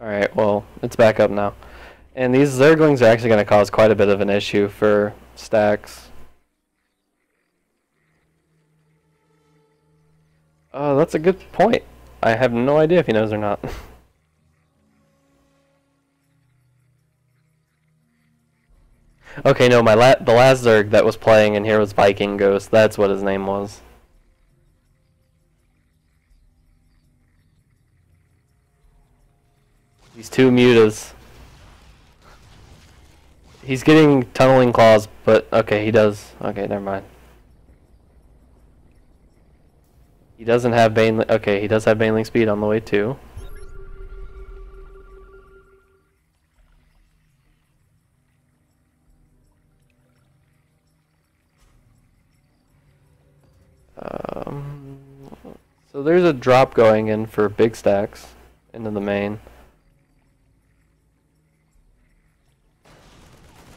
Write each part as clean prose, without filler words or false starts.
Alright, well, it's back up now. And these Zerglings are actually going to cause quite a bit of an issue for stacks. Oh, that's a good point. I have no idea if he knows or not. Okay, no, the last Zerg that was playing in here was Viking Ghost. That's what his name was. These two mutas. He's getting tunneling claws, but okay, he does. Okay, never mind. He doesn't have Bane. Okay, he does have Baneling speed on the way too. So there's a drop going in for big stacks into the main.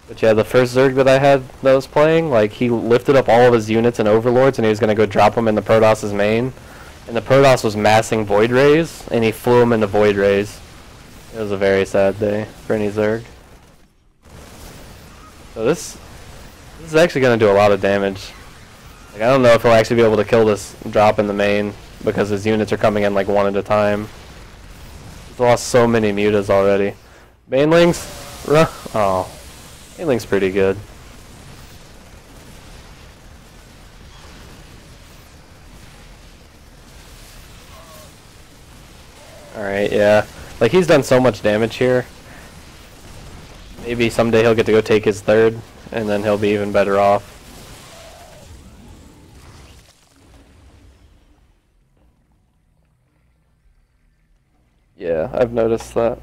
But yeah, the first Zerg that I had that was playing, like, he lifted up all of his units and Overlords and he was going to go drop them in the Protoss's main. And the Protoss was massing Void Rays, and he flew them into Void Rays. It was a very sad day for any Zerg. So this is actually going to do a lot of damage. Like, I don't know if he'll actually be able to kill this drop in the main, because his units are coming in like one at a time. He's lost so many mutas already. Banelings? Oh. Baneling's pretty good. Alright, yeah. Like, he's done so much damage here. Maybe someday he'll get to go take his third, and then he'll be even better off. Yeah, I've noticed that.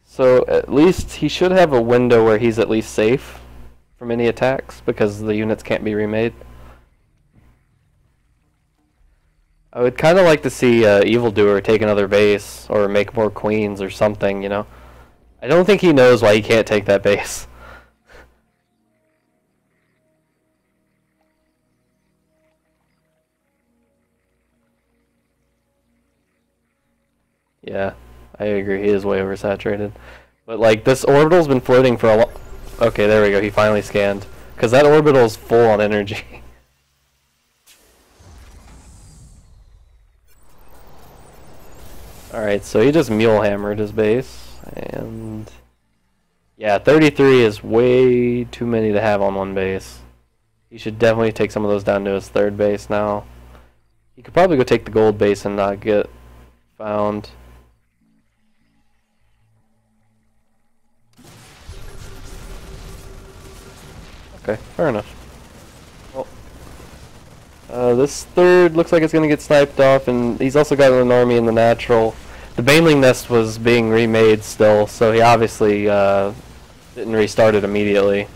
So at least he should have a window where he's at least safe from any attacks, because the units can't be remade. I would kind of like to see Evildoer take another base, or make more queens or something, you know. I don't think he knows why he can't take that base. Yeah, I agree. He is way oversaturated. But, like, this orbital's been floating for a long... Okay, there we go. He finally scanned. Because that orbital's full on energy. Alright, so he just mule hammered his base. And... yeah, 33 is way too many to have on one base. He should definitely take some of those down to his third base now. He could probably go take the gold base and not get found. Okay, fair enough. Well, this third looks like it's going to get sniped off, and he's also got an army in the natural. The Baneling nest was being remade still, so he obviously didn't restart it immediately.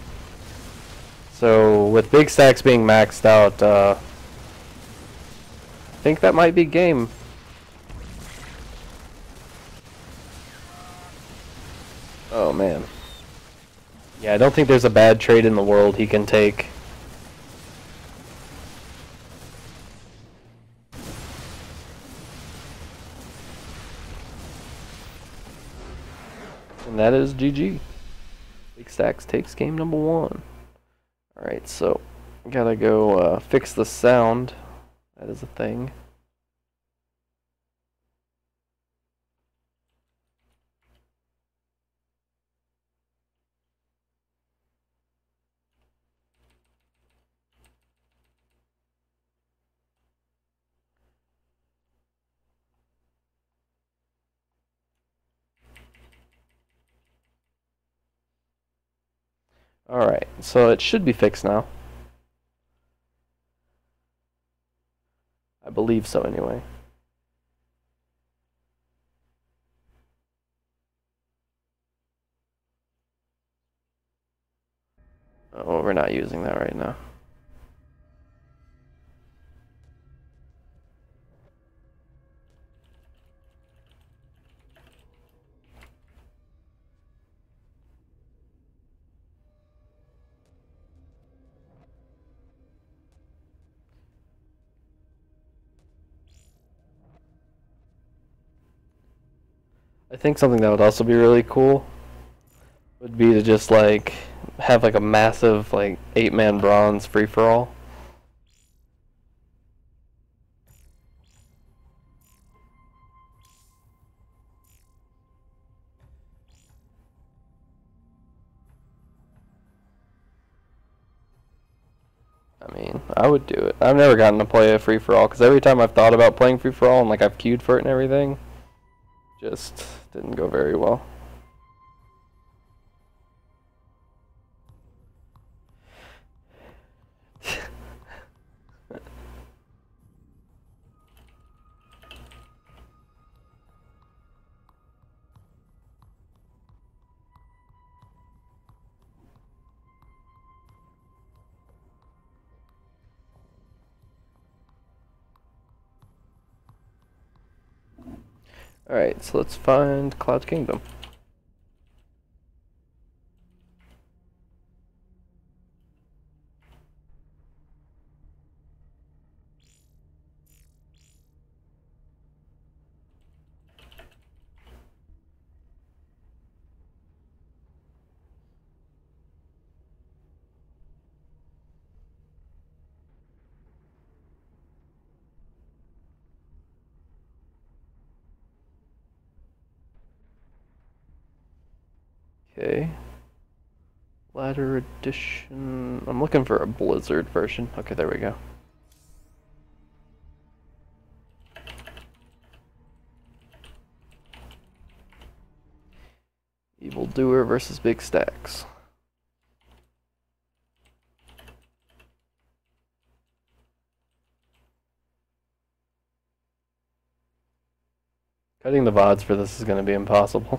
So with big stacks being maxed out, I think that might be game. Oh man. Yeah, I don't think there's a bad trade in the world he can take. And that is GG. Big Stacks takes game number 1. Alright, so gotta go fix the sound. That is a thing. Alright, so it should be fixed now. I believe so anyway. Oh, we're not using that right now. I think something that would also be really cool would be to just like have like a massive like 8-man bronze free for all. I mean, I would do it. I've never gotten to play a free for all because every time I've thought about playing free for all and like I've queued for it and everything, just didn't go very well. Alright, so let's find Cloud Kingdom. Okay. Ladder edition. I'm looking for a Blizzard version. Okay, there we go. Evildoer versus Big Stacks. Cutting the VODs for this is going to be impossible.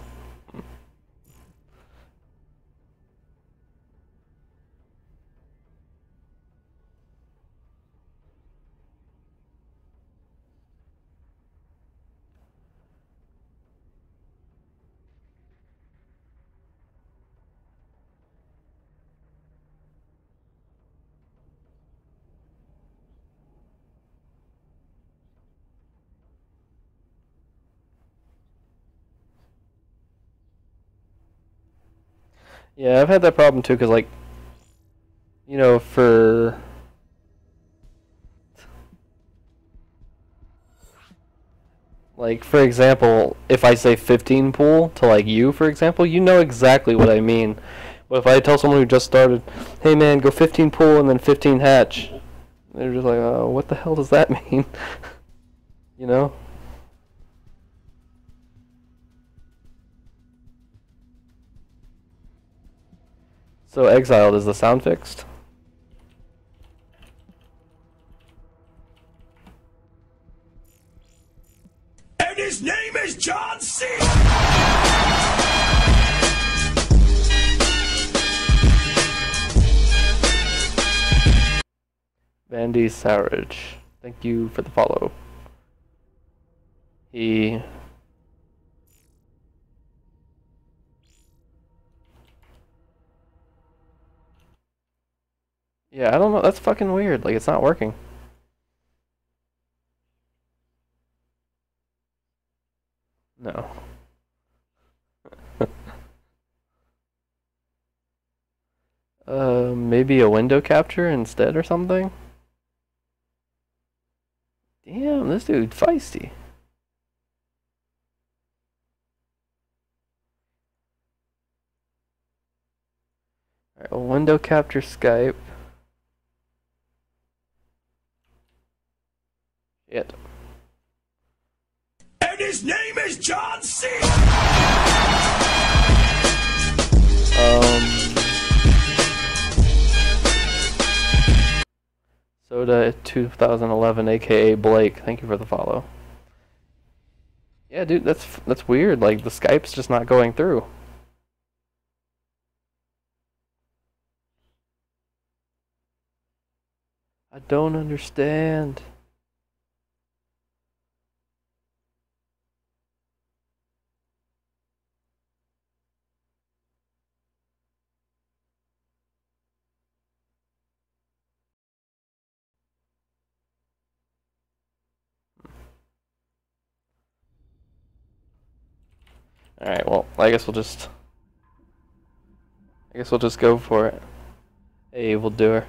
Yeah, I've had that problem too, because, like, you know, for... Like, for example, if I say 15 pool to, like, you, for example, you know exactly what I mean. But if I tell someone who just started, hey man, go 15 pool and then 15 hatch, they're just like, oh, what the hell does that mean? You know? So, Exiled, is the sound fixed? And his name is John C. Vandy Sarage, thank you for the follow. He... Yeah, I don't know, that's fucking weird, like, it's not working. No. Maybe a window capture instead or something? Damn, this dude feisty. Alright, well, window capture Skype. Shit. And his name is John C. Soda 2011, aka Blake, thank you for the follow. Yeah, dude, that's weird. Like, the Skype's just not going through. I don't understand. Alright, well, I guess we'll just go for it. Hey, evildoer.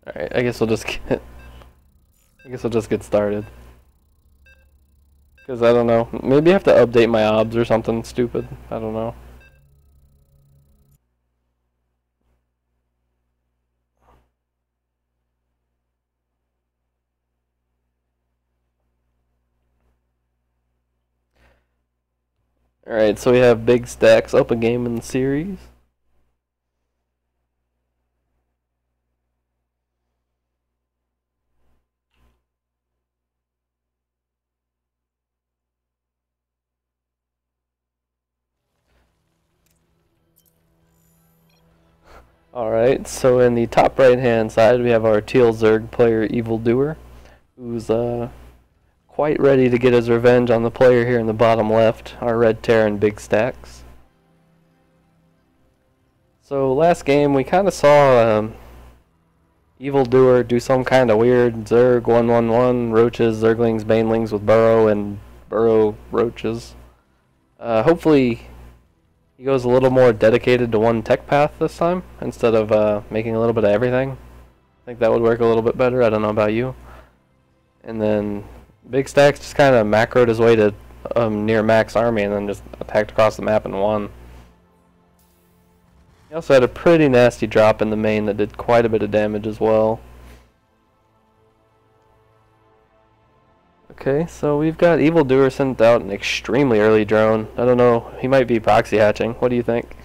Alright, I guess we'll just get started. Because I don't know. Maybe I have to update my obs or something stupid. I don't know. Alright, so we have Big Stacks up a game in the series. Alright, so in the top right hand side we have our Teal Zerg player Evildoer, who's quite ready to get his revenge on the player here in the bottom left, our Red Terran Big Stacks. So last game we kind of saw Evildoer do some kind of weird Zerg 1-1-1, Roaches, Zerglings, Banelings with Burrow and Burrow Roaches. Hopefully he goes a little more dedicated to one tech path this time, instead of making a little bit of everything. I think that would work a little bit better, I don't know about you. And then Big Stacks just kind of macroed his way to near max army and then just attacked across the map and won. He also had a pretty nasty drop in the main that did quite a bit of damage as well. Okay, so we've got Evildoer sent out an extremely early drone. I don't know, he might be proxy hatching. What do you think?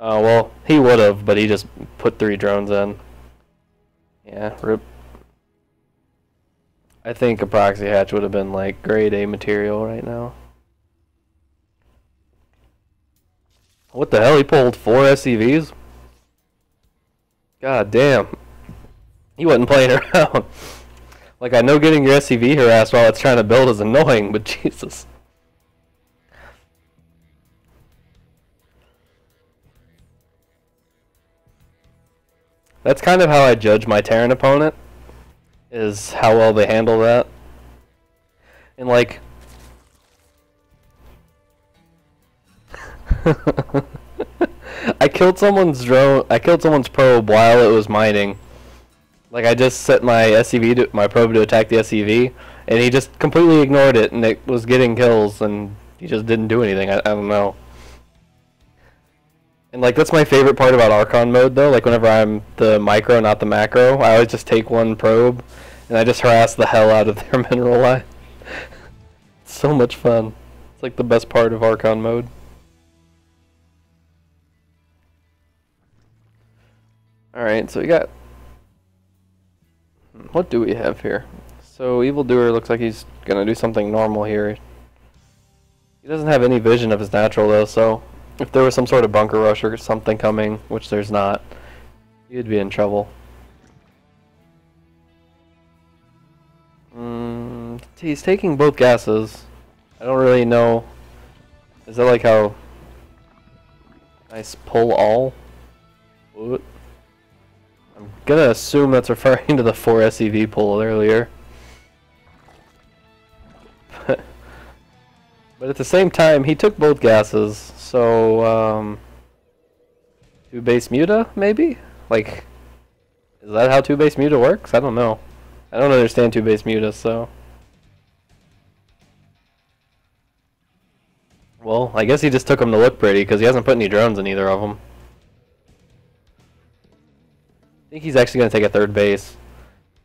Well, he would have, but he just put 3 drones in. Yeah, rip. I think a proxy hatch would have been like grade A material right now. What the hell? He pulled 4 SCVs? God damn. He wasn't playing around. Like, I know getting your SCV harassed while it's trying to build is annoying, but Jesus. That's kind of how I judge my Terran opponent, is how well they handle that. And like I killed someone's drone, I killed someone's probe while it was mining. Like, I just set my SCV to my probe to attack the SCV, and he just completely ignored it, and it was getting kills, and he just didn't do anything. I don't know. And like, that's my favorite part about Archon mode though, like whenever I'm the micro, not the macro, I always just take one probe, and I just harass the hell out of their mineral line. It's so much fun. It's like the best part of Archon mode. Alright, so we got... What do we have here? So Evildoer looks like he's gonna do something normal here. He doesn't have any vision of his natural though, so if there was some sort of bunker rush or something coming, which there's not, he'd be in trouble. He's taking both gases. I don't really know. Is that like how... Nice pull all? What? I'm gonna assume that's referring to the 4 SCV pull earlier. But at the same time, he took both gases, so, 2 base muta, maybe? Like, is that how 2 base muta works? I don't know. I don't understand 2 base muta, so... Well, I guess he just took them to look pretty, because he hasn't put any drones in either of them. I think he's actually going to take a 3rd base.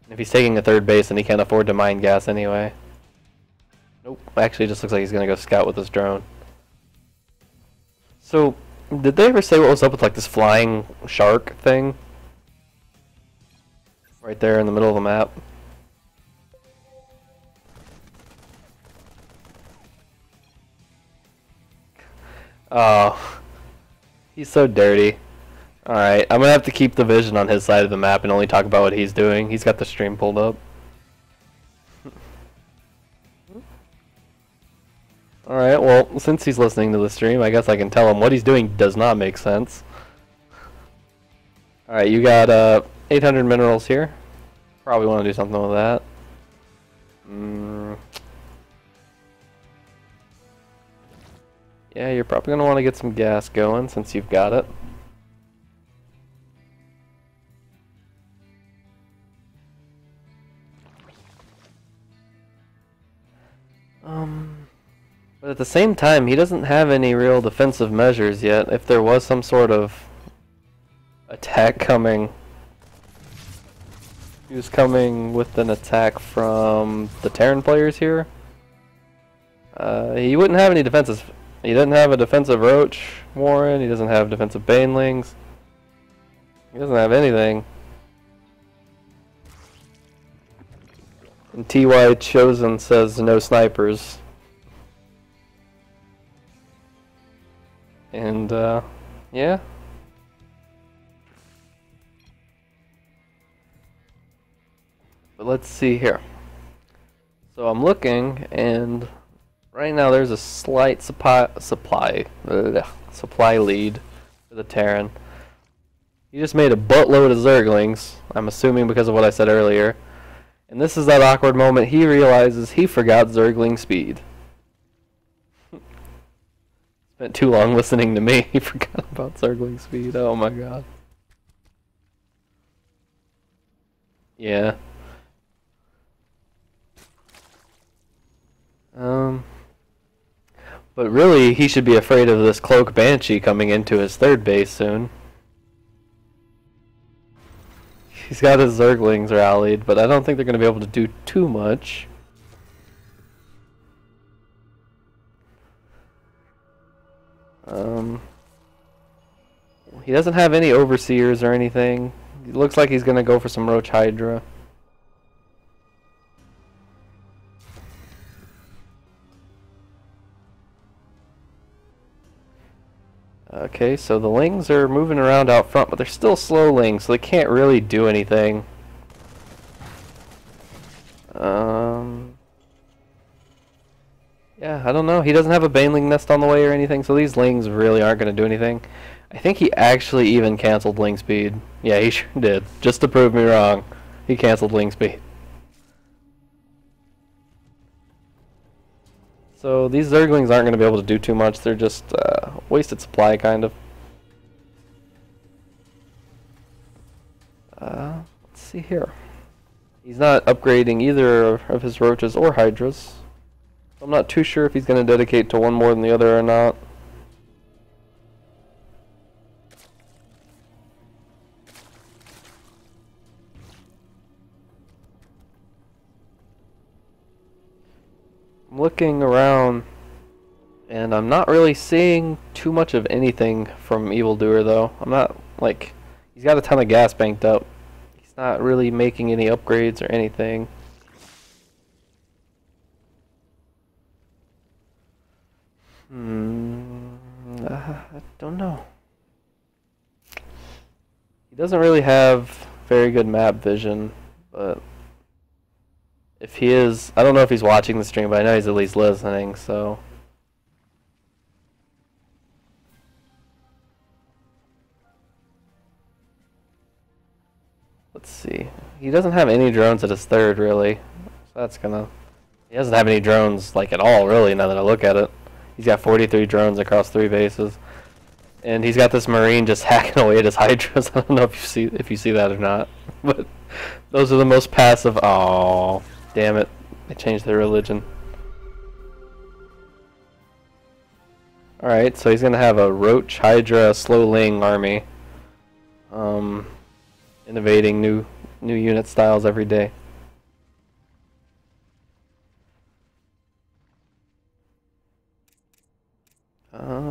If he's taking a 3rd base, then he can't afford to mine gas anyway. Nope, actually it just looks like he's going to go scout with this drone. So, Did they ever say what was up with like this flying shark thing? Right there in the middle of the map. Oh, he's so dirty. Alright, I'm gonna have to keep the vision on his side of the map and only talk about what he's doing. He's got the stream pulled up. Alright, well, since he's listening to the stream, I guess I can tell him what he's doing does not make sense. Alright, you got 800 minerals here. Probably want to do something with that. Yeah, you're probably going to want to get some gas going since you've got it. But at the same time, he doesn't have any real defensive measures yet. If there was some sort of attack coming, he was coming with an attack from the Terran players here. He wouldn't have any defenses. He doesn't have a defensive Roach Warren. He doesn't have defensive Banelings. He doesn't have anything. And TY Chosen says no snipers. And, yeah. But let's see here. So I'm looking, and right now there's a slight supply lead for the Terran. He just made a buttload of Zerglings, I'm assuming because of what I said earlier. And this is that awkward moment he realizes he forgot Zergling speed. Spent too long listening to me. He forgot about Zergling speed. Oh my god. Yeah. But really, he should be afraid of this Cloak Banshee coming into his third base soon. He's got his Zerglings rallied, but I don't think they're going to be able to do too much. He doesn't have any Overseers or anything. It looks like he's going to go for some Roach Hydra. Okay, so the Lings are moving around out front, but they're still slow Lings, so they can't really do anything. Yeah, I don't know. He doesn't have a Baneling nest on the way or anything, so these Lings really aren't going to do anything. I think he actually even canceled Ling Speed. Yeah, he sure did. Just to prove me wrong, he canceled Ling Speed. So these Zerglings aren't going to be able to do too much. They're just wasted supply, kind of. Let's see here. He's not upgrading either of his Roaches or Hydras. I'm not too sure if he's going to dedicate to one more than the other or not. I'm looking around, and I'm not really seeing too much of anything from Evildoer, though. I'm not, like, he's got a ton of gas banked up. He's not really making any upgrades or anything. I don't know. He doesn't really have very good map vision, but if he is, I don't know if he's watching the stream, but I know he's at least listening, so. Let's see. He doesn't have any drones at his third, really. So that's gonna... He doesn't have any drones, like, at all, really, now that I look at it. He's got 43 drones across 3 bases. And he's got this Marine just hacking away at his Hydras. I don't know if you see that or not. But those are the most passive... Oh, damn it. They changed their religion. Alright, so he's gonna have a Roach, Hydra, Slow Ling army. Innovating new unit styles every day.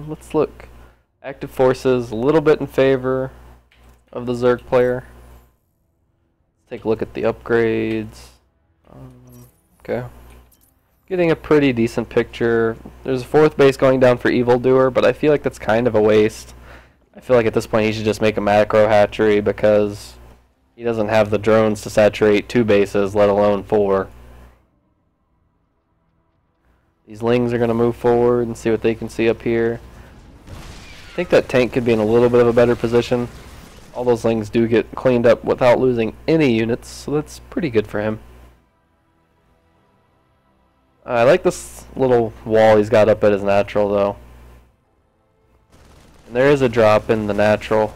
Let's look. Active forces a little bit in favor of the Zerg player. Let's take a look at the upgrades. Okay. Getting a pretty decent picture. There's a 4th base going down for Evildoer, but I feel like that's kind of a waste. I feel like at this point he should just make a macro hatchery because he doesn't have the drones to saturate 2 bases, let alone 4. These Lings are going to move forward and see what they can see up here. I think that tank could be in a little bit of a better position. All those Lings do get cleaned up without losing any units, so that's pretty good for him. I like this little wall he's got up at his natural, though. And there is a drop in the natural.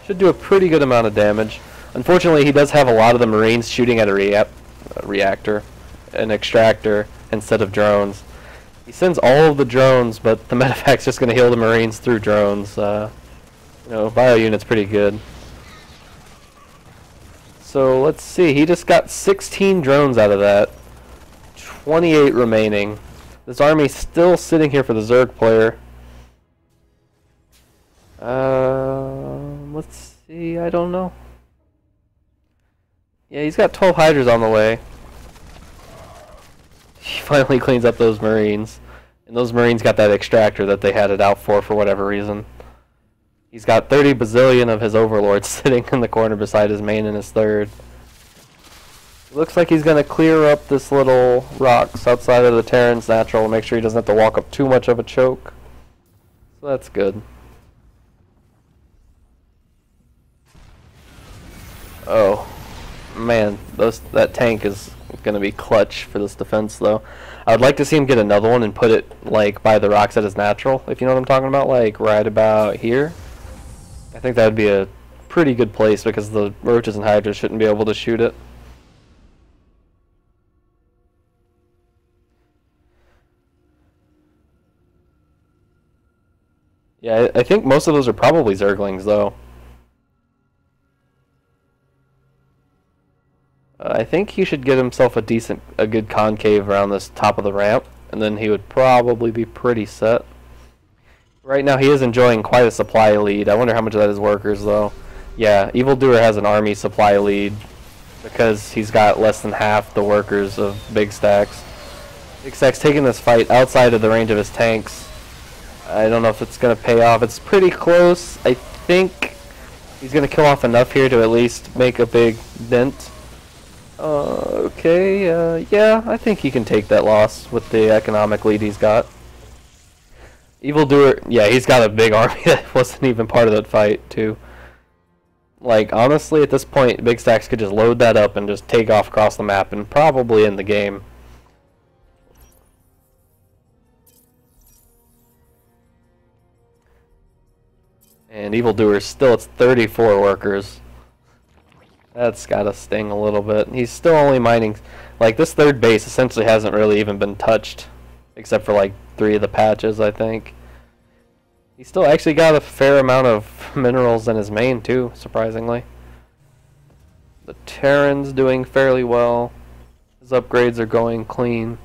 Should do a pretty good amount of damage. Unfortunately, he does have a lot of the Marines shooting at a reactor, an extractor, instead of drones. He sends all of the drones, but the medevac's just going to heal the Marines through drones. You know, bio unit's pretty good. So let's see. He just got 16 drones out of that. 28 remaining. This army's still sitting here for the Zerg player. Let's see. I don't know. Yeah, he's got 12 Hydras on the way. He finally cleans up those Marines. And those Marines got that extractor that they had it out for whatever reason. He's got 30 bazillion of his overlords sitting in the corner beside his main and his 3rd. It looks like he's going to clear up this little rocks outside of the Terran's natural and make sure he doesn't have to walk up too much of a choke. So that's good. Oh, man, that tank is going to be clutch for this defense, though. I would like to see him get another one and put it, like, by the rocks at his natural, if you know what I'm talking about, like, right about here. I think that would be a pretty good place because the roaches and hydras shouldn't be able to shoot it. Yeah, I think most of those are probably Zerglings, though. I think he should get himself a good concave around this top of the ramp, and then he would probably be pretty set. Right now he is enjoying quite a supply lead. I wonder how much of that is workers, though. Yeah, Evildoer has an army supply lead because he's got less than half the workers of Big Stacks. Big Stacks taking this fight outside of the range of his tanks. I don't know if it's going to pay off. It's pretty close. I think he's going to kill off enough here to at least make a big dent. Okay, yeah, I think he can take that loss with the economic lead he's got. Evildoer, yeah, he's got a big army that wasn't even part of that fight, too. Like, honestly, at this point, Big Stacks could just load that up and just take off across the map and probably end the game. And Evildoer's still at 34 workers. That's gotta sting a little bit. He's still only mining, like, this 3rd base essentially hasn't really even been touched, except for like 3 of the patches, I think. He's still actually got a fair amount of minerals in his main too, surprisingly. The Terran's doing fairly well. His upgrades are going clean.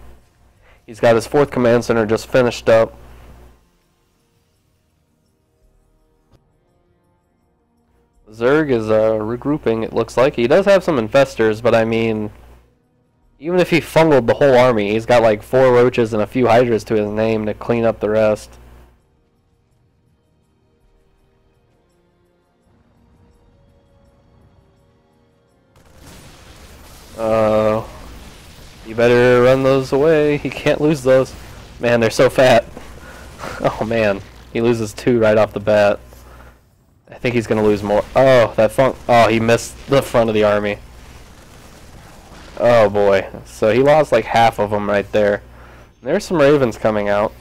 He's got his 4th command center just finished up. Zerg is regrouping, it looks like. He does have some infestors, but I mean, even if he fungled the whole army, he's got like 4 roaches and a few hydras to his name to clean up the rest. You better run those away. He can't lose those. Man, they're so fat. Oh man, he loses 2 right off the bat. I think he's gonna lose more. Oh, oh, he missed the front of the army. Oh boy. So he lost like half of them right there. There's some ravens coming out.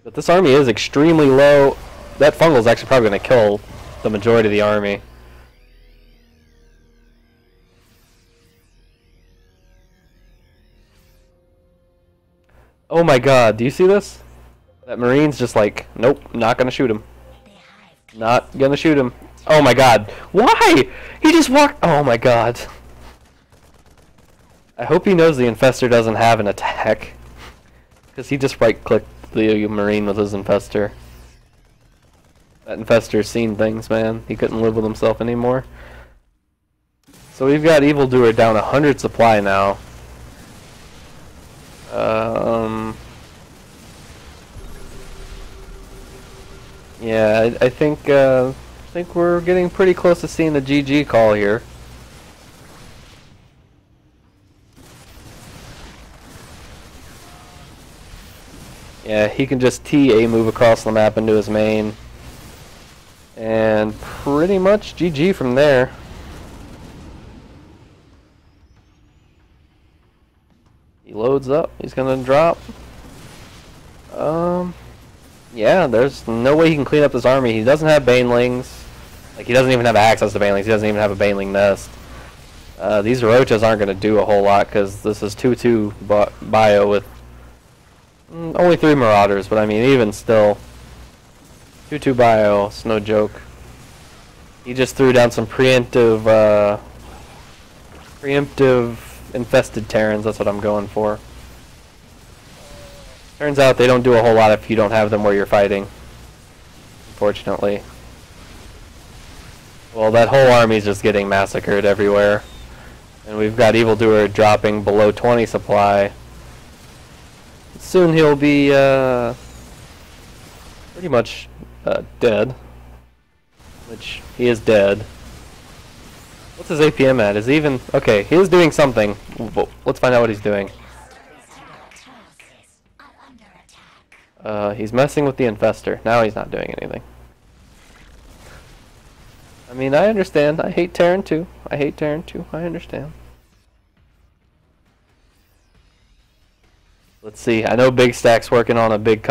But this army is extremely low. That fungal is actually probably going to kill the majority of the army. Oh my god, do you see this? That Marine's just like, nope, not going to shoot him. Not going to shoot him. Oh my god. Why? He just walked. Oh my god. I hope he knows the Infestor doesn't have an attack. Because he just right-clicked the Marine with his Infestor. That Infestor's seen things, man. He couldn't live with himself anymore. So we've got Evildoer down 100 supply now. Yeah, I think we're getting pretty close to seeing the GG call here. Yeah, he can just TA move across the map into his main. And pretty much GG from there. He loads up. He's gonna drop. Yeah, there's no way he can clean up this army. He doesn't have Banelings. Like, he doesn't even have access to Banelings. He doesn't even have a Baneling nest. These Roaches aren't gonna do a whole lot because this is 2-2 bio with only 3 Marauders. But I mean, even still, 2-2 bio, it's no joke. He just threw down some preemptive infested Terrans. That's what I'm going for. Turns out they don't do a whole lot if you don't have them where you're fighting, unfortunately. Well, that whole army's just getting massacred everywhere. And we've got Evildoer dropping below 20 supply. Soon he'll be pretty much dead. Which, he is dead. What's his APM at? Is he even... Okay, he is doing something. Let's find out what he's doing. He's messing with the Infestor. Now he's not doing anything. I mean, I understand. I hate Terran too. I hate Terran too. I understand. Let's see. I know Big Stack's working on a big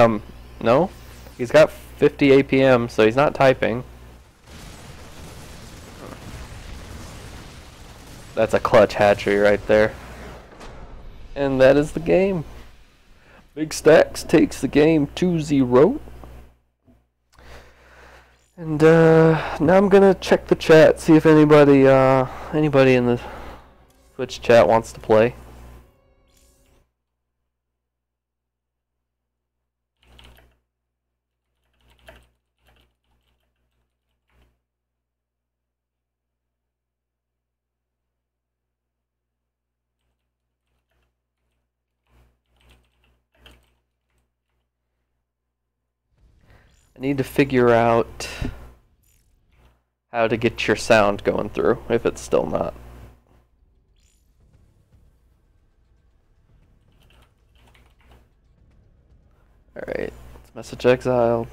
No? He's got 50 APM, so he's not typing. That's a clutch hatchery right there. And that is the game. Big Stacks takes the game 2-0. And now I'm gonna check the chat, see if anybody in the Twitch chat wants to play. I need to figure out how to get your sound going through, if it's still not. Alright, let's message exiled.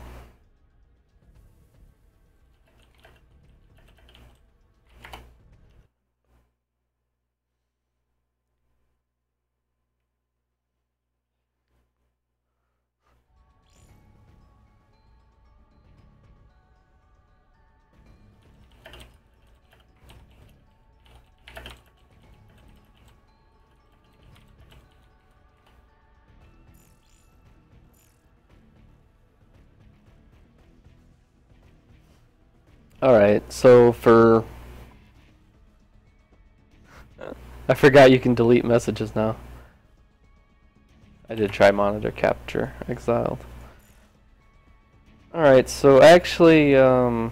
Alright, so for... I forgot you can delete messages now. I did try monitor capture exiled. Alright, so actually, okay.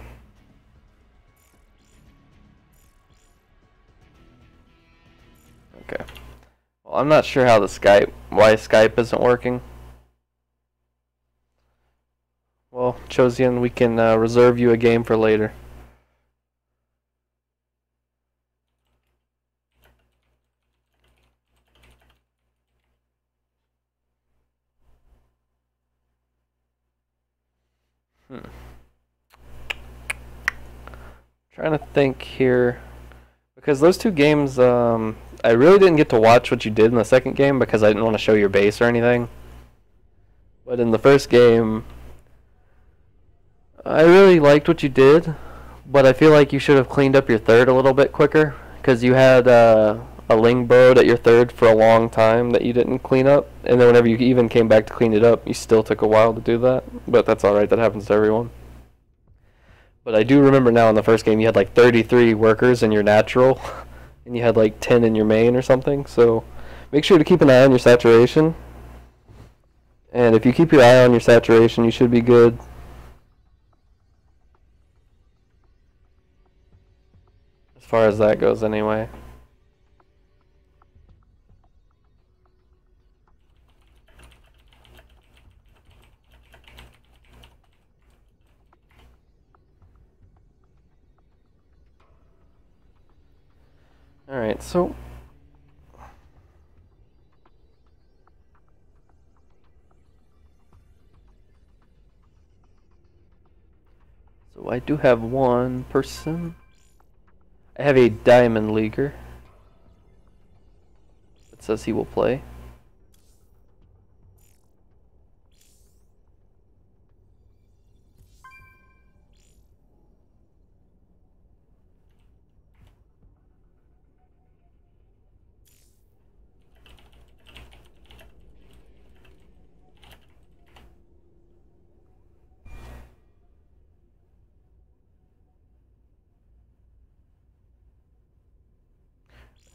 Well, I'm not sure how why Skype isn't working. Well, Chosian, we can reserve you a game for later. Trying to think here, because those 2 games, I really didn't get to watch what you did in the second game because I didn't want to show your base or anything. But in the first game, I really liked what you did, but I feel like you should have cleaned up your third a little bit quicker, because you had a Ling burrowed at your third for a long time that you didn't clean up, and then whenever you even came back to clean it up, you still took a while to do that. But that's alright, that happens to everyone. But I do remember now in the first game you had like 33 workers in your natural, and you had like 10 in your main or something. So make sure to keep an eye on your saturation. And if you keep your eye on your saturation, you should be good. As far as that goes anyway. Alright, so I do have one person. I have a Diamond Leaguer. It says he will play.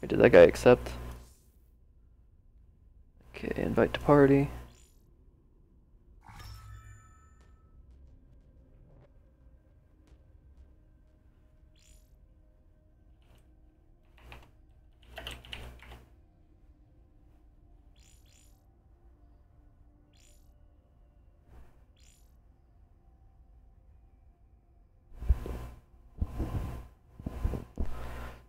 Wait, did that guy accept? Okay, invite to party.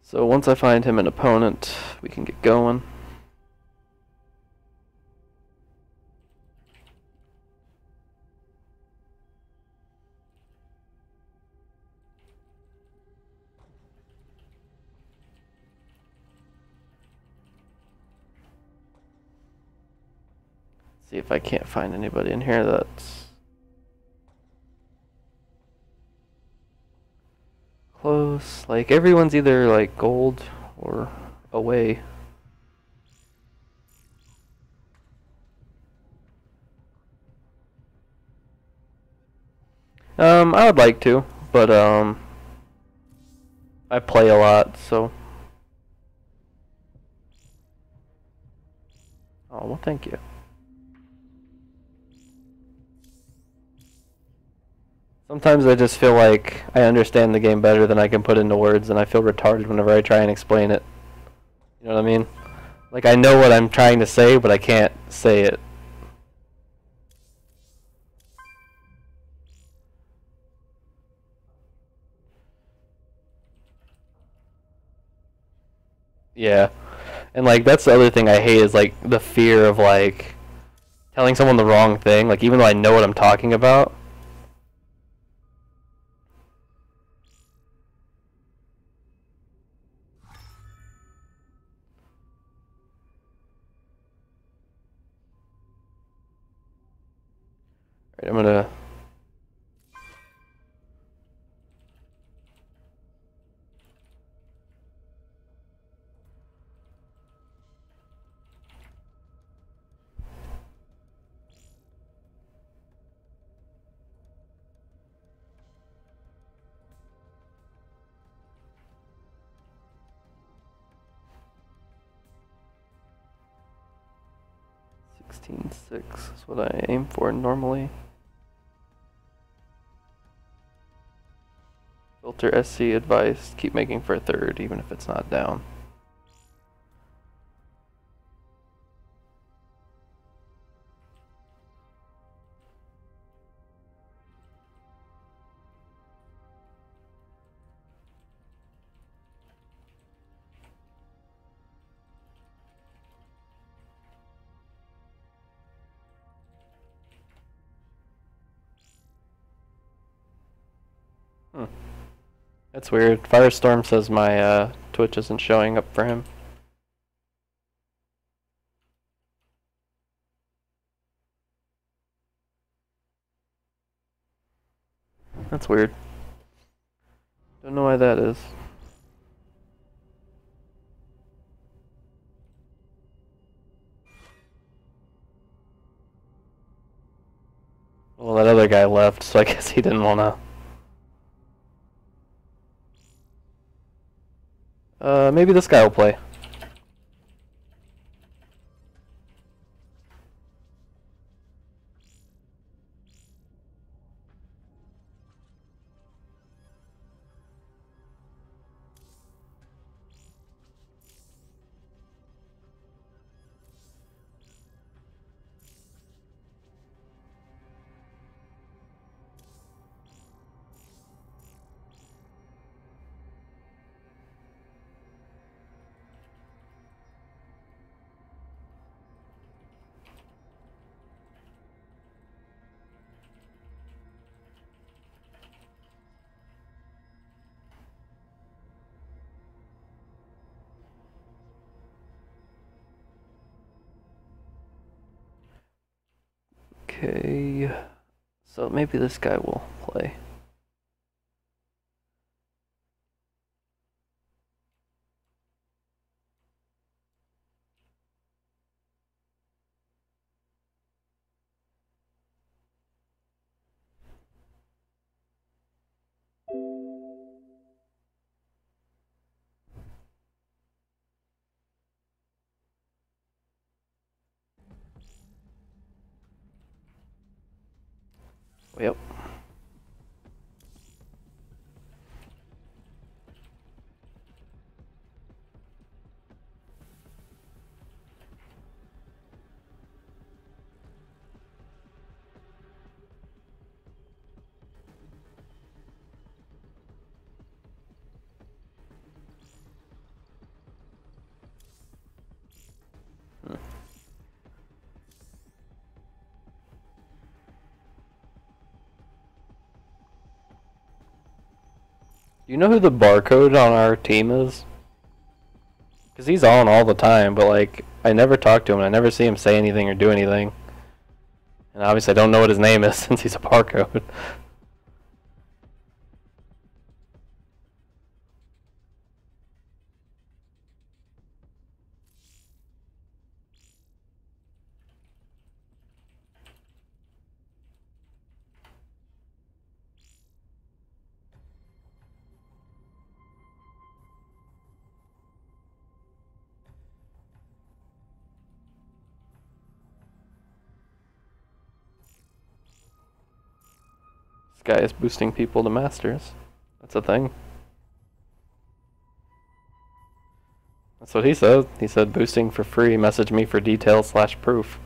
So once I find him an opponent, we can get going. See if I can't find anybody in here that's close. Like everyone's either like gold or away. I would like to, but I play a lot, so. Oh, well, thank you. Sometimes I just feel like I understand the game better than I can put into words, and I feel retarded whenever I try and explain it. You know what I mean? Like, I know what I'm trying to say, but I can't say it. Yeah. And, like, that's the other thing I hate is, like, the fear of, like, telling someone the wrong thing. Like, even though I know what I'm talking about. Alright, I'm gonna... 16.6 is what I aim for normally. Filter SC advice, keep making for a third even if it's not down. That's weird. Firestorm says my Twitch isn't showing up for him. That's weird. Don't know why that is. Well, that other guy left, so I guess he didn't want to Maybe this guy will play. Okay, so maybe this guy will play. Yep. Do you know who the barcode on our team is? Because he's on all the time, but like, I never talk to him and I never see him say anything or do anything. And obviously I don't know what his name is since he's a barcode. This guy is boosting people to masters. That's a thing. That's what he said. He said boosting for free, message me for details / proof.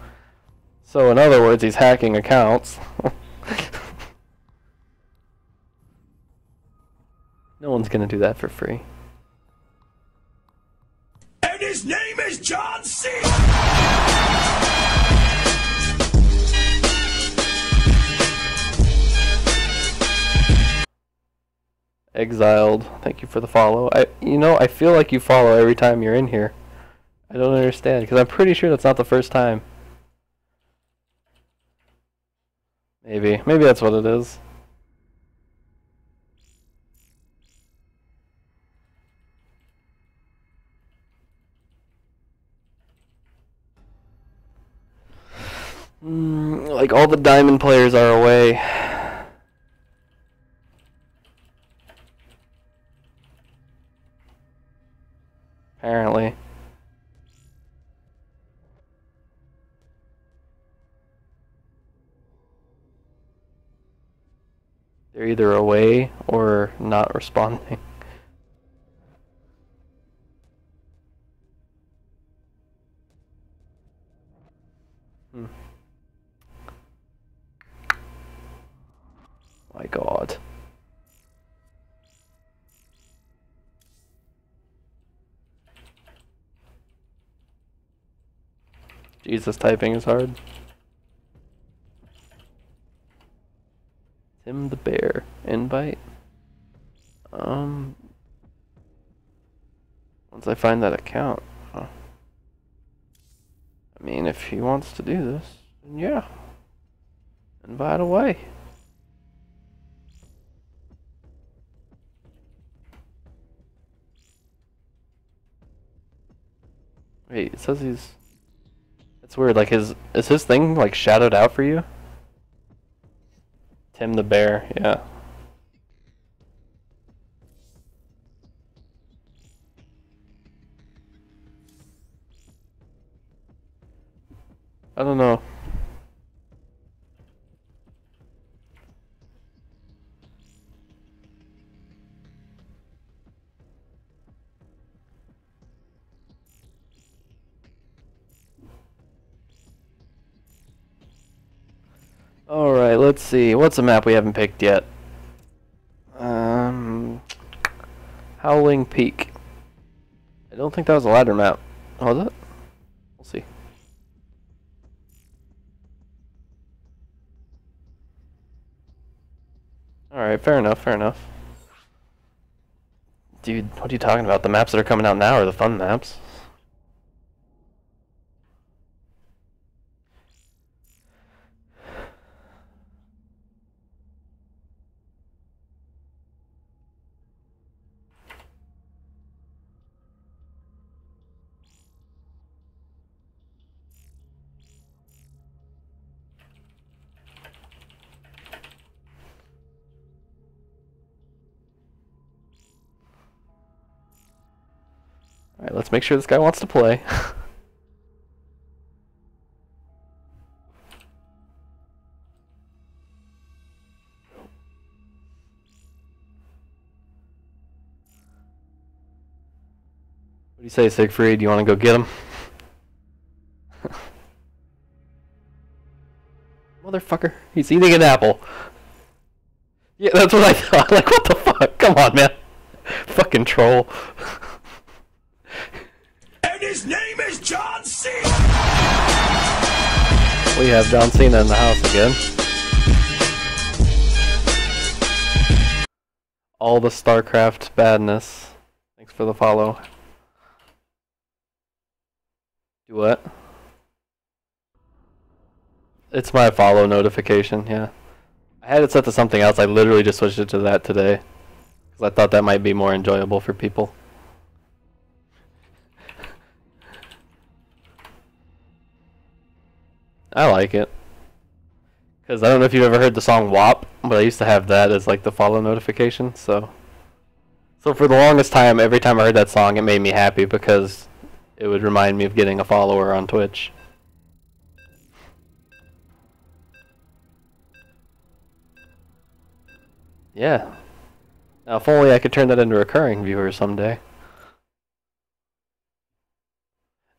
So in other words, he's hacking accounts. No one's gonna do that for free. And his name is John C. Exiled. Thank you for the follow. I feel like you follow every time you're in here. I don't understand, because I'm pretty sure that's not the first time. Maybe that's what it is. Like all the diamond players are away. Apparently. They're either away or not responding. My God. Jesus, typing is hard. Tim the Bear. Invite. Once I find that account. I mean, if he wants to do this, then yeah. Invite away. Wait, it says he's... It's weird, like is his thing like shadowed out for you? Tim the Bear, yeah. I don't know. Alright, let's see. What's a map we haven't picked yet? Howling Peak. I don't think that was a ladder map. Was it? We'll see. Alright, fair enough, fair enough. Dude, what are you talking about? The maps that are coming out now are the fun maps. Alright, let's make sure this guy wants to play. What do you say, Siegfried? You want to go get him? Motherfucker, he's eating an apple. Yeah, that's what I thought. Like, what the fuck? Come on, man. Fucking troll. And his name is John C. We have John Cena in the house again. All the StarCraft badness. Thanks for the follow. Do what? It's my follow notification, yeah. I had it set to something else. I literally just switched it to that today. Because I thought that might be more enjoyable for people. I like it. Because I don't know if you've ever heard the song WAP, but I used to have that as like the follow notification, so for the longest time, every time I heard that song, it made me happy because it would remind me of getting a follower on Twitch. Yeah. Now, if only I could turn that into recurring viewers someday.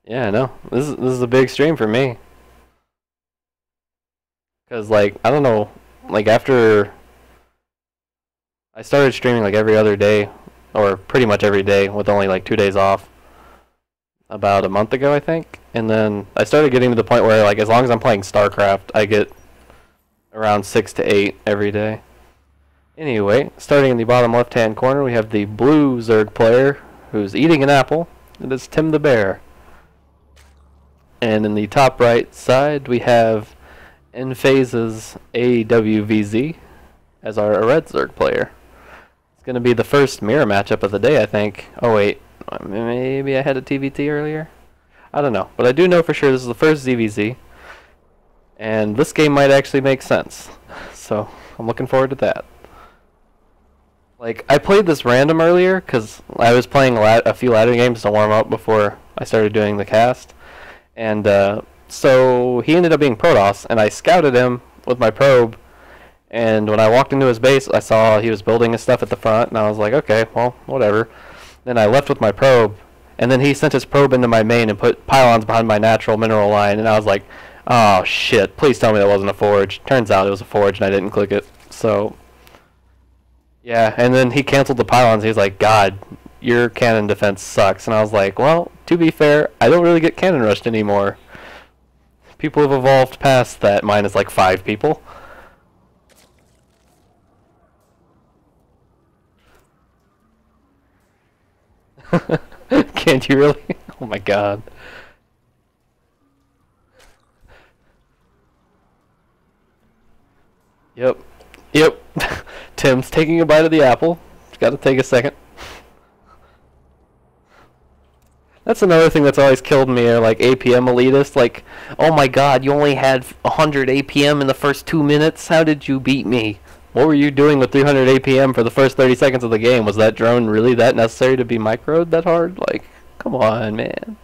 Yeah, I know. This is a big stream for me. Because, like, I don't know, like, after I started streaming, like, every other day, or pretty much every day, with only, like, 2 days off, about a month ago, I think. And then I started getting to the point where, like, as long as I'm playing StarCraft, I get around 6 to 8 every day. Anyway, starting in the bottom left-hand corner, we have the blue Zerg player, who's eating an apple. It is Tim the Bear. And in the top right side, we have Enphase's AWVZ as our red Zerg player. It's going to be the first mirror matchup of the day, I think. Oh wait, maybe I had a TVT earlier? I don't know, but I do know for sure this is the first ZVZ. And this game might actually make sense. So, I'm looking forward to that. Like, I played this random earlier, because I was playing a few ladder games to warm up before I started doing the cast. And, so he ended up being Protoss, and I scouted him with my probe, and when I walked into his base, I saw he was building his stuff at the front, and I was like, okay, well, whatever. Then I left with my probe, and then he sent his probe into my main and put pylons behind my natural mineral line, and I was like, oh shit, please tell me that wasn't a forge. Turns out it was a forge, and I didn't click it, so yeah, and then he canceled the pylons. He's like, God, your cannon defense sucks, and I was like, well, to be fair, I don't really get cannon rushed anymore. People have evolved past that. Mine is like 5 people. Can't you really? Oh my god. Yep. Yep. Tim's taking a bite of the apple. It's got to take a second. That's another thing that's always killed me, are like APM elitists. Like, oh my god, you only had 100 APM in the first 2 minutes? How did you beat me? What were you doing with 300 APM for the first 30 seconds of the game? Was that drone really that necessary to be microed that hard? Like, come on, man.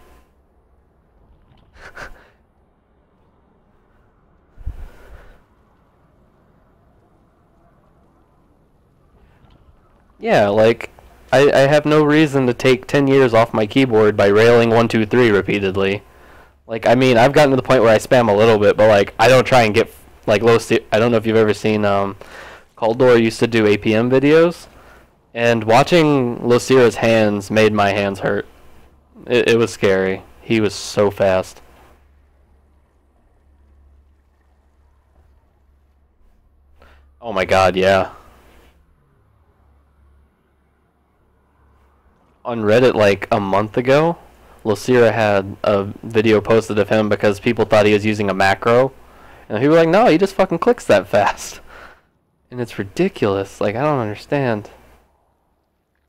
Yeah, like, I have no reason to take 10 years off my keyboard by railing 123 repeatedly. Like, I mean, I've gotten to the point where I spam a little bit, but, like, I don't try and get, like, I don't know if you've ever seen, Caldor used to do APM videos, and watching Losira's hands made my hands hurt. It was scary. He was so fast. Oh my god, yeah. On Reddit like a month ago, Losira had a video posted of him because people thought he was using a macro. And people were like, no, he just fucking clicks that fast. And it's ridiculous. Like, I don't understand.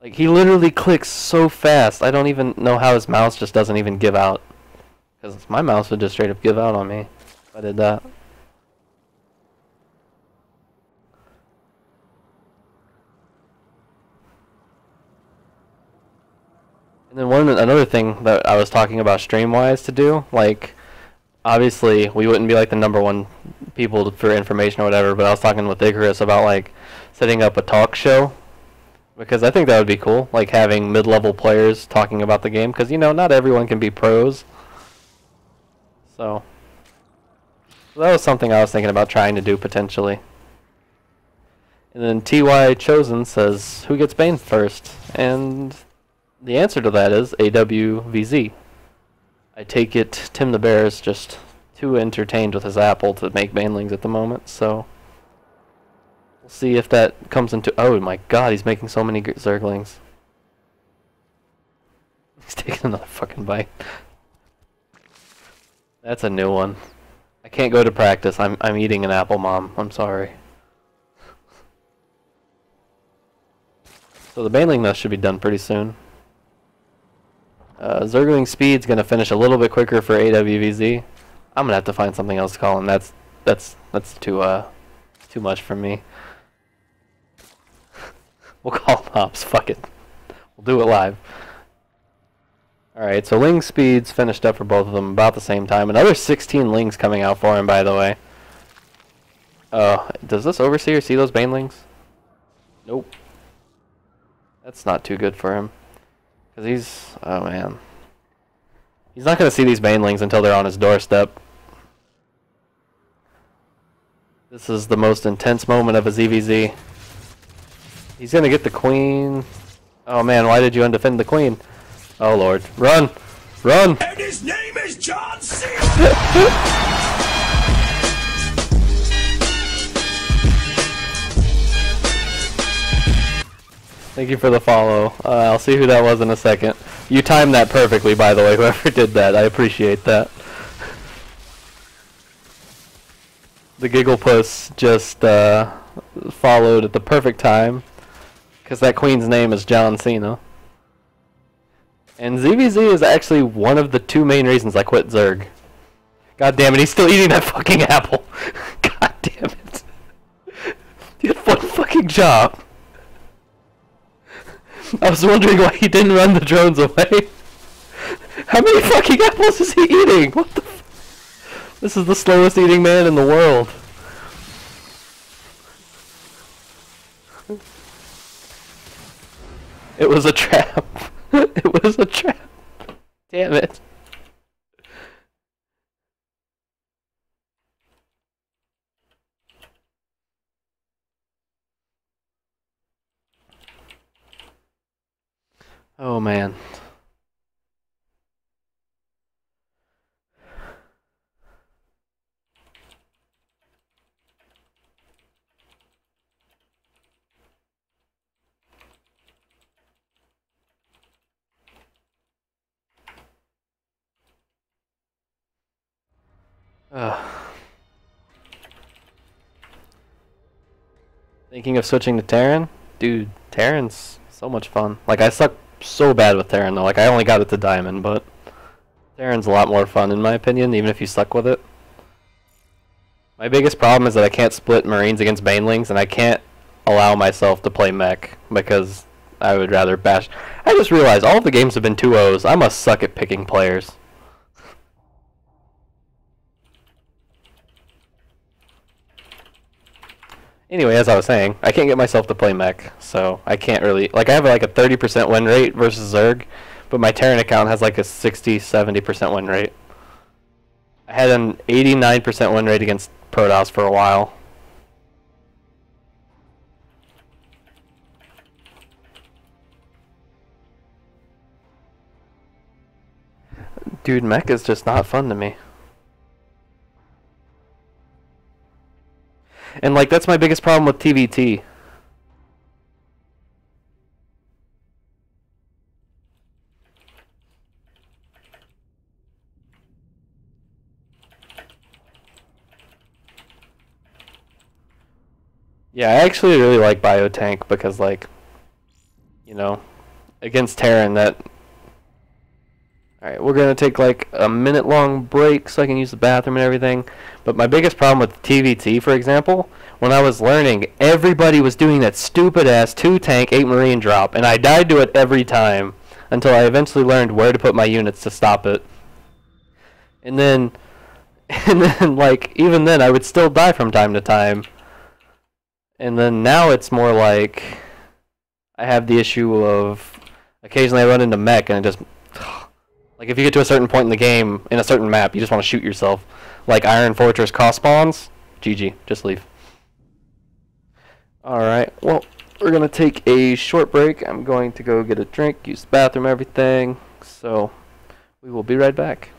Like, he literally clicks so fast. I don't even know how his mouse just doesn't even give out. Because my mouse would just straight up give out on me if I did that. And then another thing that I was talking about stream-wise to do, like, obviously we wouldn't be like the #1 people for information or whatever, but I was talking with Icarus about like setting up a talk show, because I think that would be cool, like having mid-level players talking about the game, because you know not everyone can be pros. So that was something I was thinking about trying to do potentially. And then TY Chosen says, who gets banned first? And the answer to that is AWVZ. I take it Tim the Bear is just too entertained with his apple to make banlings at the moment, so we'll see if that comes into... Oh my god, he's making so many Zerglings. He's taking another fucking bite. That's a new one. I can't go to practice. I'm eating an apple, Mom. I'm sorry. So the banling nest should be done pretty soon. Zergling speed's gonna finish a little bit quicker for AWVZ. I'm gonna have to find something else to call him. That's too much for me. We'll call him Hops. Fuck it. We'll do it live. Alright, so Ling speed's finished up for both of them about the same time. Another 16 Lings coming out for him, by the way. Does this Overseer see those banelings? Nope. That's not too good for him. Because he's... Oh, man. He's not going to see these banelings until they're on his doorstep. This is the most intense moment of his EVZ. He's going to get the queen. Oh, man, why did you undefend the queen? Oh, Lord. Run! Run! And his name is John C. Thank you for the follow. I'll see who that was in a second. You timed that perfectly, by the way, whoever did that. I appreciate that. The Giggle Puss just followed at the perfect time, because that queen's name is John Cena. And ZVZ is actually one of the 2 main reasons I quit Zerg. God damn it, he's still eating that fucking apple. God damn it. He had one fucking job. I was wondering why he didn't run the drones away. How many fucking apples is he eating? What the f... This is the slowest eating man in the world. It was a trap. It was a trap. Damn it. Oh man. Thinking of switching to Terran? Dude, Terran's so much fun. Like, I suck so bad with Terran, though. Like, I only got it to Diamond, but Terran's a lot more fun, in my opinion, even if you suck with it. My biggest problem is that I can't split Marines against Banelings, and I can't allow myself to play Mech, because I would rather bash... I just realized all of the games have been 2-0s. I must suck at picking players. Anyway, as I was saying, I can't get myself to play mech, so I can't really like I have like a 30% win rate versus Zerg, but my Terran account has like a 60-70% win rate. I had an 89% win rate against Protoss for a while. Dude, mech is just not fun to me. And like that's my biggest problem with TVT. Yeah, I actually really like Biotank because like, you know, against Terran that. Alright, we're gonna take like a minute long break so I can use the bathroom and everything. But my biggest problem with TVT, for example, when I was learning, everybody was doing that stupid ass 2 tank 8 marine drop, and I died to it every time until I eventually learned where to put my units to stop it. And then like even then I would still die from time to time. And then now it's more like I have the issue of occasionally I run into mech and it just like if you get to a certain point in the game in a certain map, you just want to shoot yourself. Like Iron Fortress cross spawns, GG, just leave. Alright, well, we're gonna take a short break. I'm going to go get a drink, use the bathroom, everything. So we will be right back.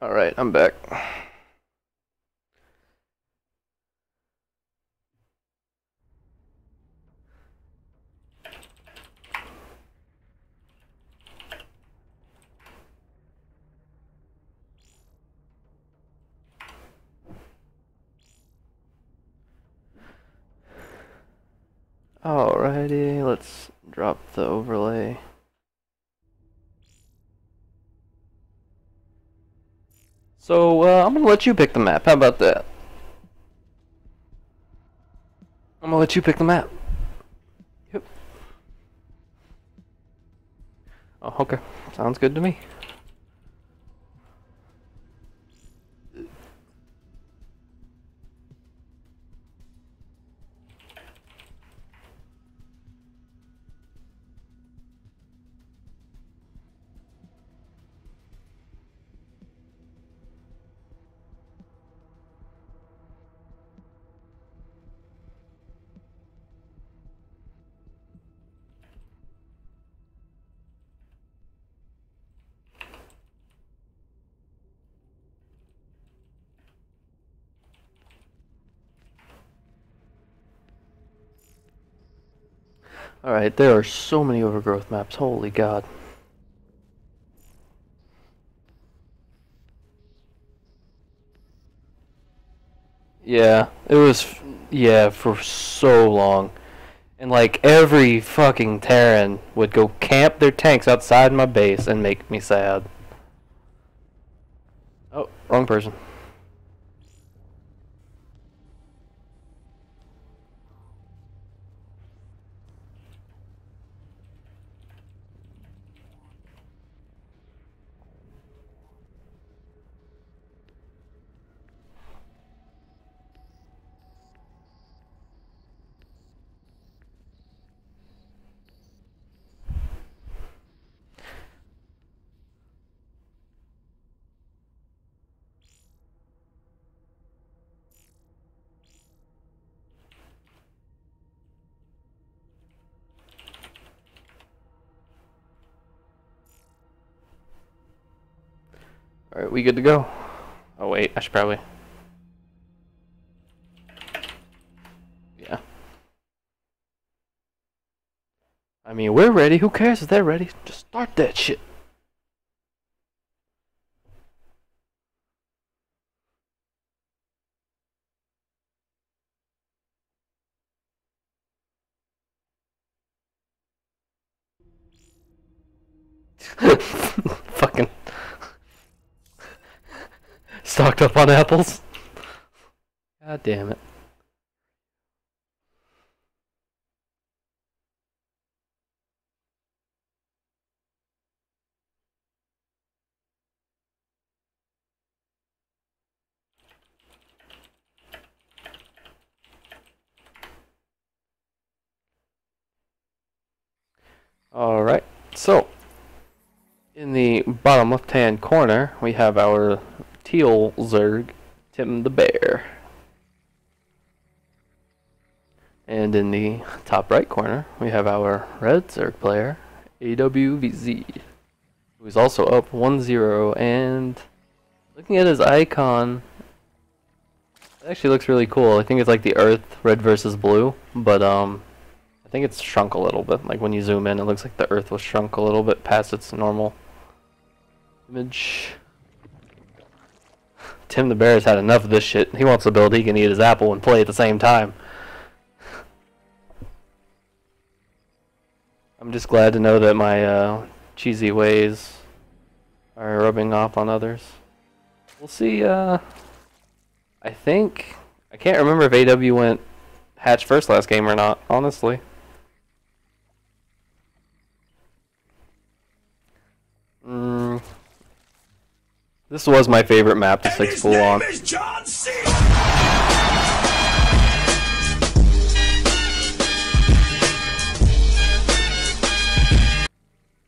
Alright, I'm back. Alrighty, let's drop the overlay. So, I'm gonna let you pick the map. How about that? I'm gonna let you pick the map. Yep. Oh, okay. Sounds good to me. Alright, there are so many overgrowth maps. Holy God. Yeah, it was, yeah, for so long. And like every fucking Terran would go camp their tanks outside my base and make me sad. Oh, wrong person. Alright, we good to go? Oh wait, I should probably... Yeah. I mean, we're ready. Who cares if they're ready? Just start that shit. Fucking... stocked up on apples. God damn it. Alright, so in the bottom left hand corner we have our teal Zerg, Tim the Bear. And in the top right corner we have our red Zerg player, AWVZ, who is also up 1-0, and looking at his icon, it actually looks really cool. I think it's like the Earth, red versus blue, but I think it's shrunk a little bit. Like when you zoom in, it looks like the Earth was shrunk a little bit past its normal image. Tim the Bear has had enough of this shit. He wants to build he can eat his apple and play at the same time. I'm just glad to know that my cheesy ways are rubbing off on others. We'll see. I think... I can't remember if AW went hatch first last game or not, honestly. This was my favorite map to 6-pool on.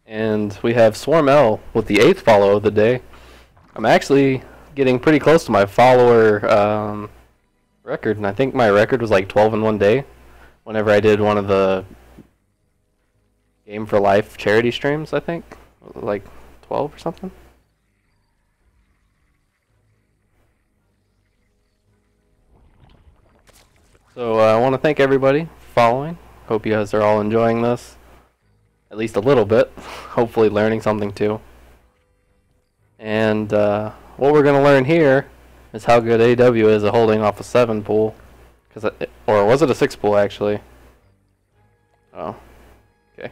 And we have Swarm L with the 8th follow of the day. I'm actually getting pretty close to my follower record, and I think my record was like 12 in one day whenever I did one of the Game for Life charity streams, I think. Like 12 or something. So I want to thank everybody for following. Hope you guys are all enjoying this. At least a little bit. Hopefully learning something too. And what we're going to learn here is how good AW is at holding off a 7-pool. Or was it a 6-pool actually? Oh, okay.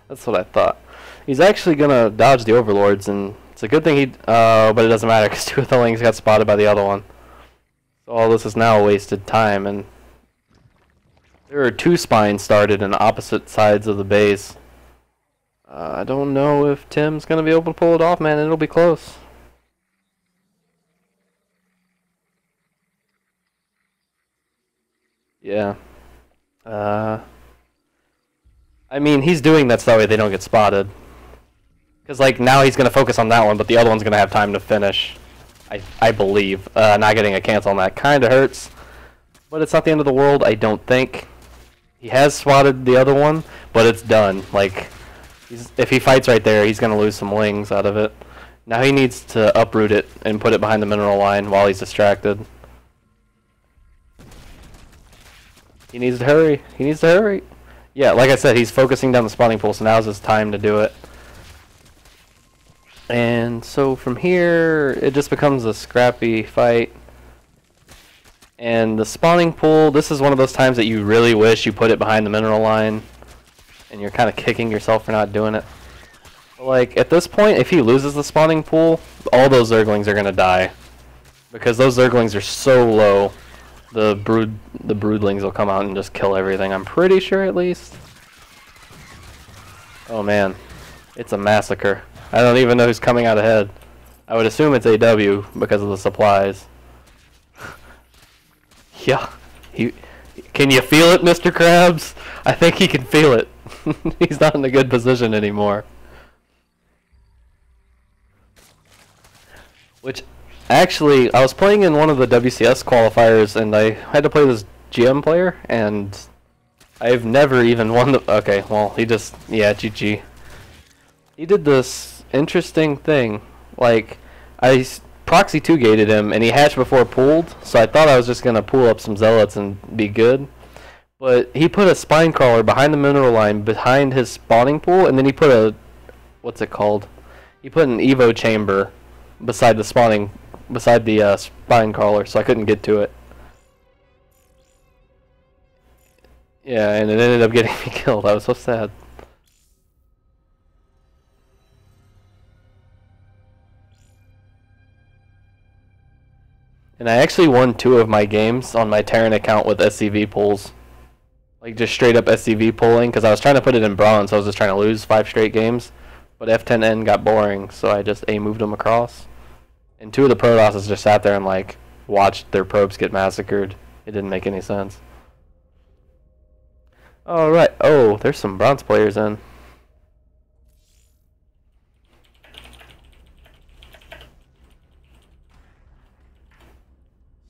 That's what I thought. He's actually gonna dodge the overlords, and it's a good thing he. But it doesn't matter because two of the lings got spotted by the other one. So all this is now wasted time, and there are two spines started in opposite sides of the base. I don't know if Tim's gonna be able to pull it off, man. It'll be close. Yeah. I mean, he's doing that so that way they don't get spotted. Because, like, now he's going to focus on that one, but the other one's going to have time to finish. I believe. Not getting a cancel on that kind of hurts. But it's not the end of the world, I don't think. He has spotted the other one, but it's done. Like, if he fights right there, he's going to lose some wings out of it. Now he needs to uproot it and put it behind the mineral line while he's distracted. He needs to hurry. He needs to hurry. Yeah, like I said, he's focusing down the spawning pool, so now's his time to do it. And so from here, it just becomes a scrappy fight. And the spawning pool, this is one of those times that you really wish you put it behind the mineral line. And you're kind of kicking yourself for not doing it. But like, at this point, if he loses the spawning pool, all those Zerglings are going to die. Because those Zerglings are so low. The broodlings will come out and just kill everything. I'm pretty sure, at least. Oh man, it's a massacre. I don't even know who's coming out ahead. I would assume it's AW because of the supplies. Yeah, can you feel it, Mr. Krabs? I think he can feel it. He's not in a good position anymore. Which. Actually, I was playing in one of the WCS qualifiers, and I had to play this GM player, and I've never even won the... Okay, well, he just... Yeah, GG. He did this interesting thing. Like, I proxy 2-gated him, and he hatched before pooled, so I thought I was just going to pool up some zealots and be good. But he put a spine crawler behind the mineral line, behind his spawning pool, and then he put a... What's it called? He put an Evo chamber beside the spawning... Beside the spine crawler, so I couldn't get to it. Yeah, and it ended up getting me killed. I was so sad. And I actually won 2 of my games on my Terran account with SCV pulls. Like, just straight up SCV pulling, because I was trying to put it in bronze, so I was just trying to lose 5 straight games. But F10N got boring, so I just A-moved them across. And 2 of the Protosses just sat there and, like, watched their probes get massacred. It didn't make any sense. Alright. Oh, there's some bronze players in.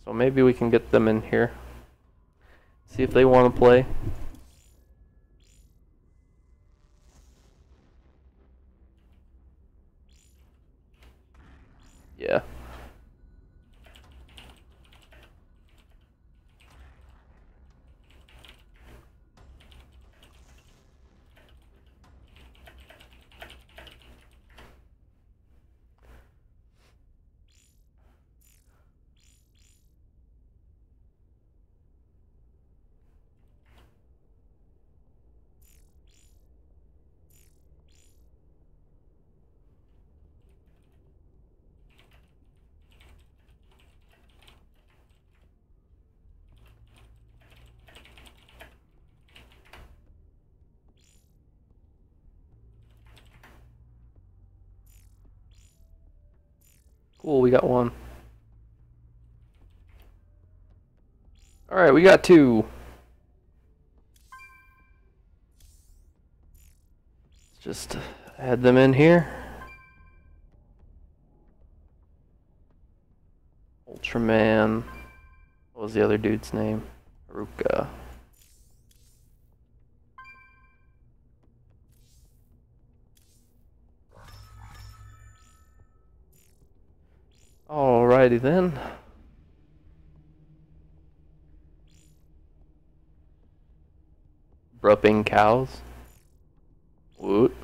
So maybe we can get them in here. See if they want to play. Yeah. Cool, we got 1. Alright, we got 2. Let's just add them in here. Ultraman. What was the other dude's name? Haruka. Alrighty then. Brupping cows. Woot.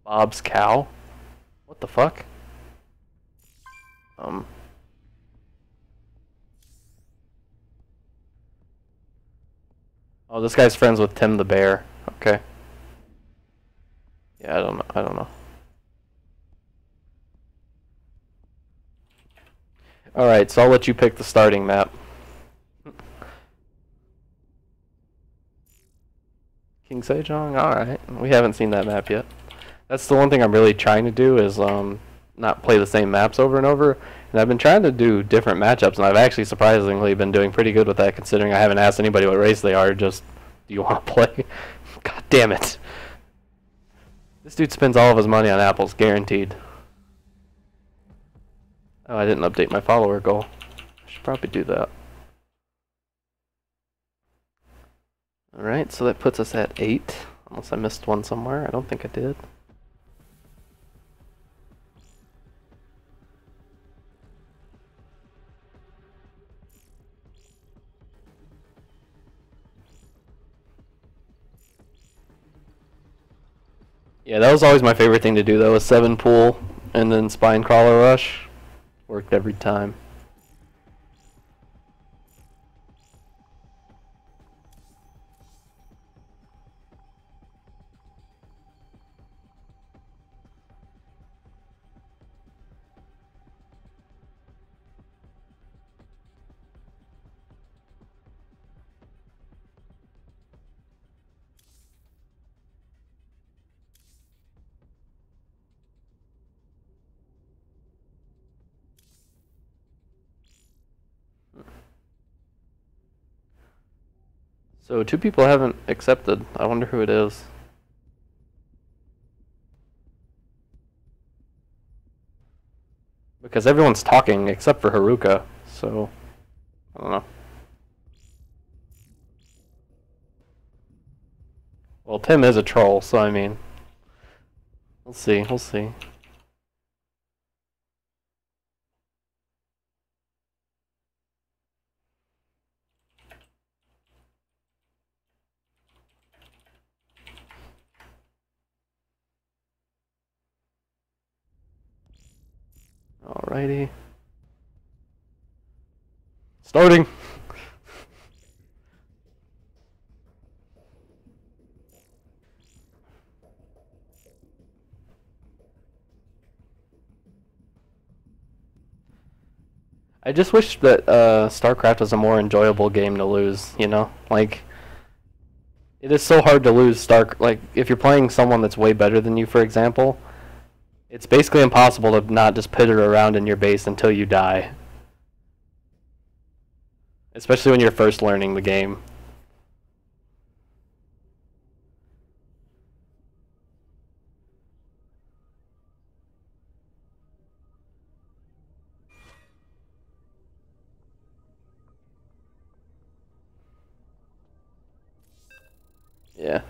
Bob's cow. What the fuck? Oh, this guy's friends with Tim the Bear. Okay. Yeah, I don't know. Alright, so I'll let you pick the starting map. King Sejong? Alright. We haven't seen that map yet. That's the one thing I'm really trying to do is not play the same maps over and over. And I've been trying to do different matchups, and I've actually surprisingly been doing pretty good with that, considering I haven't asked anybody what race they are, just, do you want to play? God damn it. This dude spends all of his money on apples, guaranteed. Oh, I didn't update my follower goal. I should probably do that. Alright, so that puts us at 8, unless I missed one somewhere. I don't think I did. Yeah, that was always my favorite thing to do though, was 7 pool and then spine crawler rush. Worked every time. So 2 people haven't accepted. I wonder who it is. Because everyone's talking except for Haruka, so I don't know. Well, Tim is a troll, so I mean, we'll see, we'll see. Alrighty. Starting! I just wish that StarCraft was a more enjoyable game to lose, you know? Like, it is so hard to lose like, if you're playing someone that's way better than you, for example, it's basically impossible to not just pitter around in your base until you die. Especially when you're first learning the game. Yeah.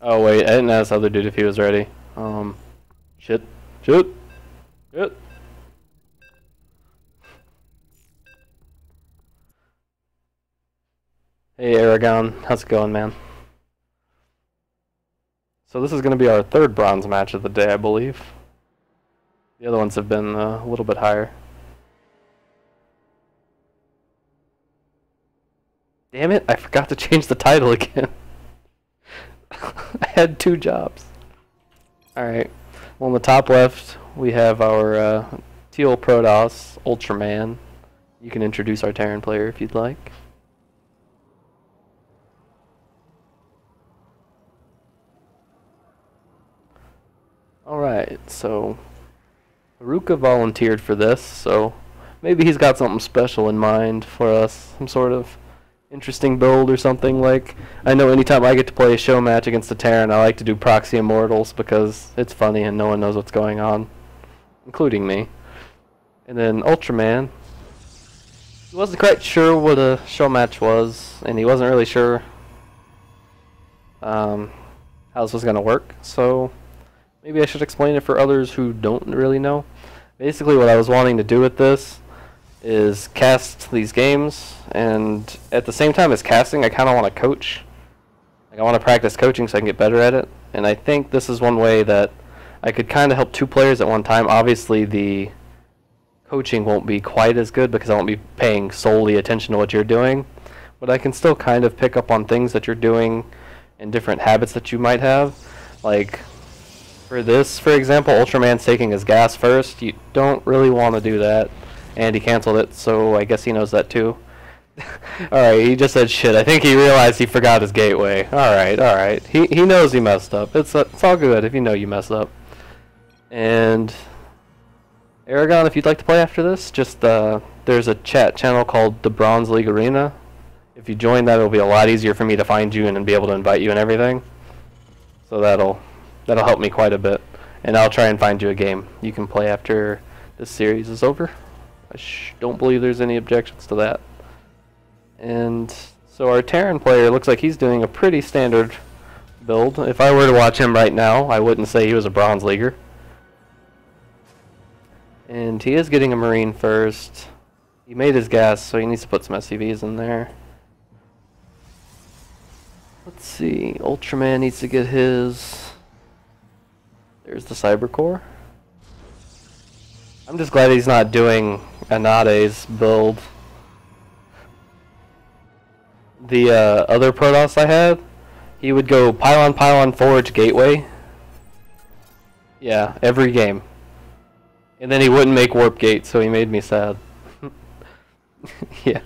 Oh wait, I didn't ask the other dude if he was ready. Shit. Shit. Shit. Hey Aragon, how's it going, man? So this is going to be our 3rd bronze match of the day, I believe. The other ones have been a little bit higher. Damn it, I forgot to change the title again. I had 2 jobs. Alright, well, on the top left, we have our Teal Protoss Ultraman. You can introduce our Terran player if you'd like. Alright, so Haruka volunteered for this, so maybe he's got something special in mind for us. Some sort of interesting build or something. Like, I know anytime I get to play a show match against a Terran, I like to do Proxy Immortals because it's funny and no one knows what's going on, including me. And then Ultraman, he wasn't quite sure what a show match was, and he wasn't really sure how this was going to work, so maybe I should explain it for others who don't really know. Basically what I was wanting to do with this is cast these games, and at the same time as casting, I kind of want to coach. Like, I want to practice coaching so I can get better at it, and I think this is one way that I could kind of help 2 players at one time. Obviously, the coaching won't be quite as good because I won't be paying solely attention to what you're doing, but I can still kind of pick up on things that you're doing and different habits that you might have. Like, for this, for example, Ultraman's taking his gas first. You don't really want to do that. And he canceled it, so I guess he knows that too. Alright, he just said shit. I think he realized he forgot his gateway. Alright. He knows he messed up. It's all good if you know you messed up. And Aragon, if you'd like to play after this, just there's a chat channel called the Bronze League Arena. If you join that, it'll be a lot easier for me to find you and be able to invite you and everything. So that'll help me quite a bit. And I'll try and find you a game you can play after this series is over. I don't believe there's any objections to that. And so our Terran player looks like he's doing a pretty standard build. If I were to watch him right now, I wouldn't say he was a Bronze Leaguer. And he is getting a Marine first. He made his gas, so he needs to put some SCVs in there. Let's see, Ultraman needs to get his. There's the Cyber Core. I'm just glad he's not doing Anade's build. The other Protoss I had, he would go pylon, forge, gateway. Yeah, every game. And then he wouldn't make warp gate, so he made me sad. Yeah.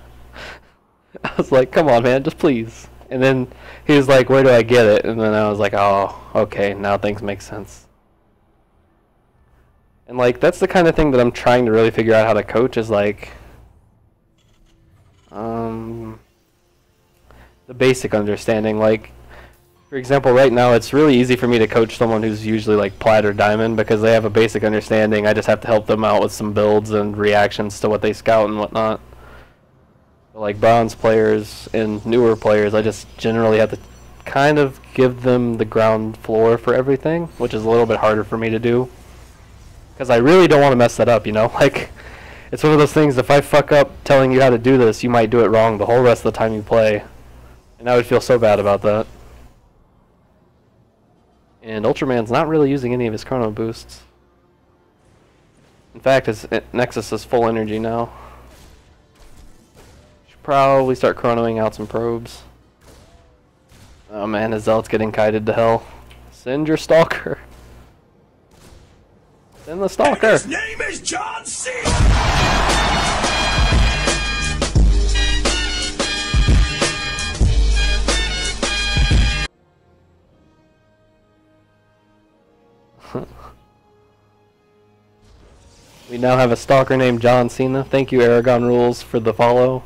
I was like, come on, man, just please. And then he was like, where do I get it? And then I was like, oh, okay, now things make sense. And like, that's the kind of thing that I'm trying to really figure out how to coach, is like, the basic understanding. Like, for example, right now it's really easy for me to coach someone who's usually like plat or diamond because they have a basic understanding. I just have to help them out with some builds and reactions to what they scout and whatnot. But like bronze players and newer players, I just generally have to kind of give them the ground floor for everything, which is a little bit harder for me to do. Because I really don't want to mess that up, you know? Like, it's one of those things, if I fuck up telling you how to do this, you might do it wrong the whole rest of the time you play. And I would feel so bad about that. And Ultraman's not really using any of his chrono boosts. In fact, his Nexus is full energy now. Should probably start chronoing out some probes. Oh man, his Zealot's getting kited to hell. Send your Stalker. Send the Stalker. And his name is John C. We now have a stalker named John Cena. Thank you, Aragon Rules, for the follow.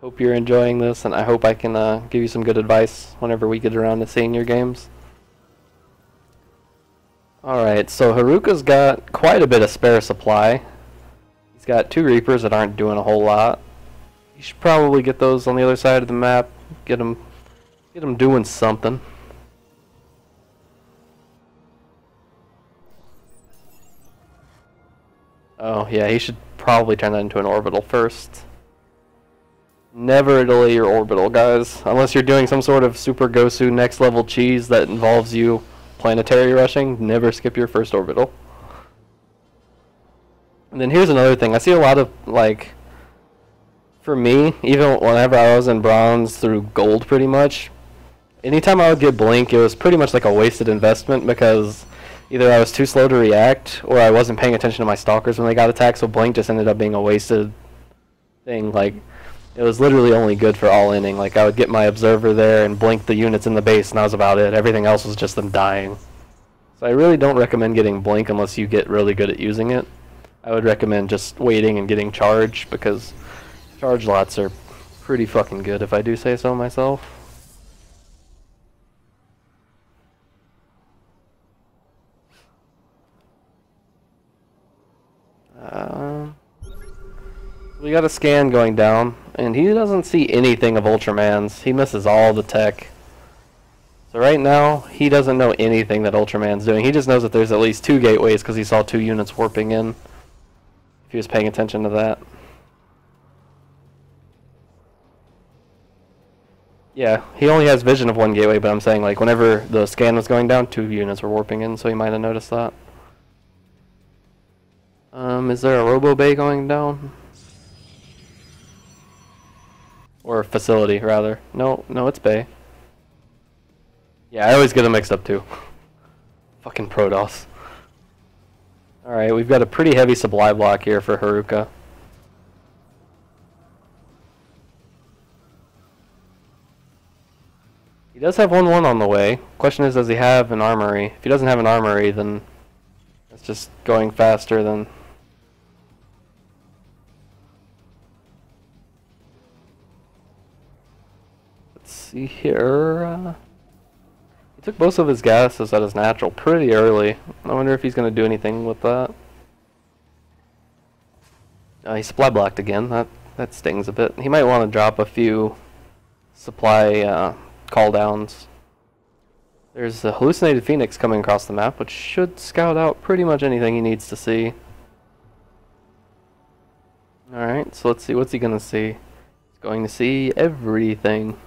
Hope you're enjoying this, and I hope I can give you some good advice whenever we get around to seeing your games. Alright, so Haruka's got quite a bit of spare supply. He's got 2 Reapers that aren't doing a whole lot. You should probably get those on the other side of the map. Get them doing something. Oh, yeah, he should probably turn that into an orbital first. Never delay your orbital, guys. Unless you're doing some sort of Super Gosu next level cheese that involves you planetary rushing, never skip your first orbital. And then here's another thing. I see a lot of, like, for me, even whenever I was in bronze through gold pretty much, anytime I would get blink, it was pretty much like a wasted investment because either I was too slow to react, or I wasn't paying attention to my stalkers when they got attacked, so blink just ended up being a wasted thing. Like, it was literally only good for all inning. Like, I would get my observer there and blink the units in the base, and that was about it. Everything else was just them dying. So I really don't recommend getting blink unless you get really good at using it. I would recommend just waiting and getting charge, because charge lots are pretty fucking good, if I do say so myself. We got a scan going down, and he doesn't see anything of Ultraman's. He misses all the tech. So right now, he doesn't know anything that Ultraman's doing. He just knows that there's at least 2 gateways because he saw 2 units warping in. If he was paying attention to that. Yeah, he only has vision of 1 gateway, but I'm saying, like, whenever the scan was going down, 2 units were warping in, so he might have noticed that. Is there a Robo Bay going down? Or facility, rather. No, it's Bay. Yeah, I always get them mixed up too. Fucking Protoss. Alright, we've got a pretty heavy supply block here for Haruka. He does have 1-1 on the way. Question is, does he have an armory? If he doesn't have an armory, then it's just going faster than... Let's see here. He took most of his gases at his natural pretty early. I wonder if he's going to do anything with that. He supply blocked again. That stings a bit. He might want to drop a few supply call downs. There's a hallucinated phoenix coming across the map, which should scout out pretty much anything he needs to see. Alright, so let's see. What's he going to see? He's going to see everything.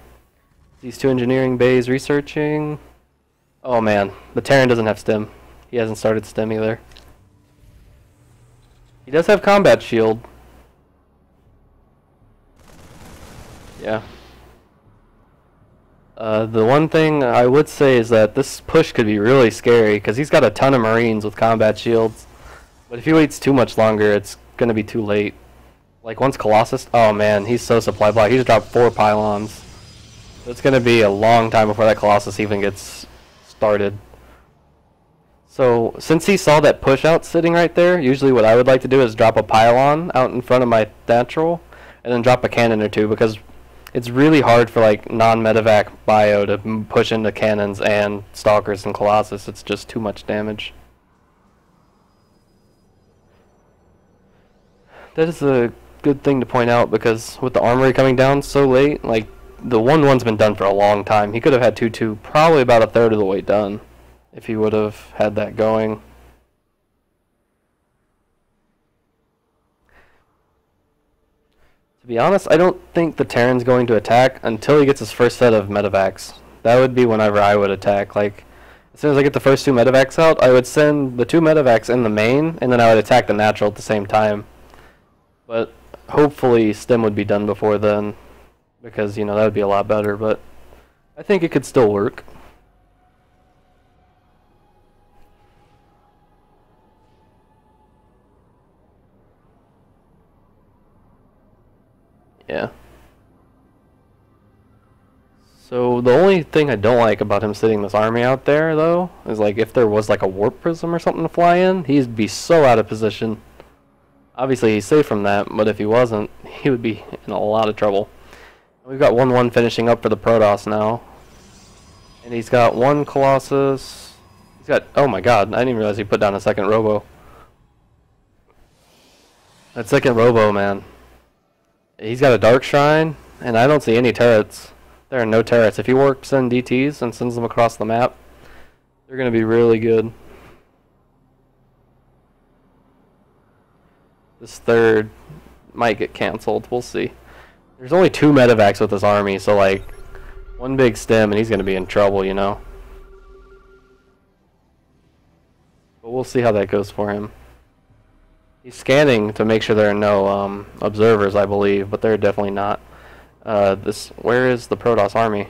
These two engineering bays researching. Oh man, the Terran doesn't have stim. He hasn't started stim either. He does have combat shield. Yeah. The one thing I would say is that this push could be really scary because he's got a ton of Marines with combat shields. But if he waits too much longer, it's going to be too late. Like once Colossus... Oh man, he's so supply blocked. He's dropped 4 pylons. So it's going to be a long time before that Colossus even gets started. So since he saw that push out sitting right there, usually what I would like to do is drop a pylon out in front of my natural and then drop a cannon or two, because it's really hard for like non-medevac bio to push into cannons and stalkers and Colossus. It's just too much damage. That is a good thing to point out, because with the armory coming down so late, like the 1-1's been done for a long time. He could have had 2-2 probably about a third of the way done if he would have had that going. To be honest, I don't think the Terran's going to attack until he gets his first set of medevacs. That would be whenever I would attack. Like, as soon as I get the first 2 medevacs out, I would send the 2 medevacs in the main, and then I would attack the natural at the same time. But hopefully stim would be done before then, because, you know, that would be a lot better, but I think it could still work. Yeah. So the only thing I don't like about him sitting this army out there, though, is like if there was like a warp prism or something to fly in, he'd be so out of position. Obviously he's safe from that, but if he wasn't, he would be in a lot of trouble. We've got 1-1 finishing up for the Protoss now. And he's got 1 Colossus. He's got... Oh my god, I didn't even realize he put down a second Robo. That second Robo, man. He's got a Dark Shrine, and I don't see any turrets. There are no turrets. If he warps in DTs and sends them across the map, they're going to be really good. This third might get cancelled. We'll see. There's only 2 medevacs with this army, so like 1 big stim and he's going to be in trouble, you know. But we'll see how that goes for him. He's scanning to make sure there are no observers, I believe, but they're definitely not. Where is the Protoss army?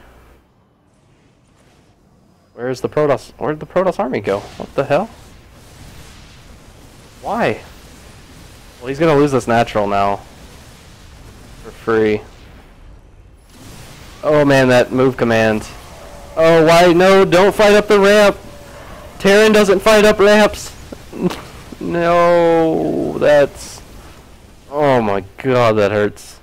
Where'd the Protoss army go? What the hell? Why? Well, he's gonna lose this natural now. For free. Oh man, that move command. Oh, why? No, don't fight up the ramp! Terran doesn't fight up ramps! No, that's... Oh my god, that hurts.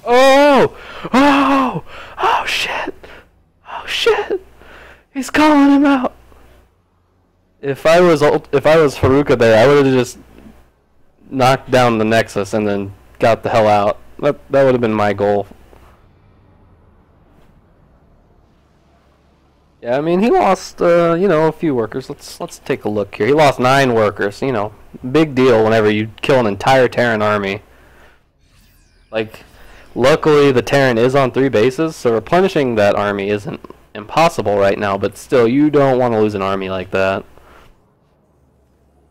Oh! Oh! Oh shit! Oh shit! He's calling him out! If I was Haruka there, I would have just knocked down the Nexus and then got the hell out. That would have been my goal. Yeah, I mean, he lost, you know, a few workers. Let's take a look here. He lost 9 workers, you know. Big deal whenever you kill an entire Terran army. Like, luckily the Terran is on 3 bases, so replenishing that army isn't impossible right now, but still, you don't want to lose an army like that.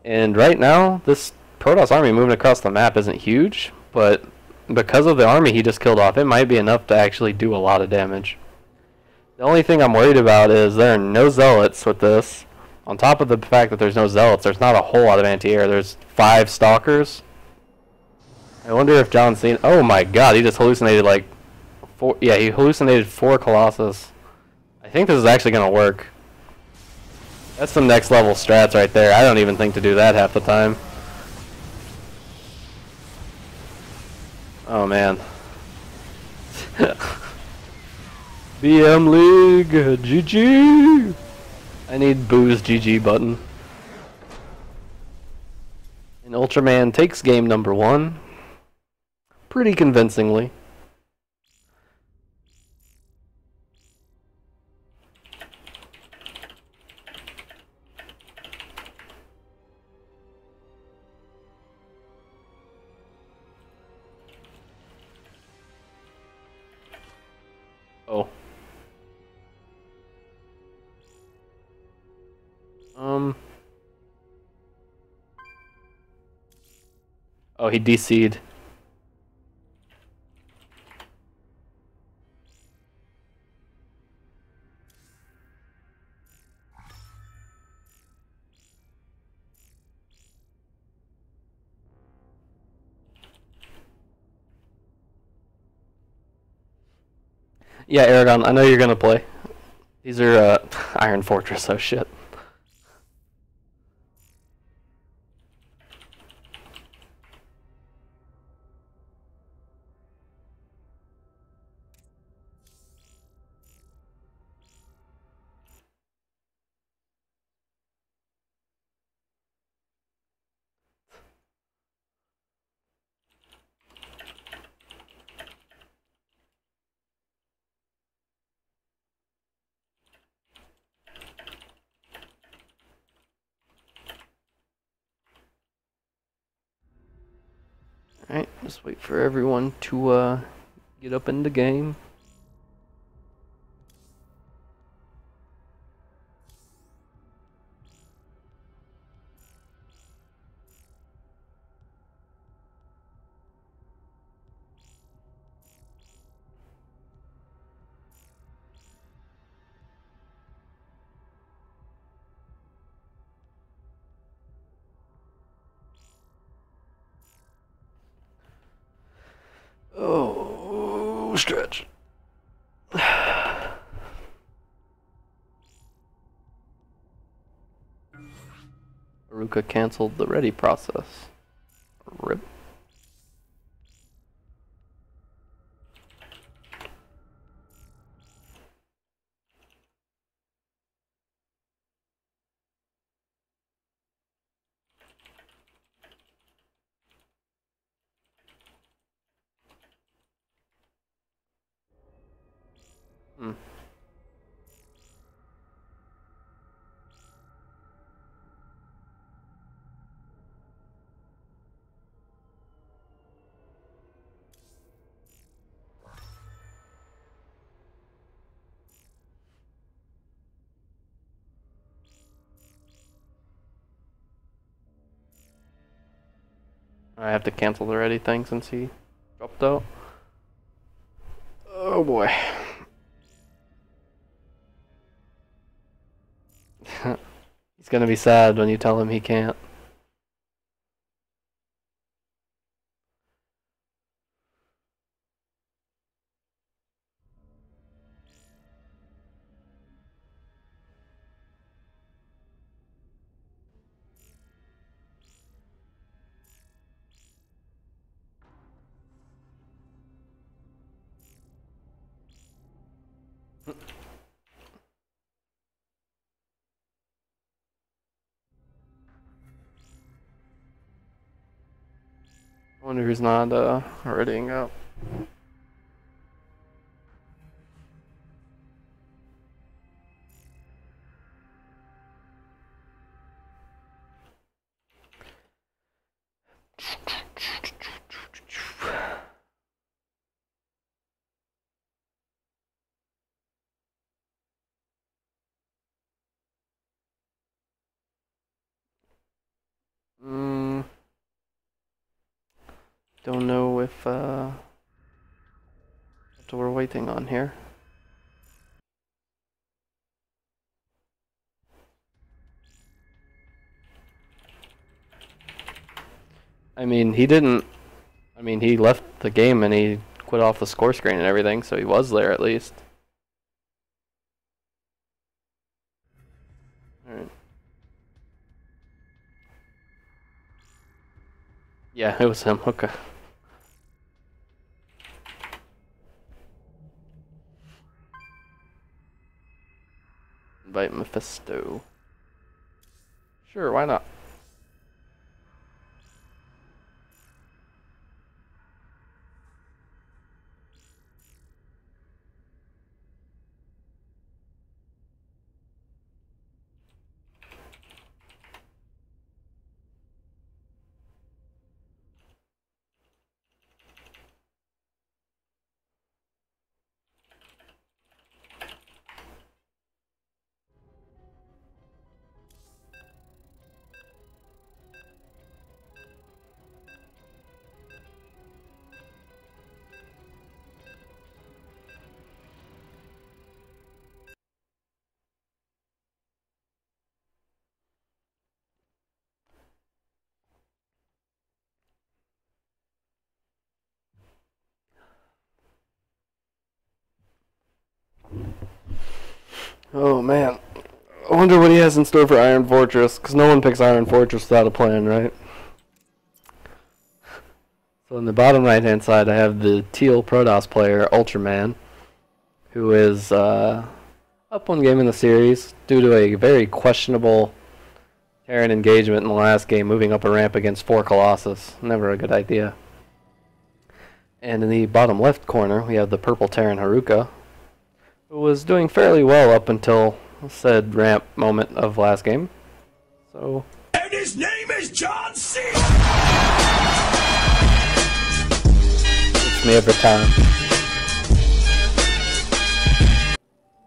And right now, this Protoss army moving across the map isn't huge, but because of the army he just killed off, it might be enough to actually do a lot of damage. The only thing I'm worried about is there are no zealots with this. On top of the fact that there's no zealots, there's not a whole lot of anti-air. There's 5 stalkers. I wonder if John Cena... Oh my god, he just hallucinated like... 4... Yeah, he hallucinated 4 Colossus. I think this is actually going to work. That's some next level strats right there. I don't even think to do that half the time. Oh man. BM League, GG! I need Boo's GG button. And Ultraman takes game number 1. Pretty convincingly. Oh. Oh, he DC'd. Yeah, Aragon, I know you're gonna play. These are Iron Fortress, oh shit. Alright, just wait for everyone to get up in the game. Oh, stretch. Aruka canceled the ready process. RIP. I have to cancel the ready thing since he dropped out. Oh boy. He's gonna be sad when you tell him he can't. I wonder who's not readying up. don't know if what we're waiting on here. I mean, he didn't. I mean, he left the game and he quit off the score screen and everything, so he was there at least. Alright. Yeah, it was him. Okay. Invite Mephisto. Sure, why not? Oh man, I wonder what he has in store for Iron Fortress, because no one picks Iron Fortress without a plan, right? So in the bottom right hand side I have the teal Protoss player, Ultraman, who is up one game in the series due to a very questionable Terran engagement in the last game, moving up a ramp against 4 Colossus. Never a good idea. And in the bottom left corner we have the purple Terran Haruka, who was doing fairly well up until said ramp moment of last game. So. And his name is John C. It's me every time.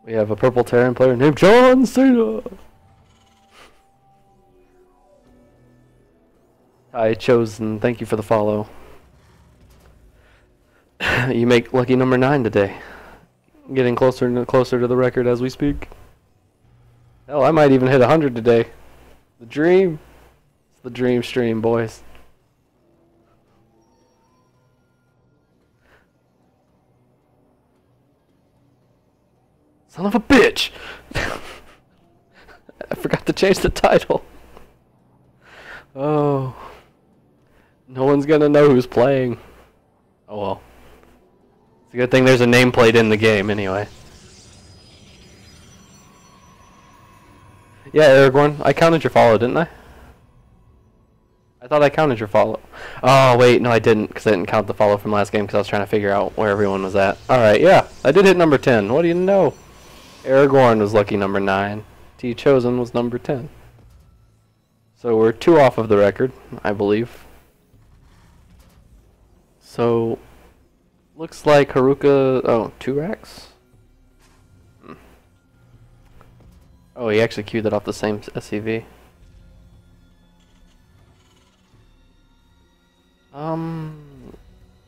We have a purple Terran player named John Cena. Hi, Chosen. Thank you for the follow. You make lucky number 9 today. Getting closer and closer to the record as we speak. Hell, I might even hit 100 today. The dream. It's the dream stream, boys. Son of a bitch! I forgot to change the title. Oh. No one's gonna know who's playing. Oh well. It's a good thing there's a nameplate in the game, anyway. Yeah, Aragorn, I counted your follow, didn't I? I thought I counted your follow. Oh, wait, no I didn't, because I didn't count the follow from last game, because I was trying to figure out where everyone was at. Alright, yeah, I did hit number 10. What do you know? Aragorn was lucky number 9. T Chosen was number 10. So we're 2 off of the record, I believe. So, looks like Haruka... Oh, 2 racks? Oh, he actually queued it off the same SCV.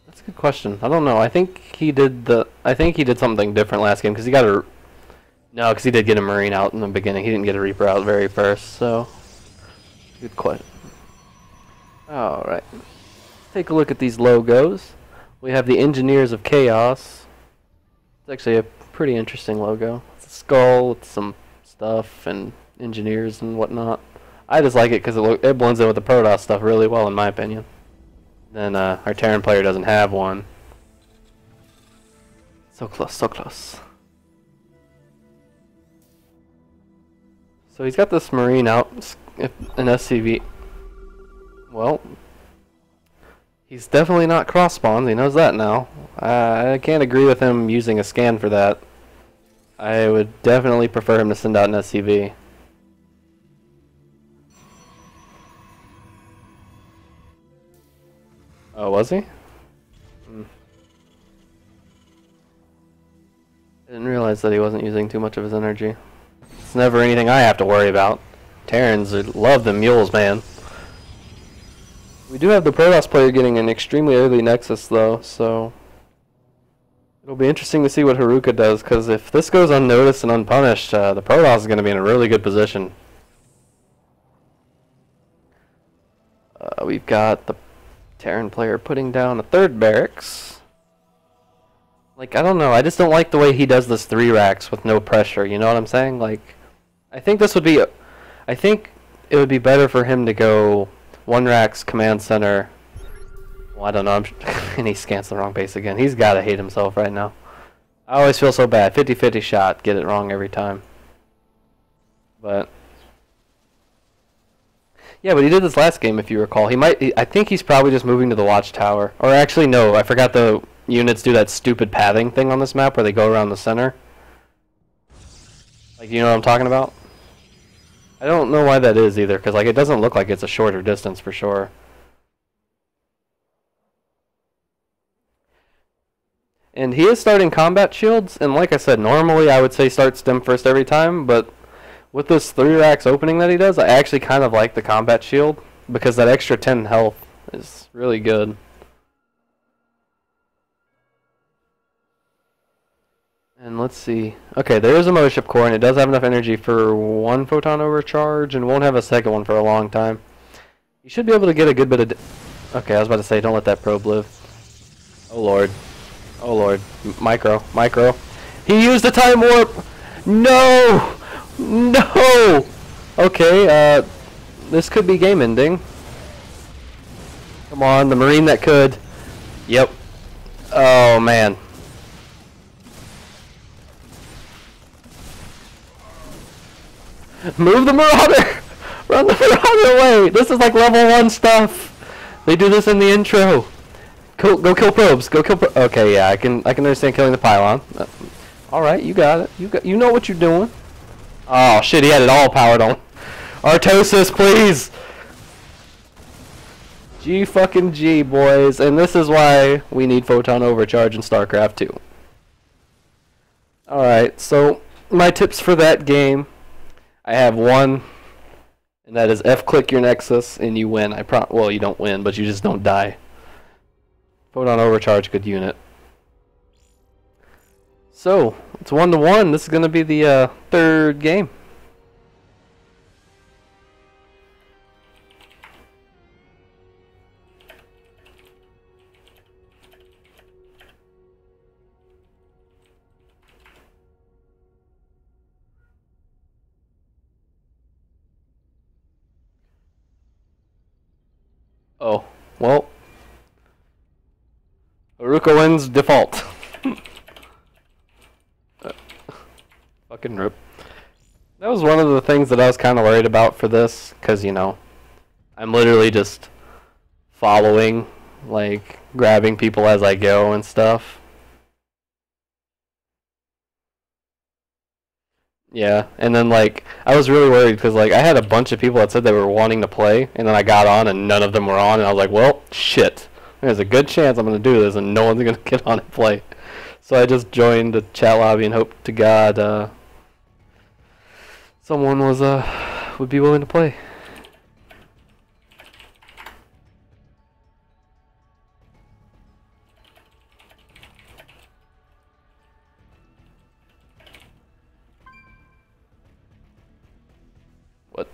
That's a good question. I don't know. I think he did something different last game because he got a... No, because he did get a Marine out in the beginning. He didn't get a Reaper out very first, so... Good question. Alright. Take a look at these logos. We have the Engineers of Chaos. It's actually a pretty interesting logo. It's a skull with some stuff and engineers and whatnot. I just like it because it blends in with the Protoss stuff really well, in my opinion. Then our Terran player doesn't have one. So close, so close. So he's got this Marine out, an SCV. Well, he's definitely not cross spawns. He knows that now. I can't agree with him using a scan for that. I would definitely prefer him to send out an SCV. Oh, was he? I didn't realize that he wasn't using too much of his energy. It's never anything I have to worry about. Terrans love the mules, man. We do have the Protoss player getting an extremely early Nexus, though, so... It'll be interesting to see what Haruka does, because if this goes unnoticed and unpunished, the Protoss is going to be in a really good position. We've got the Terran player putting down a third barracks. Like, I don't know, I just don't like the way he does this 3 racks with no pressure, you know what I'm saying? Like, I think this would be... I think it would be better for him to go 1 racks, command center... Well, I don't know, and he scans the wrong base again. He's got to hate himself right now. I always feel so bad. 50-50 shot, get it wrong every time. But... Yeah, but he did this last game, if you recall. I think he's probably just moving to the watchtower. Or actually, no, I forgot the units do that stupid pathing thing on this map where they go around the center. Like, you know what I'm talking about? I don't know why that is either, because like, it doesn't look like it's a shorter distance for sure. And he is starting combat shields, and like I said, normally I would say start stem first every time, but with this 3 racks opening that he does, I actually kind of like the combat shield, because that extra 10 health is really good. And let's see. Okay, there is a Mothership Core, and it does have enough energy for 1 photon overcharge, and won't have a second one for a long time. You should be able to get a good bit of... Okay, I was about to say, don't let that probe live. Oh lord. Oh lord. Micro. He used the time warp! No! No! Okay, this could be game ending. Come on, the Marine that could. Yep. Oh man. Move the Marauder! Run the Marauder away! This is like level 1 stuff! They do this in the intro. Go kill probes. Okay, yeah, I can understand killing the pylon. Alright, you got it. You know what you're doing. Oh shit, he had it all powered on. Artosis, please! G fucking G, boys. And this is why we need photon overcharge in StarCraft 2. Alright, so my tips for that game. I have one, and that is F-click your Nexus and you win. Well, you don't win, but you just don't die. Photon overcharge, good unit. So, it's 1-1. This is going to be the 3rd game. Oh, well. Haruka wins default. Fucking rip. That was one of the things that I was kind of worried about for this, because, you know, I'm literally just following, like, grabbing people as I go and stuff. Yeah, and then, like, I was really worried, because, like, I had a bunch of people that said they were wanting to play, and then I got on, and none of them were on, and I was like, well, shit. There's a good chance I'm going to do this, and no one's going to get on and play. So I just joined the chat lobby and hoped to God someone would be willing to play. What?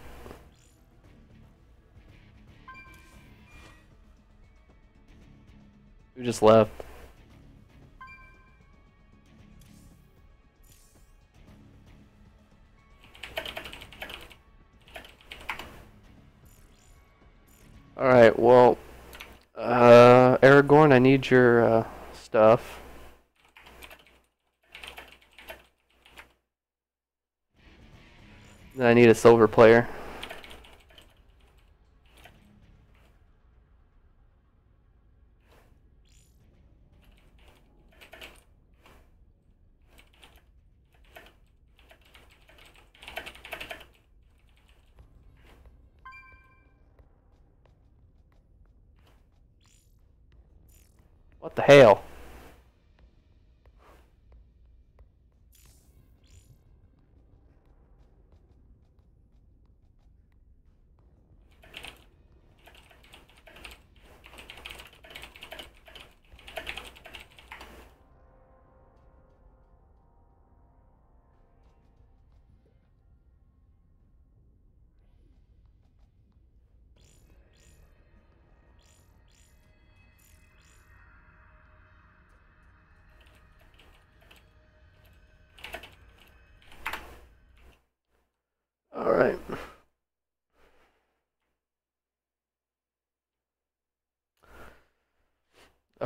Who just left? Alright, well, Aragorn, I need your stuff. Then I need a silver player. What the hell?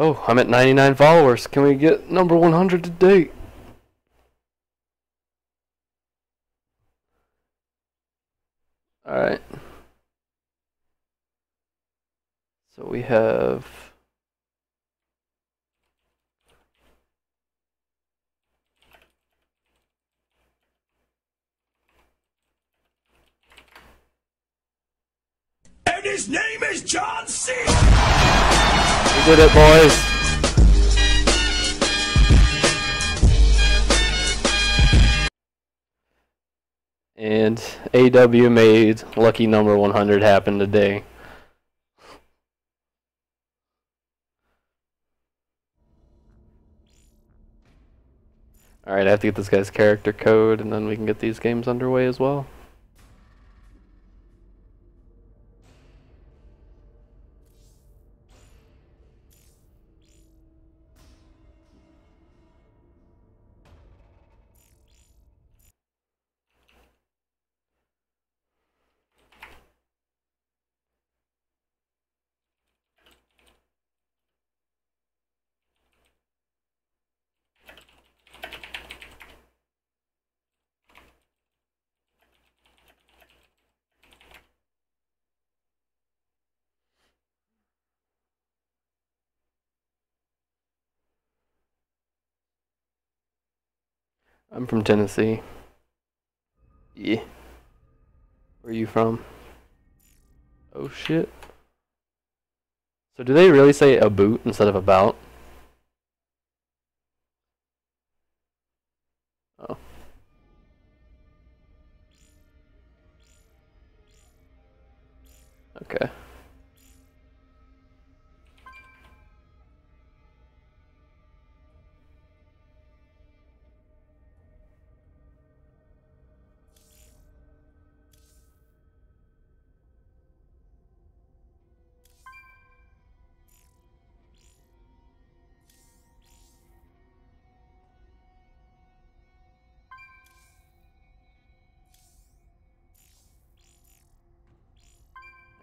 Oh, I'm at 99 followers. Can we get number 100 today? Alright. So we have... And his name is John C. We did it, boys. And AW made lucky number 100 happen today. Alright, I have to get this guy's character code, and then we can get these games underway as well. I'm from Tennessee. Yeah. Where are you from? Oh shit. So do they really say a boot instead of about? Oh. Okay.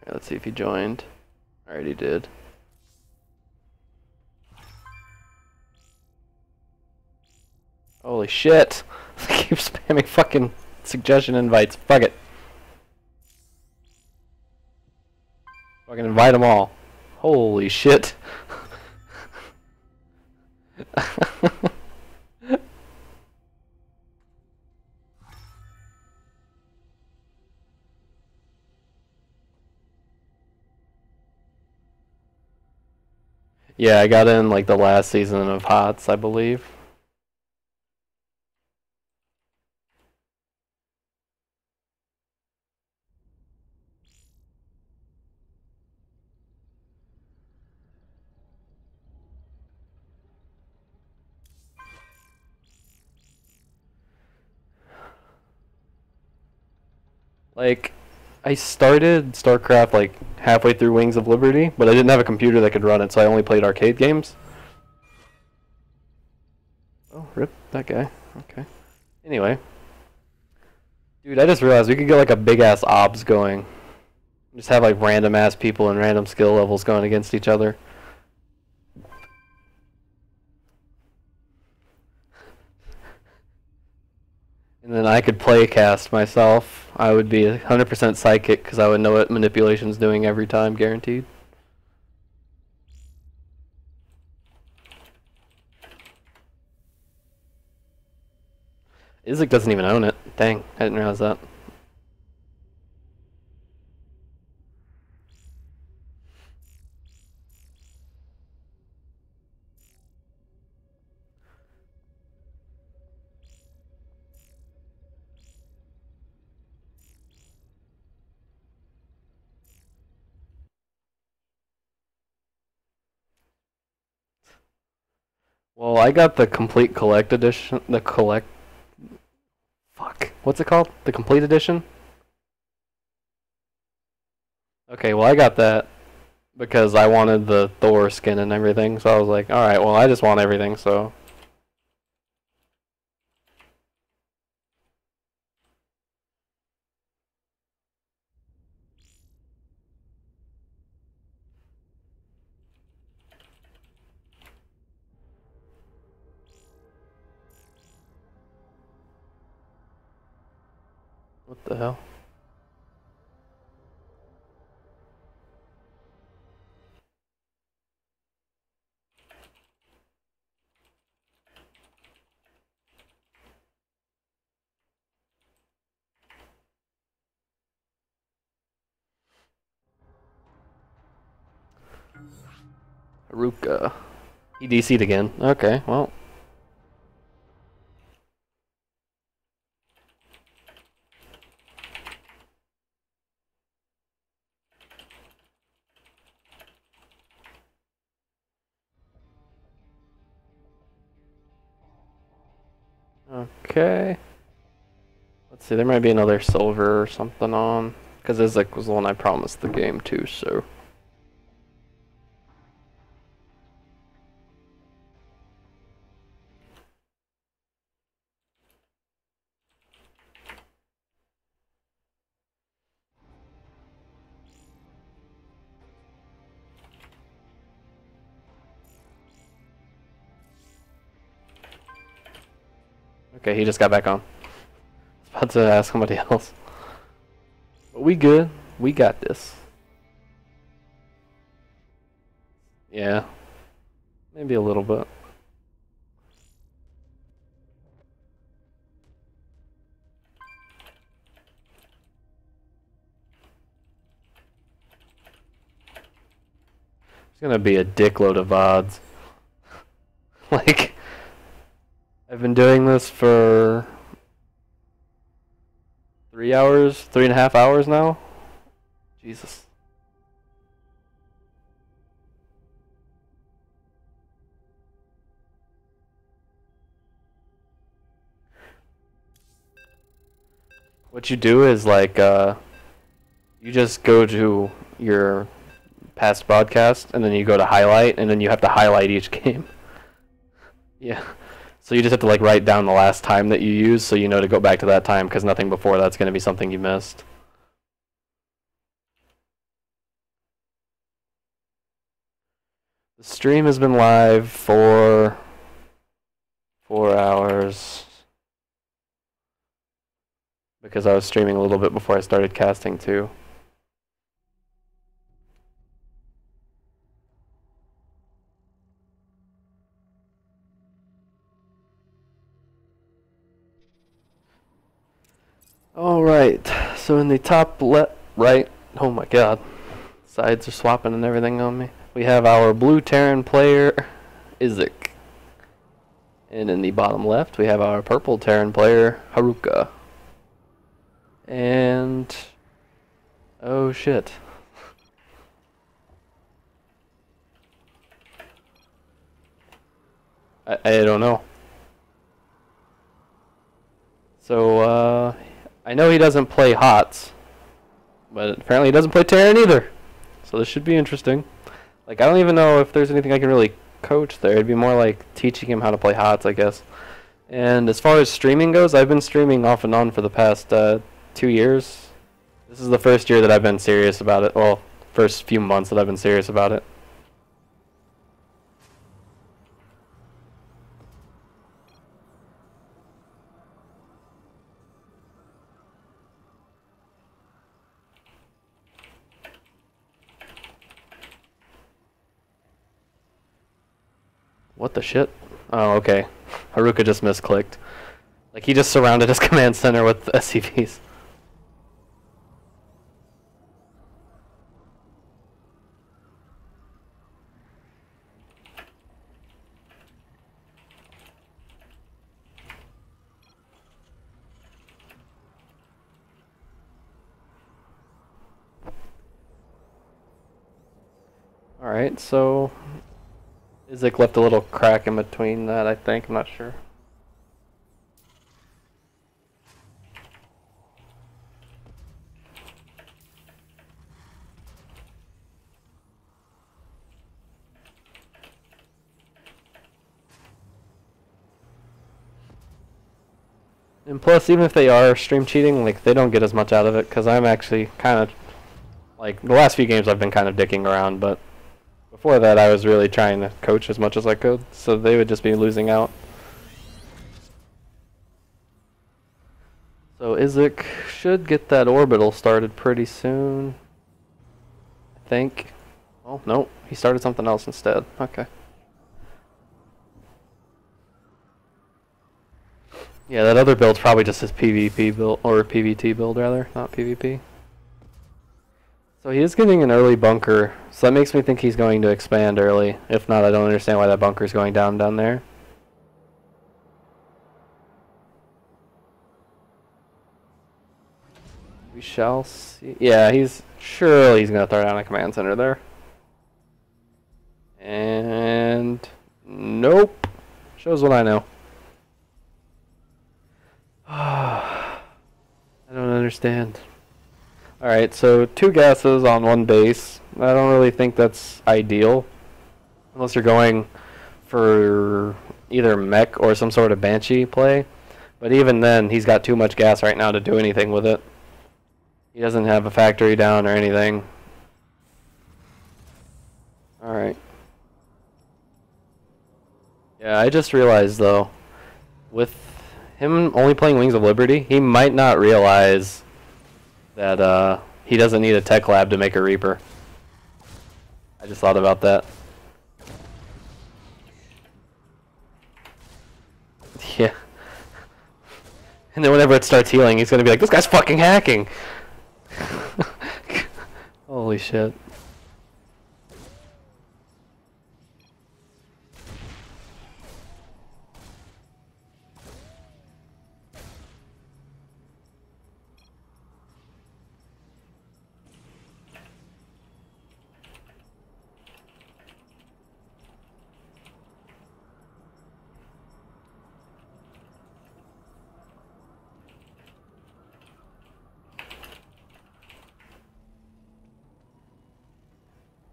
Alright, let's see if he joined. Alright, he did. Holy shit! I keep spamming fucking suggestion invites. Fuck it. Fucking invite them all. Holy shit. Yeah, I got in like the last season of HOTS, I believe. Like, I started StarCraft like halfway through Wings of Liberty, but I didn't have a computer that could run it, so I only played arcade games. Oh, rip that guy. Okay. Anyway. Dude, I just realized we could get like a big ass OBS going. Just have like random ass people and random skill levels going against each other. And then I could play cast myself. I would be 100% psychic because I would know what manipulation's doing every time, guaranteed. Isaac doesn't even own it. Dang, I didn't realize that. Well, I got the complete collect edition. The collect. Fuck. What's it called? The complete edition? Okay, well, I got that because I wanted the Thor skin and everything, so I was like, alright, well, I just want everything, so. What the hell? Haruka. He DC'd again. Okay, well. Okay. Let's see, there might be another silver or something on. Because Isaac was the one I promised the game to, so. Okay, he just got back on. I was about to ask somebody else. But we good. We got this. Yeah. Maybe a little bit. It's gonna be a dickload of odds. Like, I've been doing this for 3 hours, 3.5 hours now. Jesus. What you do is like, you just go to your past broadcast, and then you go to highlight, and then you have to highlight each game. Yeah. So you just have to like write down the last time that you used, so you know to go back to that time, because nothing before that's going to be something you missed. The stream has been live for 4 hours. Because I was streaming a little bit before I started casting too. Alright, so in the top left, right, oh my god, sides are swapping and everything on me. We have our blue Terran player, Isaac. And in the bottom left, we have our purple Terran player, Haruka. And... oh shit. I don't know. So, I know he doesn't play HOTS, but apparently he doesn't play Terran either. So this should be interesting. Like, I don't even know if there's anything I can really coach there. It'd be more like teaching him how to play HOTS, I guess. And as far as streaming goes, I've been streaming off and on for the past 2 years. This is the first year that I've been serious about it. Well, first few months that I've been serious about it. What the shit? Oh, okay. Haruka just misclicked. Like, he just surrounded his command center with SCVs. Alright, so... Isaac left a little crack in between that, I think. I'm not sure. And plus, even if they are stream cheating, like, they don't get as much out of it, because I'm actually kind of... Like, the last few games I've been kind of dicking around, but... Before that, I was really trying to coach as much as I could, so they would just be losing out. So Izek should get that orbital started pretty soon. I think. Oh, no. He started something else instead. Okay. Yeah, that other build's probably just his PvP build, or PvT build rather, not PvP. So he is getting an early bunker, so that makes me think he's going to expand early. If not, I don't understand why that bunker is going down there. We shall see. Yeah, surely he's going to throw down a command center there. And nope. Shows what I know. I don't understand. Alright, so 2 gases on 1 base. I don't really think that's ideal. Unless you're going for either mech or some sort of banshee play. But even then, he's got too much gas right now to do anything with it. He doesn't have a factory down or anything. Alright. Yeah, I just realized though, with him only playing Wings of Liberty, he might not realize that he doesn't need a tech lab to make a Reaper. I just thought about that. Yeah. And then whenever it starts healing, he's gonna be like, this guy's fucking hacking! Holy shit.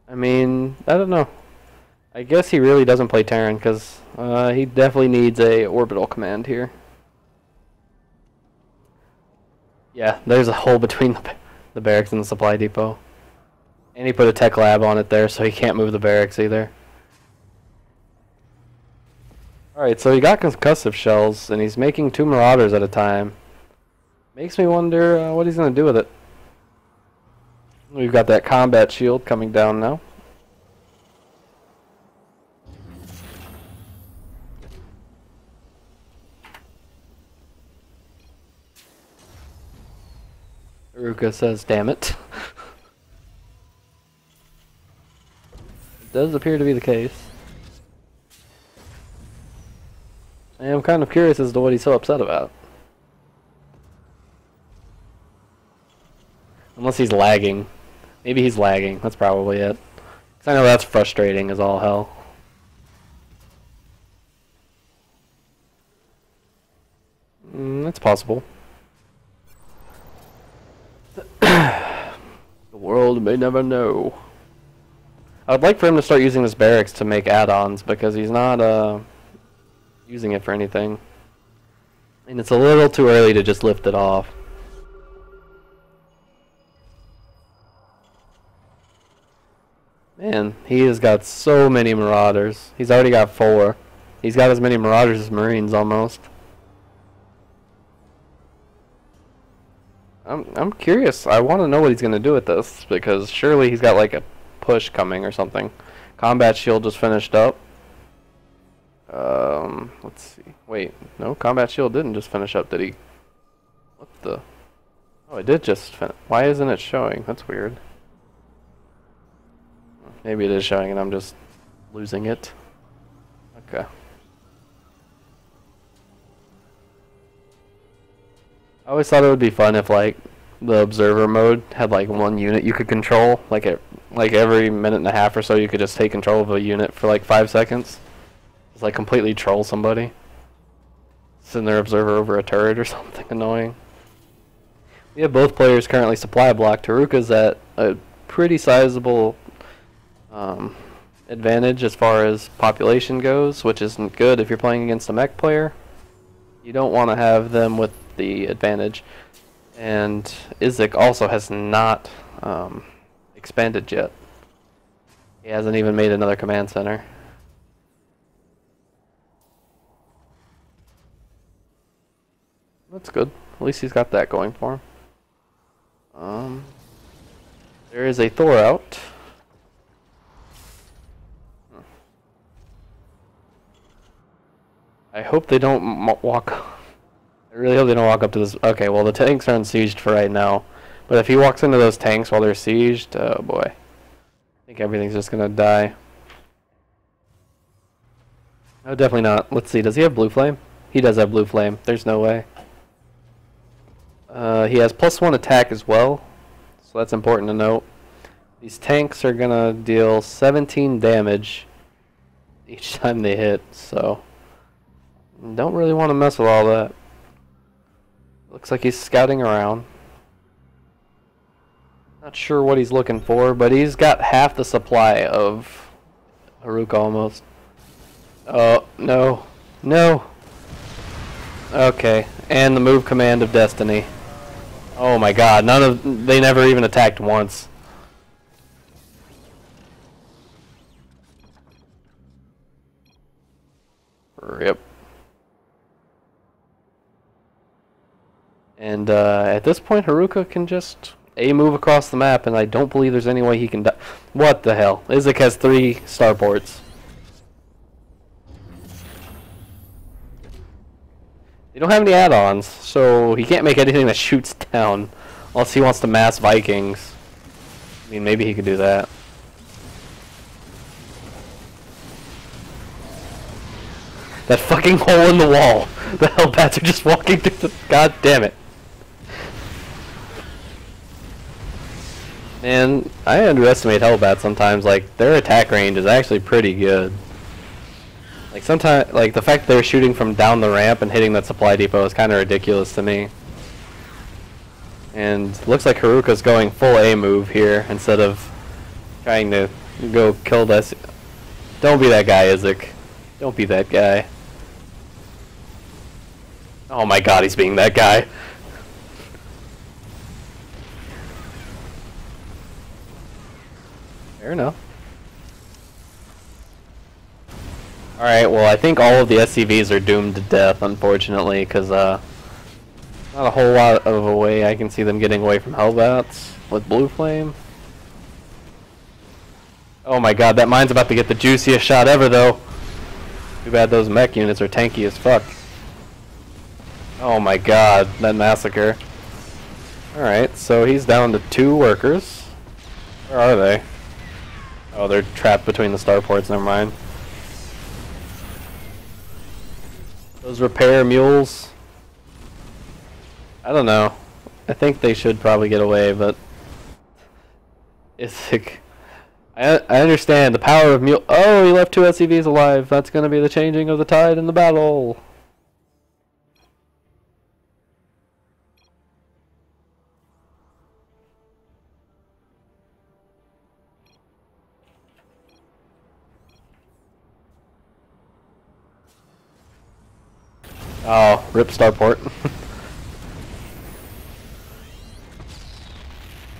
I mean, I don't know. I guess he really doesn't play Terran, because he definitely needs a orbital command here. Yeah, there's a hole between the barracks and the supply depot. And he put a tech lab on it there, so he can't move the barracks either. Alright, so he got concussive shells, and he's making 2 Marauders at a time. Makes me wonder what he's going to do with it. We've got that combat shield coming down now. Ruka says, damn it. It does appear to be the case. I am kind of curious as to what he's so upset about. Unless he's lagging. Maybe he's lagging. That's probably it. Because I know that's frustrating as all hell. That's possible. The world may never know. I would like for him to start using this barracks to make add-ons, because he's not using it for anything. And it's a little too early to just lift it off. Man, he has got so many Marauders. He's already got 4. He's got as many Marauders as Marines almost. I'm curious. I want to know what he's going to do with this, because surely he's got like a push coming or something. Combat shield just finished up. Let's see. Wait, no, combat shield didn't just finish up, did he? What the? Oh, it did just finish. Why isn't it showing? That's weird. Maybe it is showing and I'm just losing it. Okay. I always thought it would be fun if like the observer mode had like 1 unit you could control, like every minute and a half or so you could just take control of a unit for like 5 seconds. Just like completely troll somebody. Send their observer over a turret or something annoying. We have both players currently supply blocked. Taruka's at a pretty sizable advantage as far as population goes, which isn't good if you're playing against a mech player. You don't want to have them with the advantage. And Izek also has not expanded yet. He hasn't even made another command center. That's good. At least he's got that going for him. There is a Thor out. I hope they don't walk. I really hope they don't walk up to this. Okay, well the tanks are unsieged for right now. But if he walks into those tanks while they're sieged, oh boy. I think everything's just gonna die. No, definitely not. Let's see, does he have blue flame? He does have blue flame. There's no way. He has +1 attack as well. So that's important to note. These tanks are gonna deal 17 damage each time they hit, so don't really want to mess with all that. Looks like he's scouting around. Not sure what he's looking for, but he's got half the supply of Haruka almost. Oh, no. No! Okay, and the move command of destiny. Oh my god, they never even attacked once. Rip. And at this point, Haruka can just move across the map, and I don't believe there's any way he can die. What the hell? Isaac has 3 starports. They don't have any add-ons, so he can't make anything that shoots down, unless he wants to mass Vikings. I mean, maybe he could do that. That fucking hole in the wall! The Hellbats are just walking through the... God damn it. Man, I underestimate Hellbats sometimes. Like, their attack range is actually pretty good. Like, sometimes, like, the fact that they're shooting from down the ramp and hitting that supply depot is kind of ridiculous to me. And looks like Haruka's going full A move here instead of trying to go kill this. Don't be that guy, Isaac. Don't be that guy. Oh my god, he's being that guy. Fair enough. Alright, well I think all of the SCVs are doomed to death, unfortunately, because not a whole lot of a way I can see them getting away from Hellbats with Blue Flame. Oh my god, that mine's about to get the juiciest shot ever, though. Too bad those mech units are tanky as fuck. Oh my god, that massacre. Alright, so he's down to 2 workers. Where are they? Oh, they're trapped between the starports, never mind. Those repair mules. I don't know. I think they should probably get away, but it's like I understand the power of mule. Oh, he left 2 SCVs alive. That's gonna be the changing of the tide in the battle. Oh, rip starport.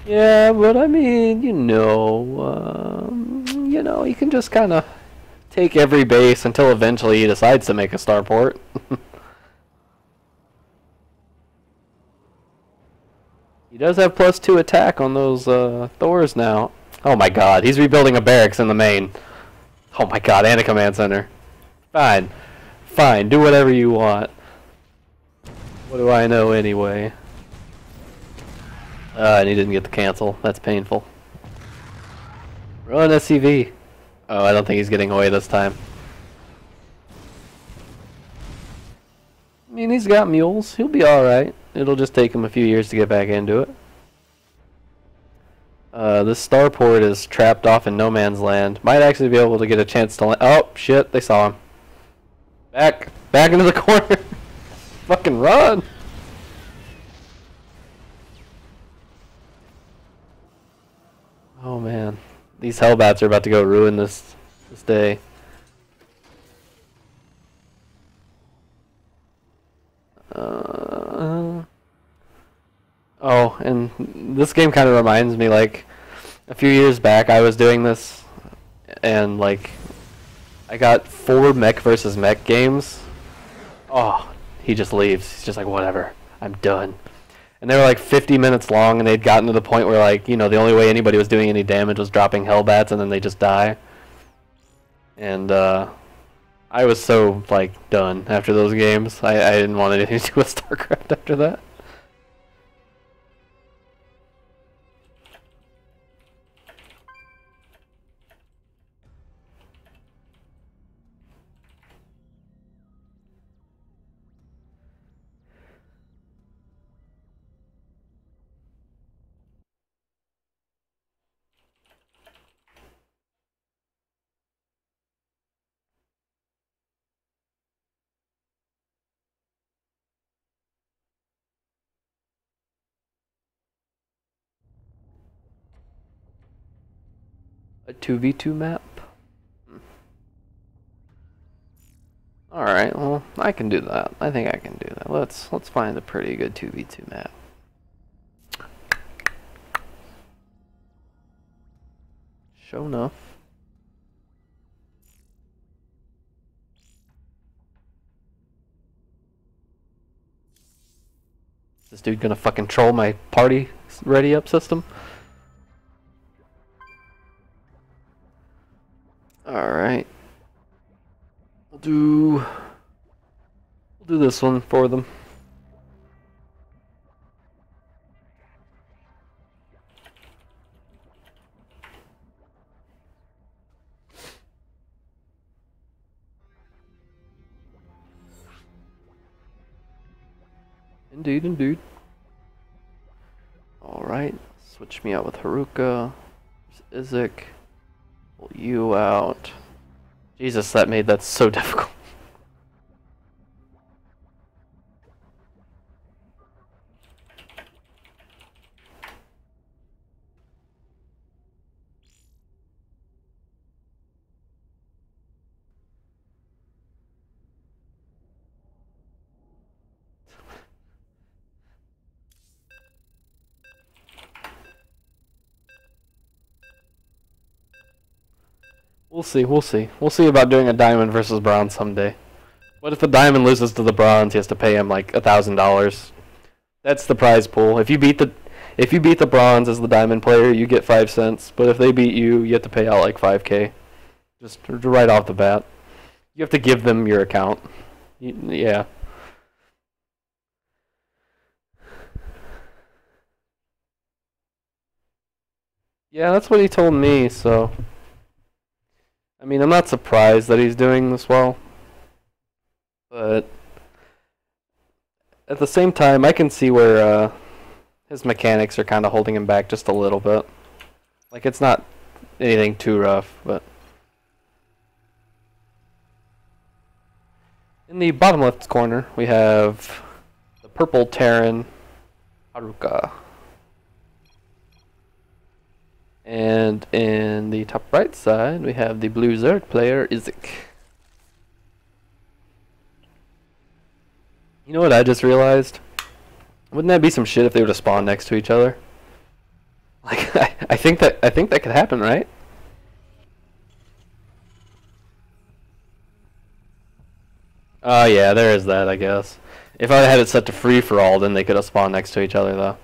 Yeah, but I mean, you know, you can just kind of take every base until eventually he decides to make a starport. He does have +2 attack on those Thors now. Oh my god, he's rebuilding a barracks in the main. Oh my god, and a command center. Fine. Fine, do whatever you want. What do I know anyway? And he didn't get the cancel. That's painful. Run SCV. Oh, I don't think he's getting away this time. I mean, he's got mules. He'll be alright. It'll just take him a few years to get back into it. This starport is trapped off in no man's land. Might actually be able to get a chance to land. Oh, shit, they saw him. Back into the corner. Fucking run. Oh man, these Hellbats are about to go ruin this day. Oh, and this game kind of reminds me, like, a few years back I was doing this, and like, I got 4 mech versus mech games. Oh, he just leaves. He's just like, whatever. I'm done. And they were like 50 minutes long, and they'd gotten to the point where, like, you know, the only way anybody was doing any damage was dropping Hellbats, and then they just die. And I was so, like, done after those games. I didn't want anything to do with StarCraft after that. A 2v2 map? Alright, well, I can do that. I think I can do that. Let's find a pretty good 2v2 map. Sure enough. Is this dude gonna fucking troll my party ready up system? Alright. We'll do this one for them. Indeed, indeed. Alright, switch me out with Haruka. There's Izek. Pull you out. Jesus, that made that so difficult. We'll see, we'll see. We'll see about doing a diamond versus bronze someday. What if the diamond loses to the bronze? He has to pay him like $1,000. That's the prize pool. If you beat the bronze as the diamond player, you get 5 cents. But if they beat you, you have to pay out like 5K. Just right off the bat. You have to give them your account. Yeah. Yeah, that's what he told me, so... I mean, I'm not surprised that he's doing this well, but at the same time, I can see where his mechanics are kind of holding him back just a little bit. Like, it's not anything too rough, but... In the bottom left corner, we have the purple Terran, Haruka. And in the top right side, we have the blue Zerg player, Izek. You know what I just realized? Wouldn't that be some shit if they were to spawn next to each other? Like, I think that could happen, right? Oh yeah, there is that, I guess. If I had it set to free-for-all, then they could have spawned next to each other, though.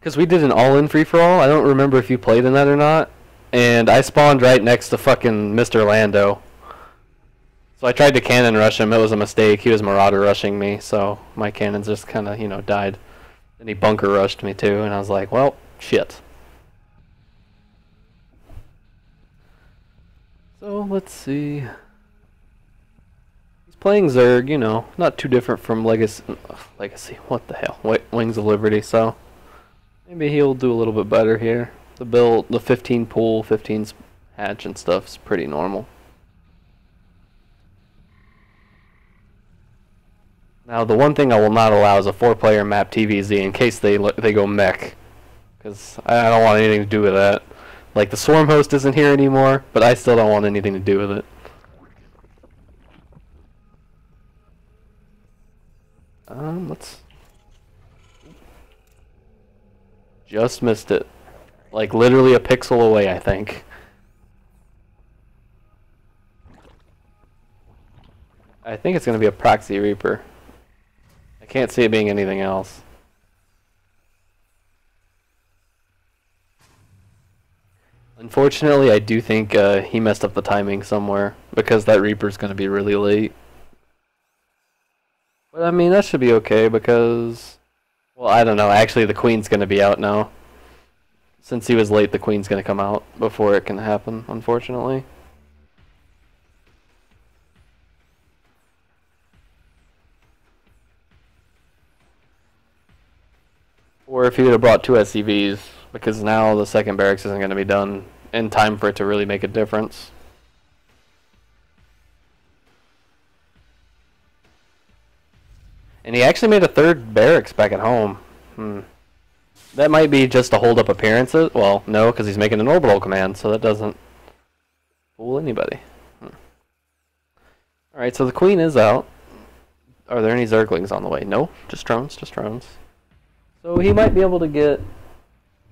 Because we did an all-in free-for-all. I don't remember if you played in that or not. And I spawned right next to fucking Mr. Lando. So I tried to cannon rush him. It was a mistake. He was marauder rushing me. So my cannons just kind of, you know, died. And he bunker rushed me too. And I was like, well, shit. So let's see. He's playing Zerg, you know. Not too different from Legacy. What the hell? Wings of Liberty, so... Maybe he'll do a little bit better here. The build, the 15 pool, 15 hatch and stuff is pretty normal. Now, the one thing I will not allow is a 4-player map TVZ in case they go mech. Because I don't want anything to do with that. Like, the Swarm host isn't here anymore, but I still don't want anything to do with it. Let's... Just missed it. Like, literally a pixel away, I think. I think it's going to be a Proxy Reaper. I can't see it being anything else. Unfortunately, I do think he messed up the timing somewhere because that Reaper's going to be really late. But I mean, that should be okay because, well, I don't know. Actually, the Queen's going to be out now. Since he was late, the Queen's going to come out before it can happen, unfortunately. Or if he would have brought 2 SCVs, because now the second barracks isn't going to be done in time for it to really make a difference. And he actually made a 3rd barracks back at home. That might be just to hold up appearances. Well, no, because he's making an orbital command, so that doesn't fool anybody. Alright, so the Queen is out. Are there any Zerglings on the way? No, just drones, just drones. So he might be able to get...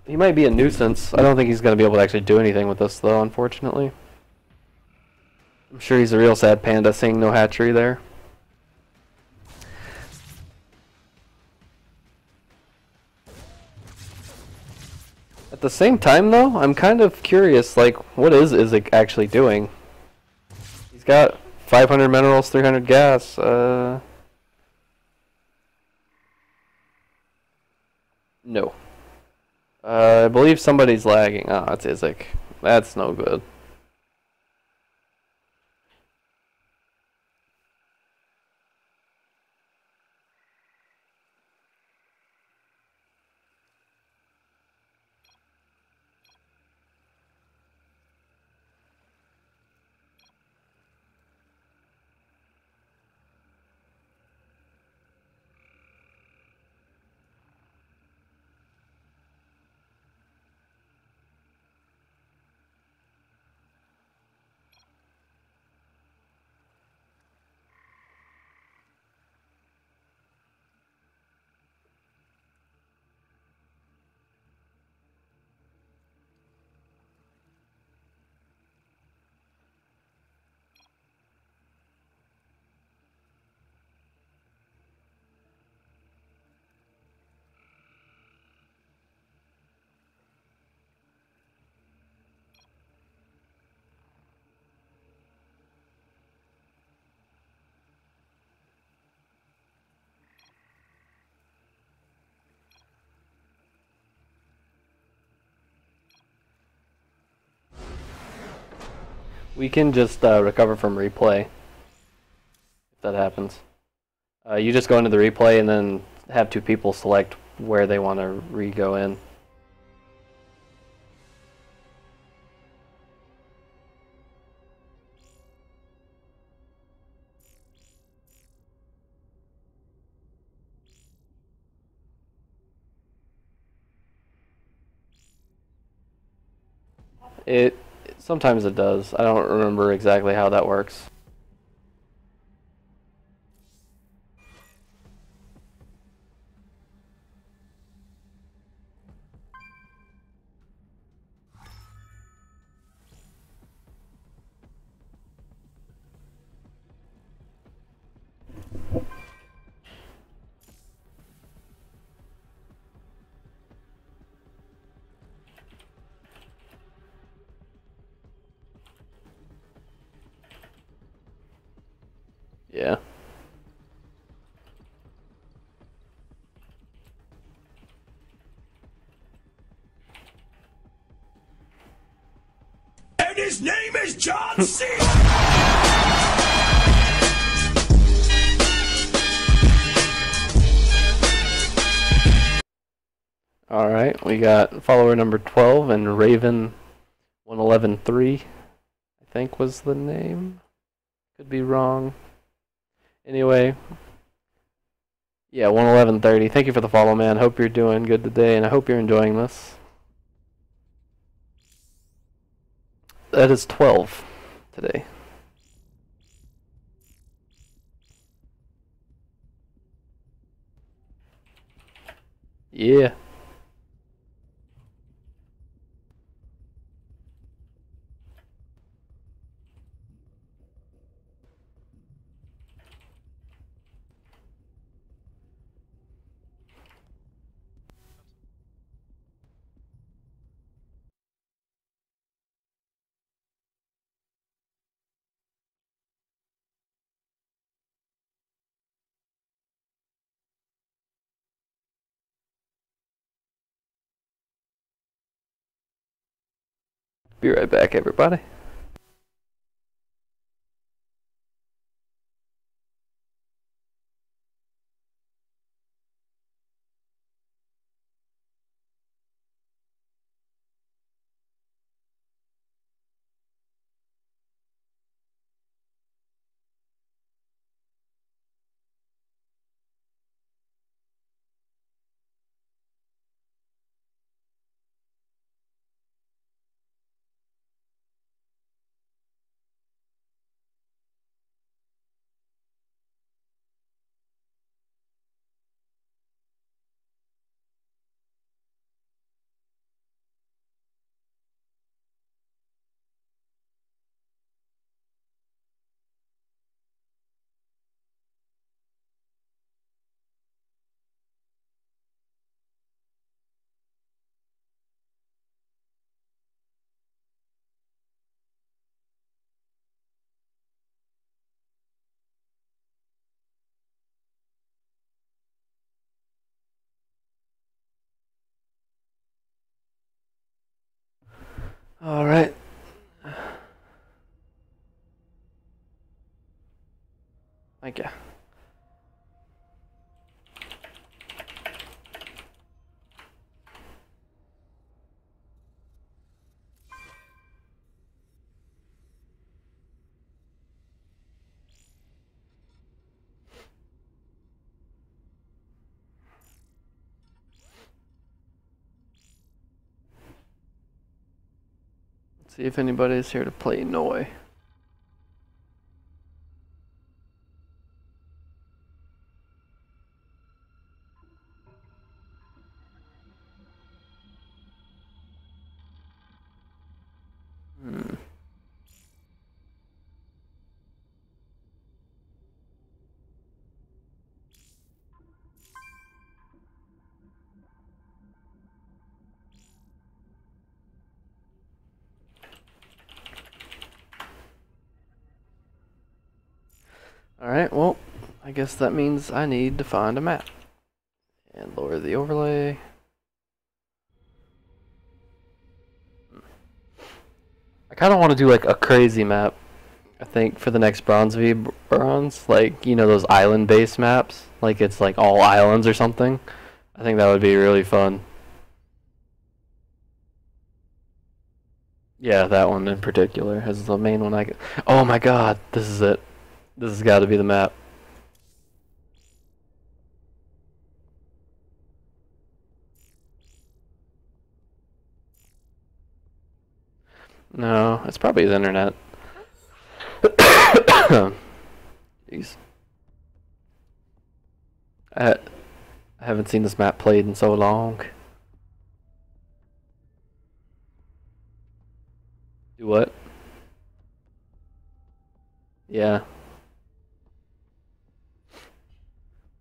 He might be a nuisance. I don't think he's going to be able to actually do anything with this, though, unfortunately. I'm sure he's a real sad panda seeing no hatchery there. At the same time, though, I'm kind of curious, like, what is Izek actually doing? He's got 500 minerals, 300 gas, No. I believe somebody's lagging. Ah, it's Izek. That's no good. We can just recover from replay, if that happens. You just go into the replay and then have 2 people select where they want to re-go in. Sometimes it does. I don't remember exactly how that works. Yeah. And his name is John C. Alright, we got follower number 12 and Raven 1113, I think was the name. Could be wrong. Anyway, yeah, 11130. Thank you for the follow, man. Hope you're doing good today, and I hope you're enjoying this. That is 12 today. Yeah. Be right back, everybody. All right. Thank you. Let's see if anybody's here to play Noi. Alright, well, I guess that means I need to find a map. And lower the overlay. I kind of want to do like a crazy map, I think, for the next Bronze v Bronze. Like, you know, those island-based maps? Like it's like all islands or something. I think that would be really fun. Yeah, that one in particular is the main one I get. Oh my god, this is it. This has got to be the map. No, it's probably the internet. Jeez. I haven't seen this map played in so long. Do what? Yeah.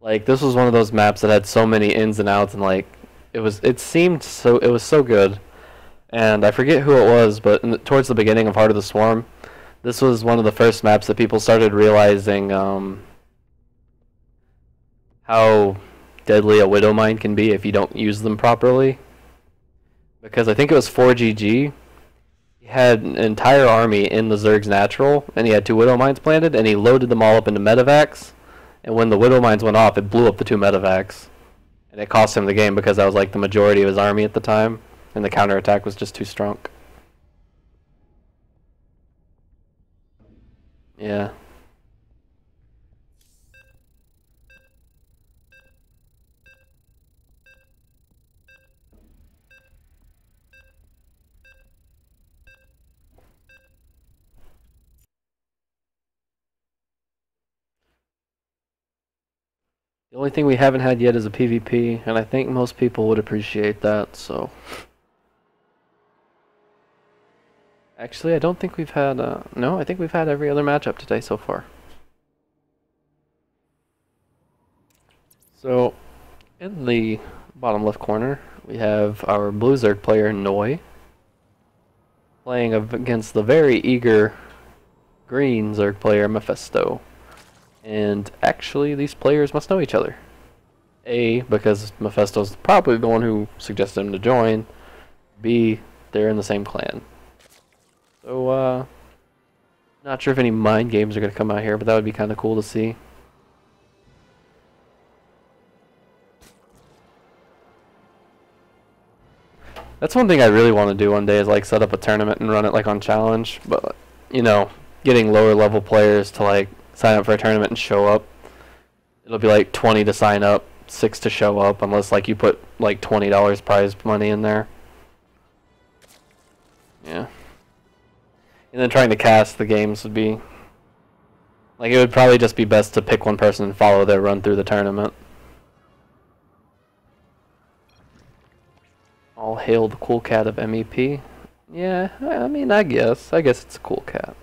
Like, this was one of those maps that had so many ins and outs, and like, it was so good. And I forget who it was, but towards the beginning of Heart of the Swarm, this was one of the first maps that people started realizing how deadly a Widow Mine can be if you don't use them properly. Because I think it was 4GG. He had an entire army in the Zerg's Natural, and he had 2 Widow Mines planted, and he loaded them all up into medevacs. And when the Widow Mines went off, it blew up the 2 medevacs. And it cost him the game because that was like the majority of his army at the time. And the counterattack was just too strong. Yeah. The only thing we haven't had yet is a PvP, and I think most people would appreciate that, so... Actually, I don't think we've had, no, I think we've had every other matchup today so far. So, in the bottom left corner, we have our Blue Zerg player, Noi, playing against the very eager Green Zerg player, Mephisto. And actually, these players must know each other. A, because Mephisto's probably the one who suggested him to join. B, they're in the same clan. So, not sure if any mind games are going to come out here, but that would be kind of cool to see. That's one thing I really want to do one day is like set up a tournament and run it like on challenge, but you know, getting lower level players to like sign up for a tournament and show up. It'll be like 20 to sign up, 6 to show up, unless like you put like $20 prize money in there. Yeah. And then trying to cast the games would be like, it would probably just be best to pick one person and follow their run through the tournament. All hail the cool cat of MEP. Yeah, I mean, I guess it's a cool cat.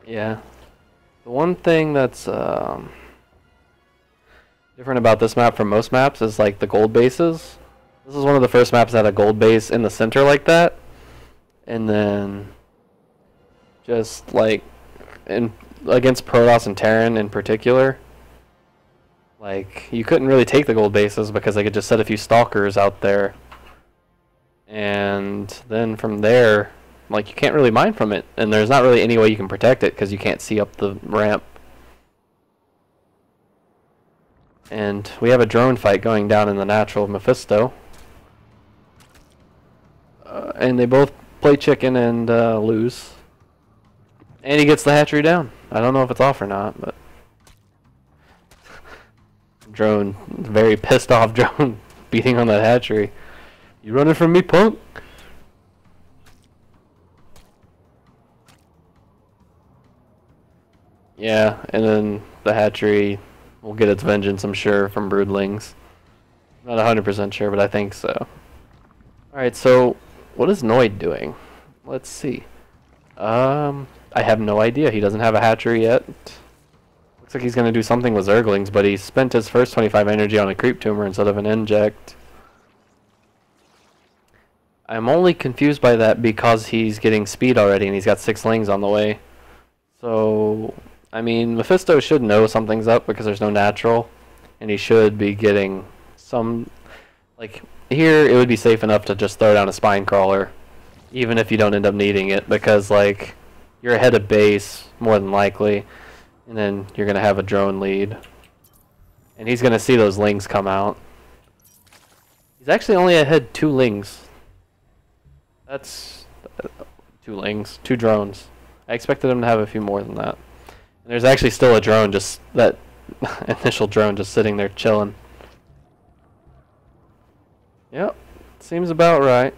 Yeah. The one thing that's different about this map from most maps is like the gold bases. This is one of the first maps that had a gold base in the center like that. And then just like against Protoss and Terran in particular, like you couldn't really take the gold bases because they could just set a few stalkers out there. And then from there, like you can't really mine from it, and there's not really any way you can protect it because you can't see up the ramp. And we have a drone fight going down in the natural of Mephisto. And they both play chicken and lose. And he gets the hatchery down. I don't know if it's off or not, but drone, very pissed off drone, beating on that hatchery. You running from me, punk? Yeah, and then the hatchery will get its vengeance, I'm sure, from broodlings. Not 100% sure, but I think so. Alright, so what is Noid doing? Let's see. I have no idea. He doesn't have a hatchery yet. Looks like he's going to do something with Zerglings, but he spent his first 25 energy on a creep tumor instead of an inject. I'm only confused by that because he's getting speed already and he's got 6 lings on the way. So, I mean, Mephisto should know something's up because there's no natural. And he should be getting some... Like, here it would be safe enough to just throw down a spine crawler. Even if you don't end up needing it, because, like, you're ahead of base, more than likely. And then you're going to have a drone lead. And he's going to see those lings come out. He's actually only ahead 2 lings. That's 2 lings, 2 drones. I expected him to have a few more than that. And there's actually still a drone, just that initial drone just sitting there chilling. Yep, seems about right.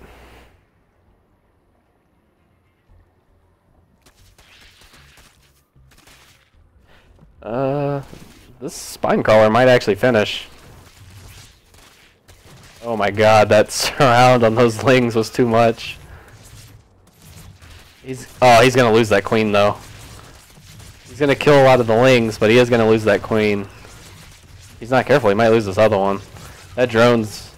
This spine caller might actually finish. Oh my god, that surround on those lings was too much. He's gonna lose that queen though. He's gonna kill a lot of the lings, but he is gonna lose that queen. He's not careful, he might lose this other one. That drone's...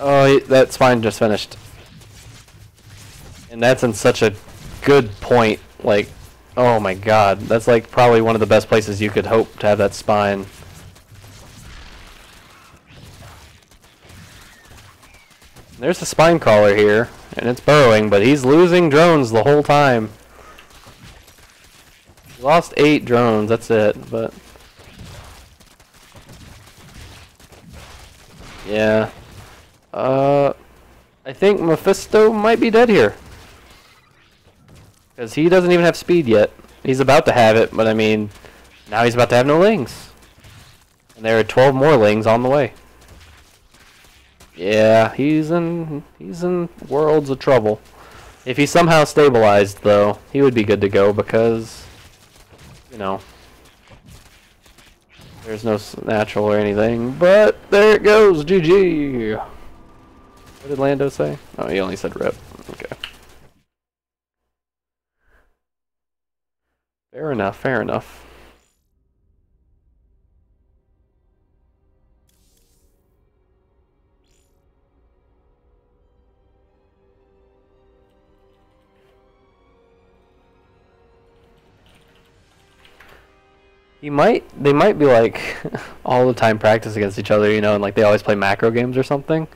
Oh, that spine just finished. And that's in such a good point, like... Oh my god, that's like probably one of the best places you could hope to have that spine. There's the spine crawler here, and it's burrowing, but he's losing drones the whole time. He lost 8 drones, that's it, but... Yeah. I think Mephisto might be dead here. Because he doesn't even have speed yet. He's about to have it, but I mean, now he's about to have no lings. And there are 12 more lings on the way. Yeah, he's in worlds of trouble. If he somehow stabilized, though, he would be good to go because, you know, there's no natural or anything. But there it goes, GG. What did Lando say? Oh, he only said rip. Okay. Fair enough, fair enough. They might be like all the time practice against each other, you know, and like they always play macro games or something.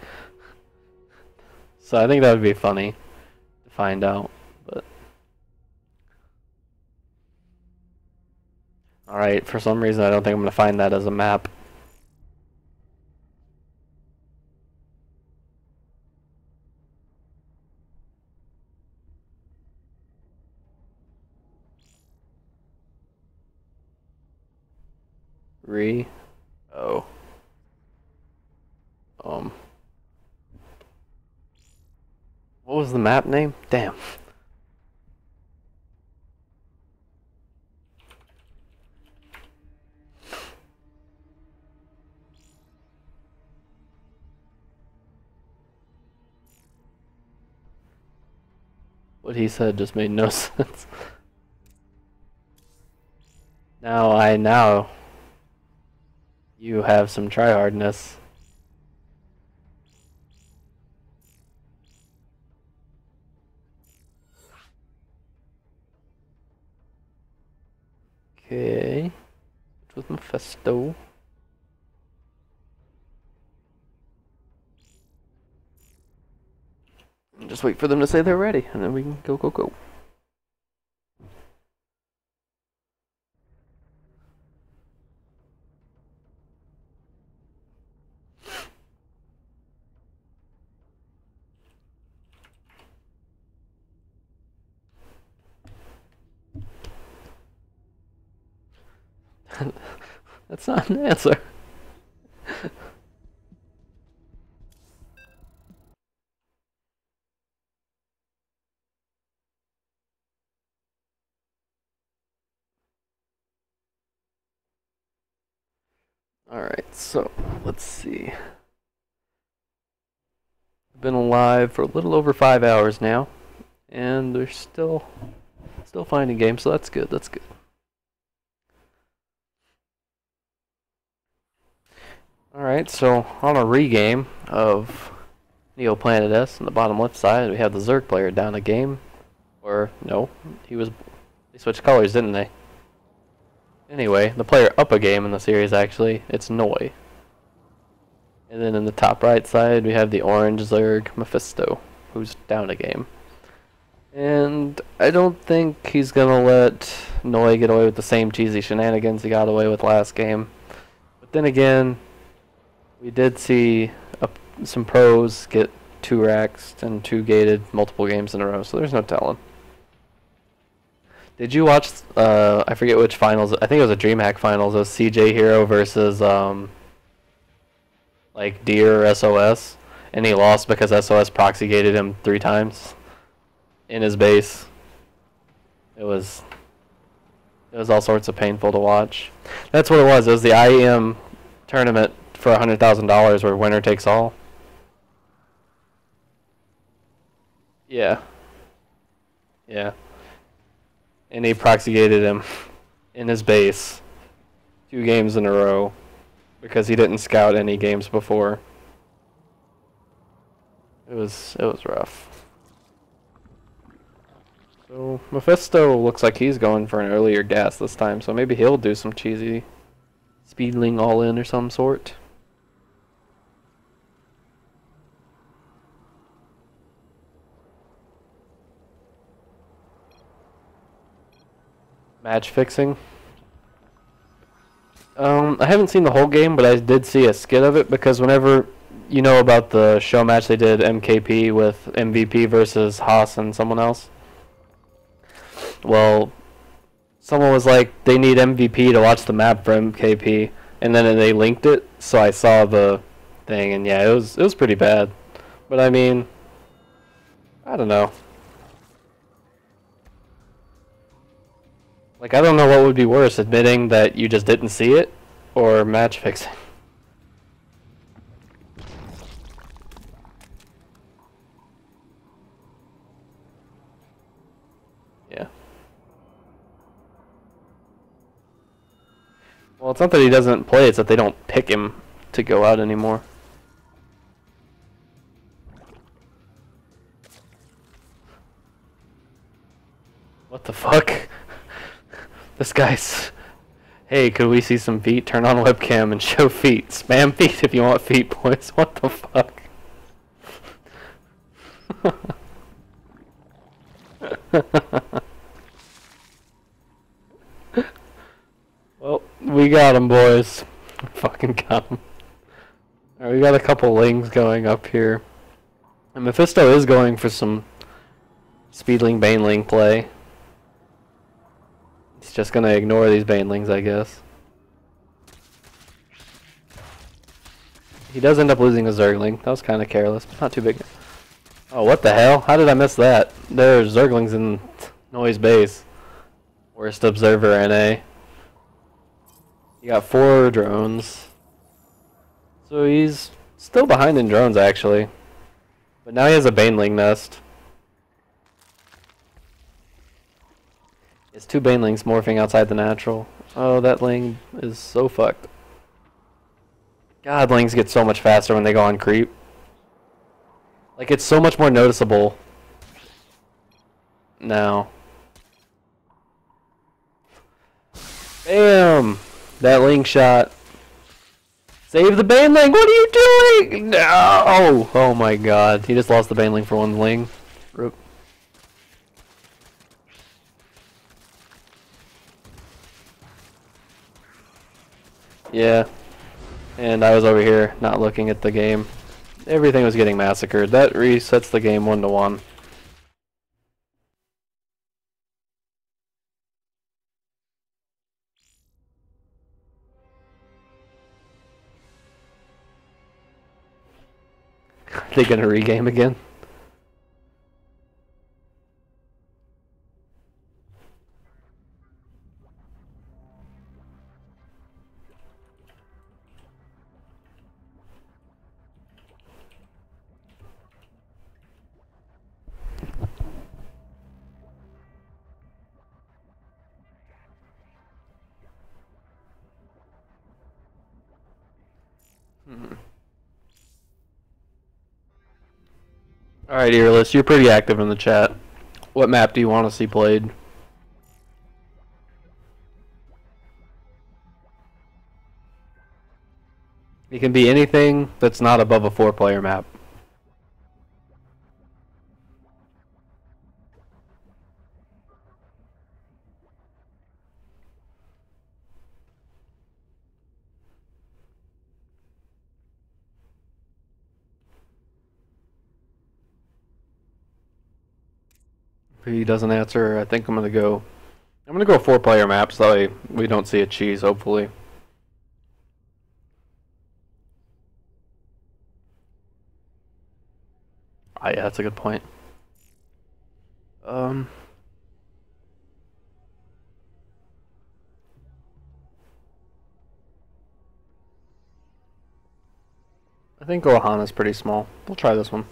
So I think that would be funny to find out. But all right, for some reason I don't think I'm gonna find that as a map. Oh. What was the map name? Damn. What he said just made no sense. Now you have some tryhardness. Okay. Which was Mephisto. Just wait for them to say they're ready, and then we can go. That's not an answer. Alright, so let's see. I've been alive for a little over 5 hours now, and they're still finding games, so that's good, that's good. Alright, so on a regame of Neo Planet S on the bottom left side, we have the Zerg player down a game. Or, no, they switched colors, didn't they? Anyway, the player up a game in the series, actually, it's Noi. And then in the top right side, we have the orange Zerg, Mephisto, who's down a game. And I don't think he's gonna let Noi get away with the same cheesy shenanigans he got away with last game. But then again, we did see some pros get 2 raxed and 2 gated multiple games in a row, so there's no telling. Did you watch, I forget which finals, I think it was a DreamHack finals, it was CJ Hero versus, like, Deer or SOS, and he lost because SOS proxy gated him 3 times in his base. It was all sorts of painful to watch. That's what it was the IEM tournament for $100,000 where winner takes all. Yeah. Yeah. And he proxy gated him in his base 2 games in a row because he didn't scout any games before. It was rough. So Mephisto looks like he's going for an earlier gas this time, so maybe he'll do some cheesy speedling all in or some sort. Match fixing. I haven't seen the whole game, but I did see a skit of it because whenever you know about the show match they did MKP with MVP versus Haas and someone else. Well, someone was like they need MVP to watch the map for MKP, and then they linked it, so I saw the thing, and yeah, it was pretty bad. But I mean, I don't know. Like, I don't know what would be worse, admitting that you just didn't see it, or match fixing. Yeah. Well, it's not that he doesn't play, it's that they don't pick him to go out anymore. What the fuck? This guy's Hey, could we see some feet? Turn on webcam and show feet. Spam feet if you want feet, boys. What the fuck? Well, we got him, boys. Fucking got him. Alright, we got a couple lings going up here. And Mephisto is going for some Speedling Baneling play. He's just gonna ignore these Banelings, I guess. He does end up losing a Zergling. That was kind of careless, but not too big. Oh, what the hell? How did I miss that? There's Zerglings in Noise Base. Worst observer NA. You got 4 drones. So he's still behind in drones, actually. But now he has a Baneling nest. It's 2 Banelings morphing outside the natural. Oh, that Ling is so fucked. God, Lings get so much faster when they go on creep. Like, it's so much more noticeable now. Bam! That Ling shot. Save the Baneling! What are you doing? No! Oh my god. He just lost the Baneling for 1 Ling. Rip. Yeah. And I was over here not looking at the game. Everything was getting massacred. That resets the game 1-1. Are they gonna regame again? Alright, Earless, you're pretty active in the chat. What map do you want to see played? It can be anything that's not above a 4-player map. If he doesn't answer, I think I'm gonna go 4-player map so that way we don't see a cheese, hopefully. Ah, yeah, that's a good point. I think Ohana's pretty small. We'll try this one.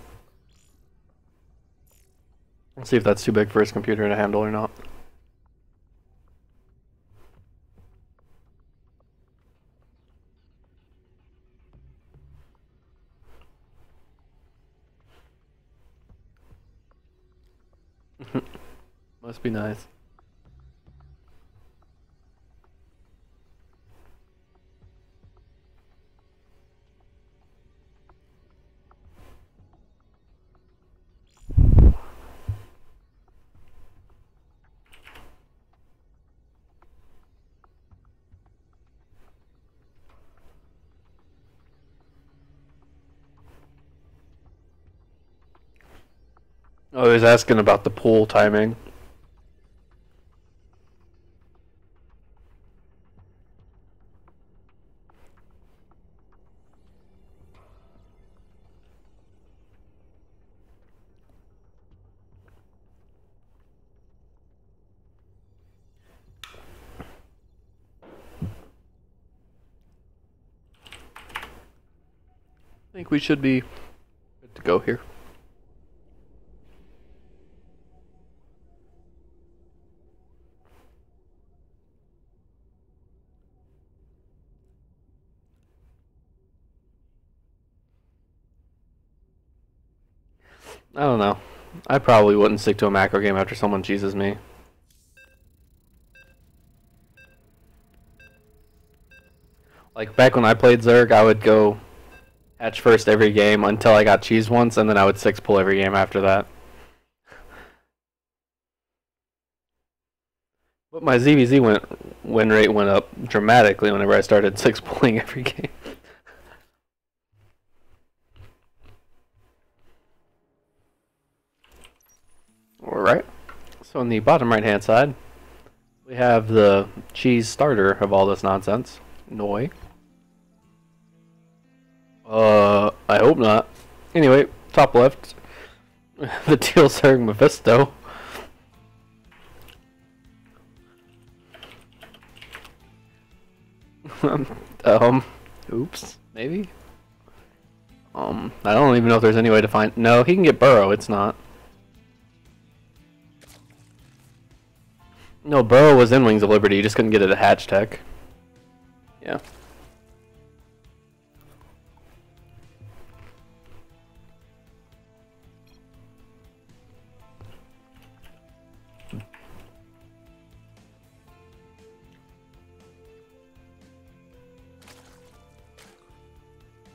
We'll see if that's too big for his computer to handle or not. Must be nice. Oh, he's asking about the pool timing. I think we should be good to go here. I don't know. I probably wouldn't stick to a macro game after someone cheeses me. Like back when I played Zerg, I would go hatch first every game until I got cheese once, and then I would 6-pull every game after that. But my ZVZ win rate went up dramatically whenever I started 6-pulling every game. Alright, so on the bottom right hand side, we have the cheese starter of all this nonsense, Noi. I hope not. Anyway, top left, the teal Zerg Mephisto. Oops, maybe? I don't even know if there's any way to find... No, he can get Burrow, it's not. No, Burrow was in Wings of Liberty, you just couldn't get it at Hatch Tech. Yeah.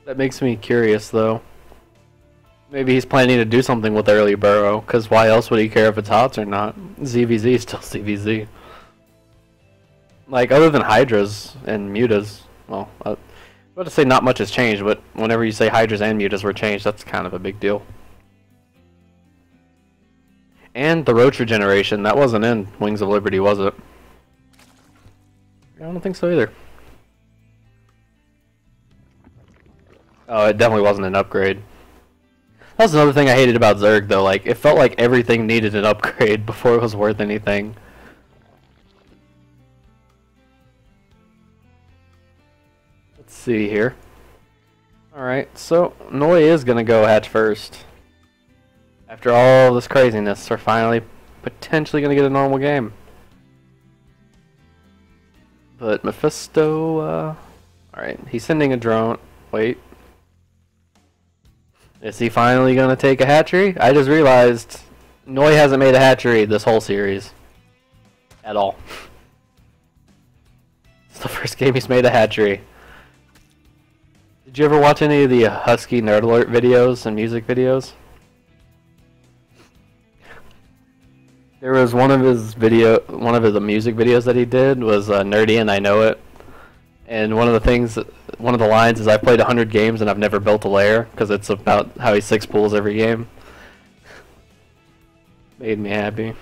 That makes me curious, though. Maybe he's planning to do something with early Burrow, because why else would he care if it's HOTS or not? ZVZ is still ZVZ. Like, other than Hydras and Mutas, well, I was about to say not much has changed, but whenever you say Hydras and Mutas were changed, that's kind of a big deal. And the Roach regeneration, that wasn't in Wings of Liberty, was it? I don't think so either. Oh, it definitely wasn't an upgrade. That's another thing I hated about Zerg, though. Like, it felt like everything needed an upgrade before it was worth anything. Let's see here. Alright, so Noi is going to go hatch first. After all this craziness, we're finally potentially going to get a normal game. But Mephisto, alright, he's sending a drone. Wait. Is he finally going to take a hatchery? I just realized Noi hasn't made a hatchery this whole series. At all. It's the first game he's made a hatchery. Did you ever watch any of the Husky Nerd Alert videos and music videos? There was one of his music videos that he did was Nerdy and I Know It. And one of the lines is, I've played 100 games and I've never built a lair, because it's about how he 6-pulls every game. Made me happy.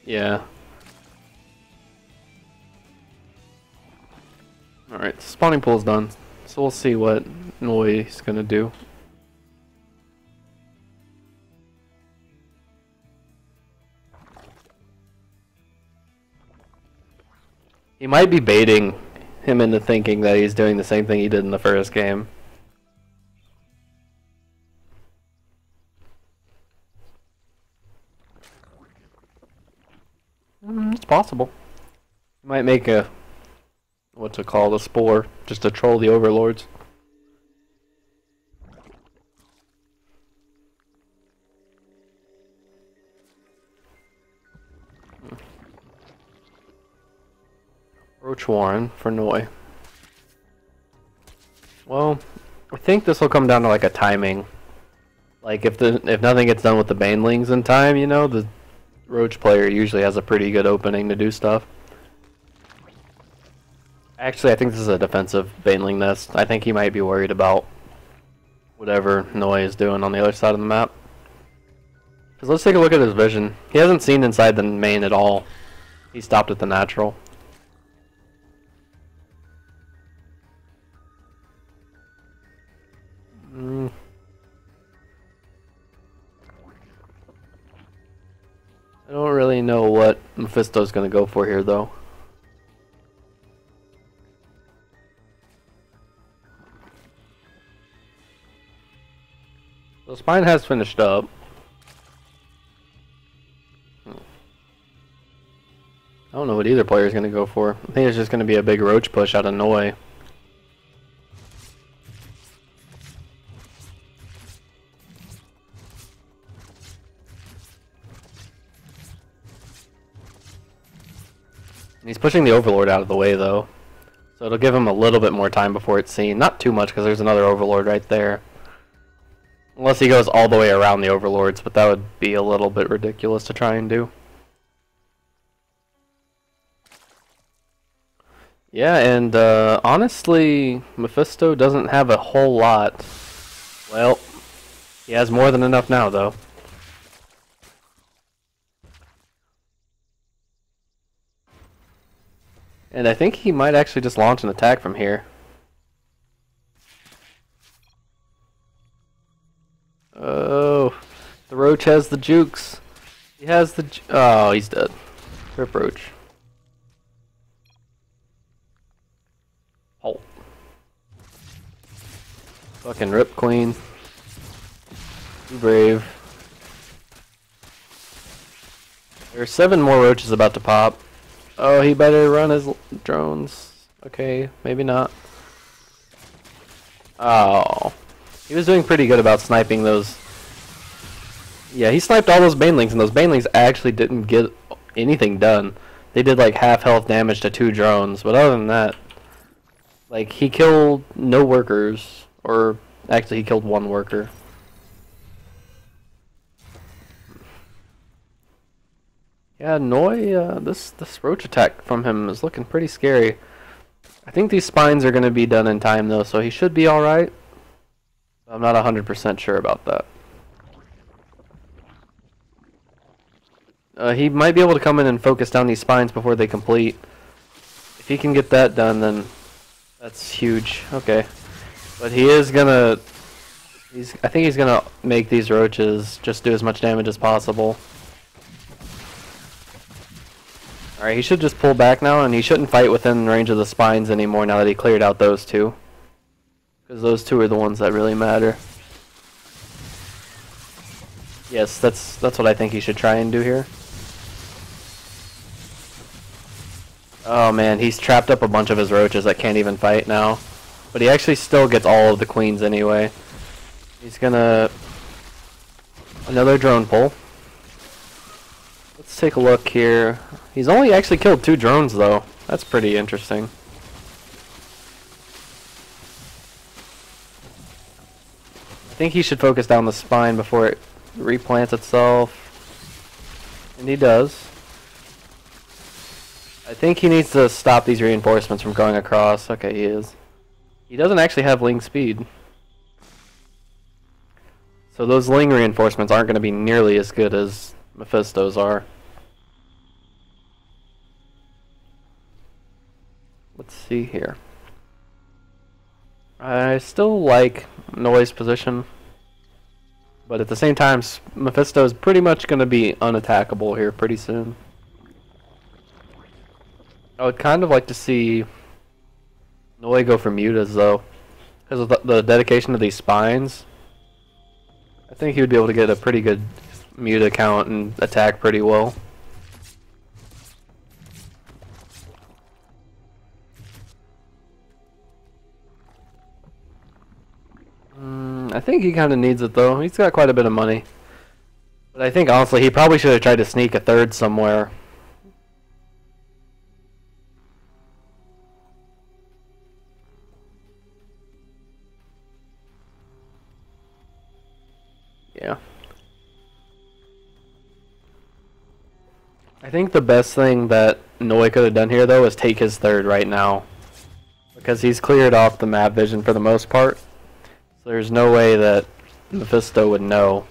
Yeah. Alright, spawning pool's done. So we'll see what Noi's gonna do. He might be baiting him into thinking that he's doing the same thing he did in the first game. It's possible. He might make a, what's it called, a spore, just to troll the overlords. Roach Warren for Noi. Well, I think this will come down to like a timing. Like if nothing gets done with the banelings in time, you know, the Roach player usually has a pretty good opening to do stuff. Actually, I think this is a defensive baneling nest. I think he might be worried about whatever Noi is doing on the other side of the map. Because let's take a look at his vision. He hasn't seen inside the main at all. He stopped at the natural. I don't really know what Mephisto's gonna go for here, though. The spine has finished up. I don't know what either player is gonna go for. I think it's just gonna be a big roach push out of Noi. He's pushing the Overlord out of the way, though. So it'll give him a little bit more time before it's seen. Not too much, because there's another Overlord right there. Unless he goes all the way around the Overlords, but that would be a little bit ridiculous to try and do. Yeah, and honestly, Mephisto doesn't have a whole lot. Well, he has more than enough now, though. And I think he might actually just launch an attack from here. Oh, the Roach has the jukes. He has the oh, he's dead. Rip Roach. Halt. Fucking Rip Queen. Too brave. There are 7 more Roaches about to pop. Oh, he better run his drones. Okay, maybe not. Oh. He was doing pretty good about sniping those. Yeah, he sniped all those Banelings, and those Banelings actually didn't get anything done. They did like half health damage to 2 drones, but other than that, like, he killed no workers. Or, actually, he killed 1 worker. Yeah, Noi, this Roach attack from him is looking pretty scary. I think these spines are going to be done in time, though, so he should be alright. I'm not 100% sure about that. He might be able to come in and focus down these spines before they complete. If he can get that done, then that's huge. Okay. But he is going to... I think he's going to make these Roaches just do as much damage as possible. Alright, he should just pull back now, and he shouldn't fight within range of the spines anymore now that he cleared out those 2. Because those 2 are the ones that really matter. Yes, that's what I think he should try and do here. Oh man, he's trapped up a bunch of his Roaches that can't even fight now. But he actually still gets all of the Queens anyway. He's gonna... Another drone pull. Let's take a look here. He's only actually killed 2 drones though. That's pretty interesting. I think he should focus down the spine before it replants itself. And he does. I think he needs to stop these reinforcements from going across. Okay, he is. He doesn't actually have Ling speed. So those Ling reinforcements aren't going to be nearly as good as Mephisto's are. Let's see here. I still like Noi's position, but at the same time, Mephisto is pretty much going to be unattackable here pretty soon. I would kind of like to see Noi go for mutas though, because of the dedication of these spines. I think he would be able to get a pretty good muta count and attack pretty well. I think he kind of needs it though. He's got quite a bit of money. But I think honestly he probably should have tried to sneak a 3rd somewhere. Yeah. I think the best thing that Noi could have done here though is take his 3rd right now. Because he's cleared off the map vision for the most part. So there's no way that Mephisto would know.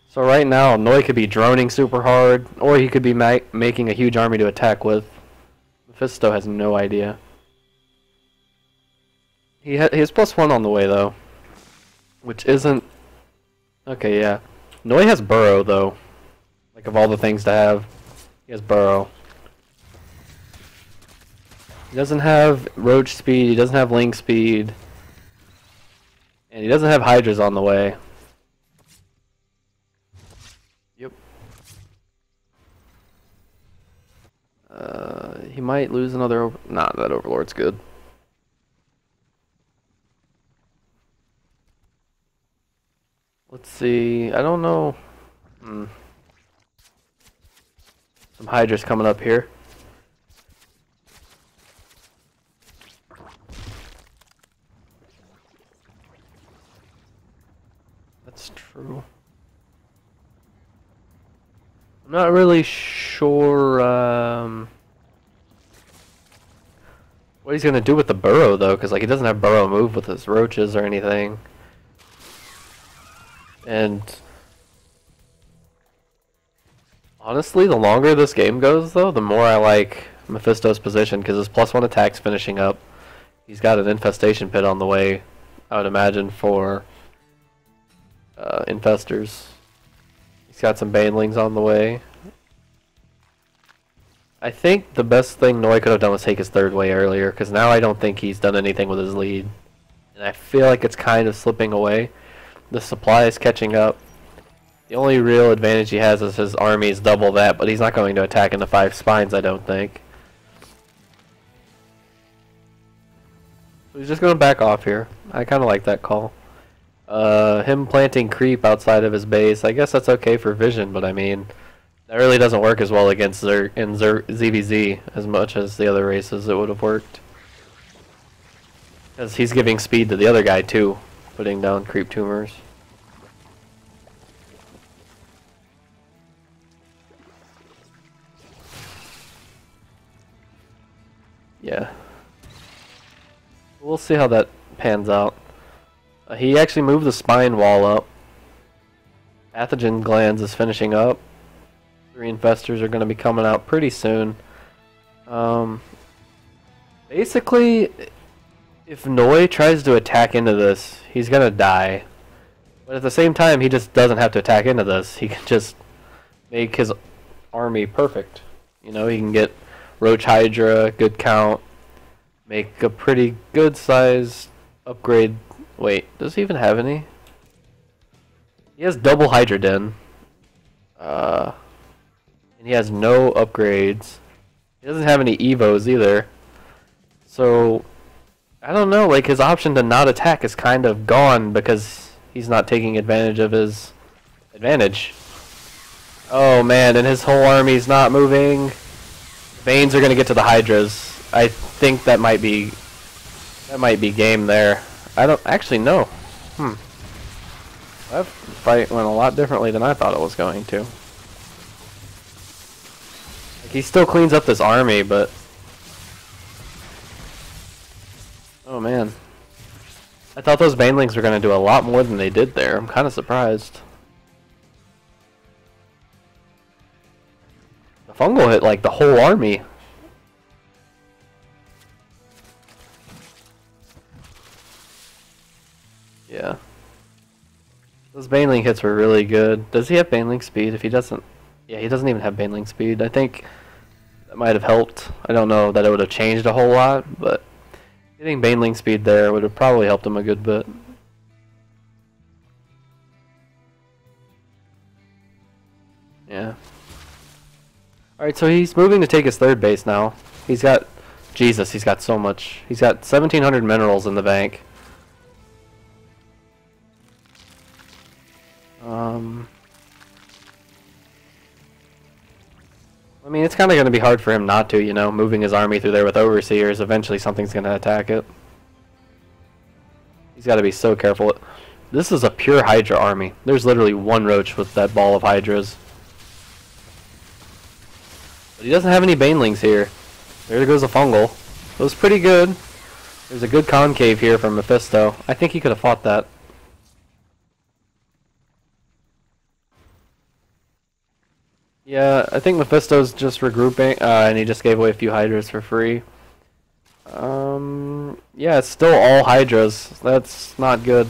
So right now, Noi could be droning super hard, or he could be making a huge army to attack with. Mephisto has no idea. He has +1 on the way though, which isn't... Okay, yeah. Noi has Burrow though. Like of all the things to have, he has Burrow. He doesn't have Roach speed, he doesn't have Ling speed. And he doesn't have Hydras on the way. Yep. He might lose another nah, that Overlord's good. Let's see, I don't know. Some Hydras coming up here. True. I'm not really sure what he's gonna do with the burrow though, because like he doesn't have burrow move with his roaches or anything. And honestly, the longer this game goes though, the more I like Mephisto's position, because his +1 attack's finishing up. He's got an infestation pit on the way, I would imagine, for infestors. He's got some banelings on the way. I think the best thing Noi could have done was take his third way earlier, because now I don't think he's done anything with his lead. And I feel like it's kind of slipping away. The supply is catching up. The only real advantage he has is his army is double that, but he's not going to attack into 5 spines, I don't think. So he's just going to back off here. I kind of like that call. Him planting creep outside of his base, I guess that's okay for vision, but I mean, that really doesn't work as well against ZVZ as much as the other races it would have worked. Because he's giving speed to the other guy too, putting down creep tumors. Yeah. We'll see how that pans out. He actually moved the spine wall up. Pathogen glands is finishing up. 3 infestors are going to be coming out pretty soon. Basically, if Noi tries to attack into this, he's going to die. But at the same time, he just doesn't have to attack into this. He can just make his army perfect. You know, he can get Roach Hydra, good count, make a pretty good size upgrade. Wait, does he even have any? He has double Hydra Den. And he has no upgrades. He doesn't have any Evos either. So, I don't know, like his option to not attack is kind of gone because he's not taking advantage of his advantage. Oh man, and his whole army's not moving. Veins are gonna get to the Hydras. I think that might be game there. I don't actually know. That fight went a lot differently than I thought it was going to. Like, he still cleans up this army, but oh man. I thought those banelings were gonna do a lot more than they did there. I'm kinda surprised. The fungal hit like the whole army. Yeah. Those baneling hits were really good. Does he have baneling speed? If he doesn't... Yeah, he doesn't even have baneling speed. I think that might have helped. I don't know that it would have changed a whole lot, but getting baneling speed there would have probably helped him a good bit. Yeah. Alright, so he's moving to take his third base now. He's got... Jesus, he's got so much. He's got 1,700 minerals in the bank. I mean, it's kind of going to be hard for him not to, you know, moving his army through there with overseers. Eventually something's going to attack it. He's got to be so careful. This is a pure Hydra army. There's literally one roach with that ball of Hydras. But he doesn't have any banelings here. There goes a fungal. It was pretty good. There's a good concave here from Mephisto. I think he could have fought that. Yeah, I think Mephisto's just regrouping, and he just gave away a few Hydras for free. Yeah, it's still all Hydras. That's not good.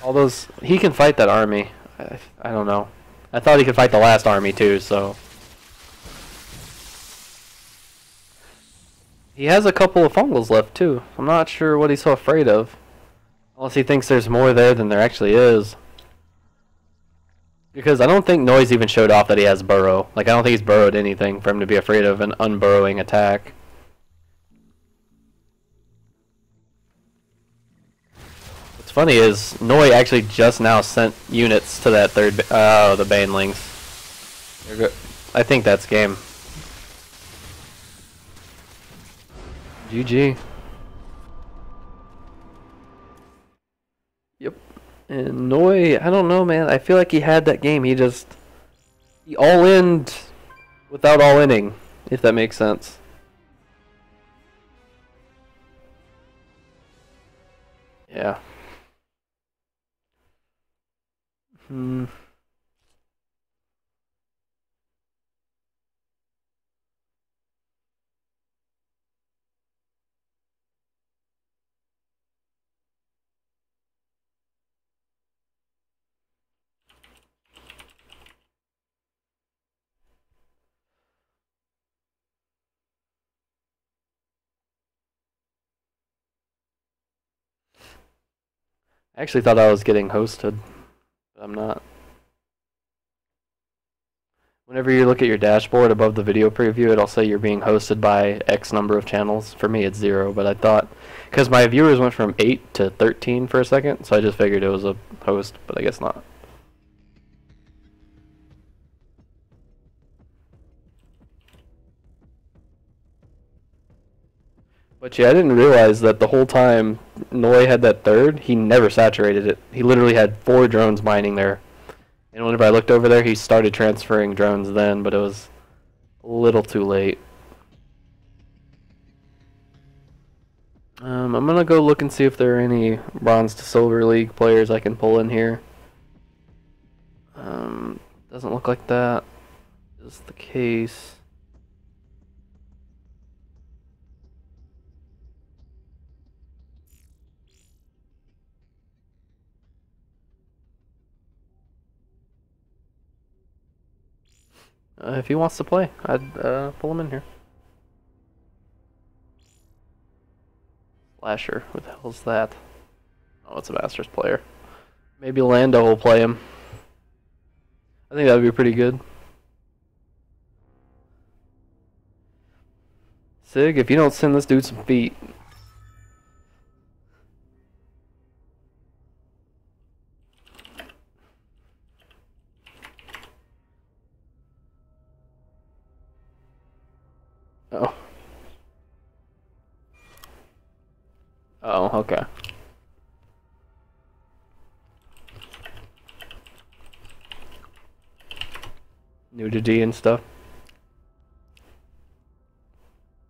All those... He can fight that army. I don't know. I thought he could fight the last army too, so... He has a couple of fungals left too. I'm not sure what he's so afraid of. Unless he thinks there's more there than there actually is. Because I don't think Noise even showed off that he has burrow. Like, I don't think he's burrowed anything for him to be afraid of an unburrowing attack. What's funny is, Noi actually just now sent units to that third... Oh, the banelings. I think that's game. GG. Yep. And Noi, I don't know, man. I feel like he had that game. He all-inned without all-inning, if that makes sense. Yeah. Hmm. I actually thought I was getting hosted, but I'm not. Whenever you look at your dashboard above the video preview, it'll say you're being hosted by X number of channels. For me, it's 0, but I thought, because my viewers went from 8 to 13 for a second, so I just figured it was a host, but I guess not. But yeah, I didn't realize that the whole time Noi had that third, he never saturated it. He literally had 4 drones mining there. And whenever I looked over there, he started transferring drones then, but it was a little too late. I'm gonna go look and see if there are any Bronze to Silver League players I can pull in here. Doesn't look like that is the case. If he wants to play, I'd pull him in here. Slasher, who the hell's that? Oh, it's a Masters player. Maybe Lando will play him. I think that would be pretty good. Sig, if you don't send this dude some feet. Oh. Oh, okay. Nudity and stuff.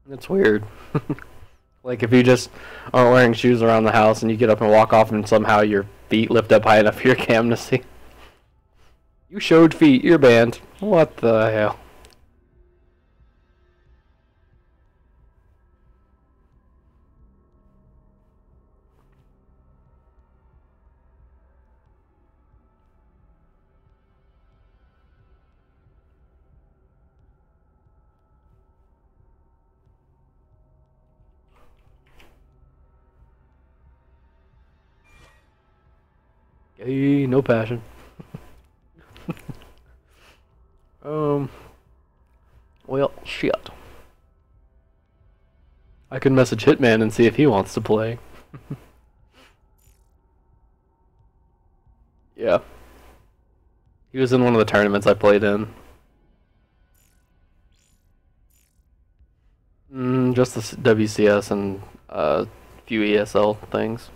It's weird. Like if you just aren't wearing shoes around the house and you get up and walk off and somehow your feet lift up high enough for your cam to see. You showed feet, you're banned. What the hell? Hey, no passion. Well, shit. I could message Hitman and see if he wants to play. Yeah. He was in one of the tournaments I played in. Just the WCS and a few ESL things.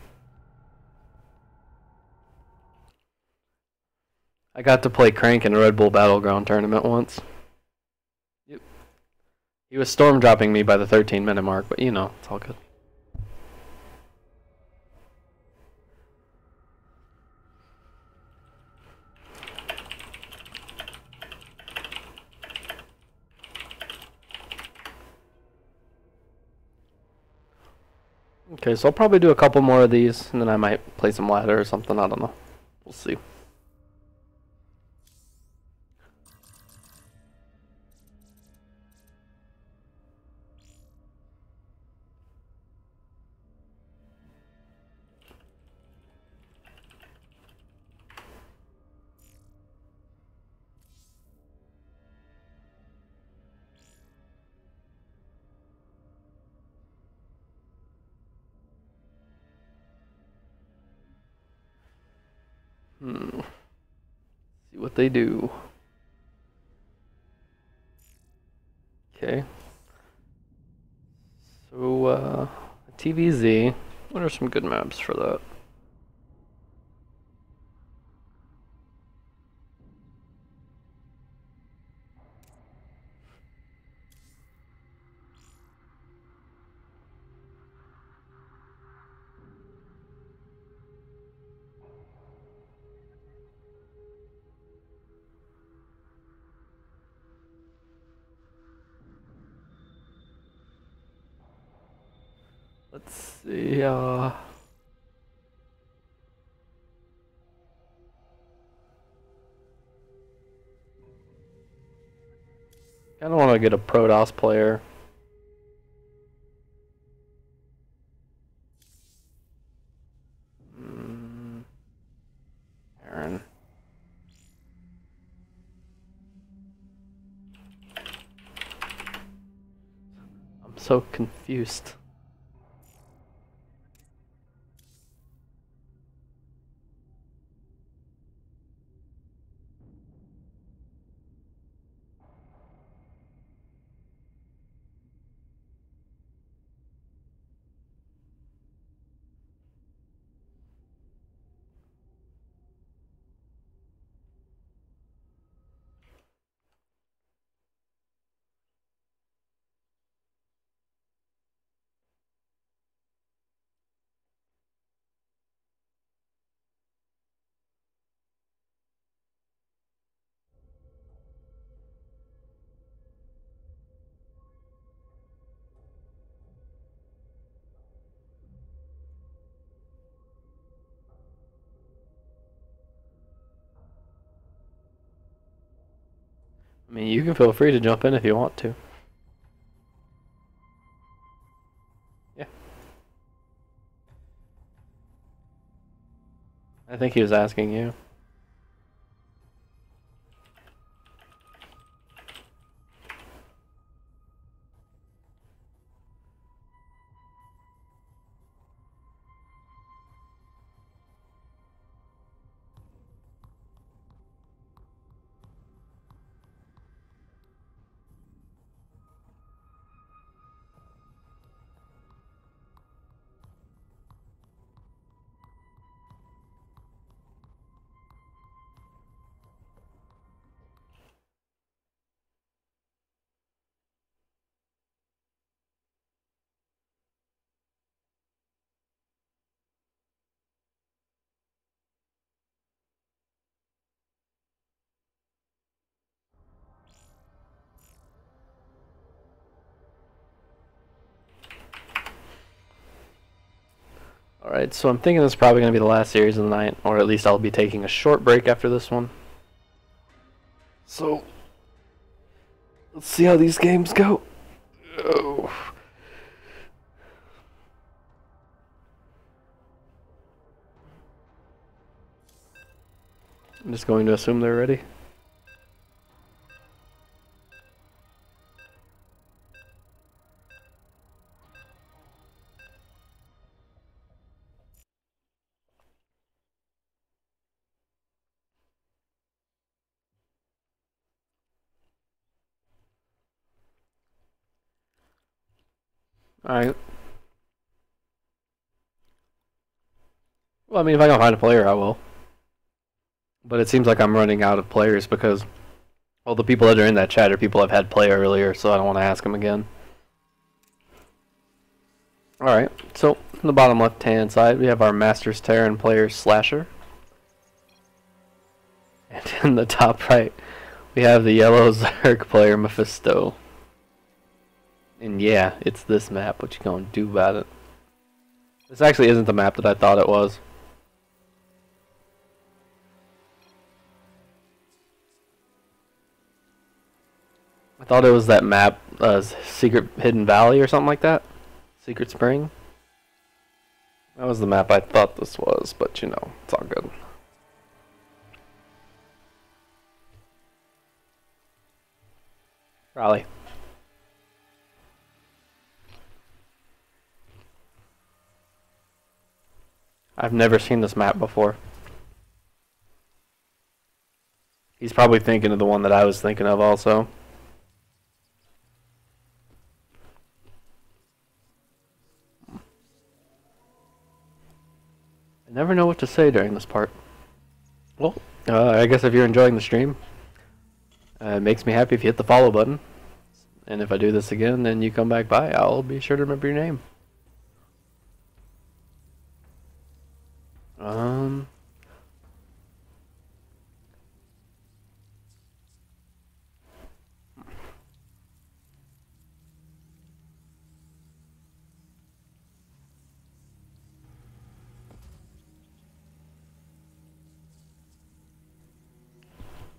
I got to play Crank in a Red Bull Battleground tournament once. Yep. He was storm dropping me by the 13-minute mark, but you know, it's all good. Okay, so I'll probably do a couple more of these, and then I might play some ladder or something, I don't know. We'll see. See what they do. Okay. So, TVZ. What are some good maps for that? Let's see. Kind of want to get a Protoss player. Aaron. I'm so confused. I mean, you can feel free to jump in if you want to. Yeah. I think he was asking you. Alright, so I'm thinking this is probably going to be the last series of the night, or at least I'll be taking a short break after this one. So, let's see how these games go. Oh. I'm just going to assume they're ready. Alright. Well, I mean, if I can find a player, I will. But it seems like I'm running out of players because all the people that are in that chat are people I've had play earlier, so I don't want to ask them again. Alright, so in the bottom left-hand side, we have our Masters Terran player Slasher. And in the top right, we have the yellow Zerg player Mephisto. And yeah, it's this map. What you gonna do about it? This actually isn't the map that I thought it was. I thought it was that map, Secret Hidden Valley or something like that. Secret Spring. That was the map I thought this was, but you know, it's all good. Raleigh. I've never seen this map before. He's probably thinking of the one that I was thinking of also. I never know what to say during this part. Well, I guess if you're enjoying the stream, it makes me happy if you hit the follow button. And if I do this again and you come back by, I'll be sure to remember your name.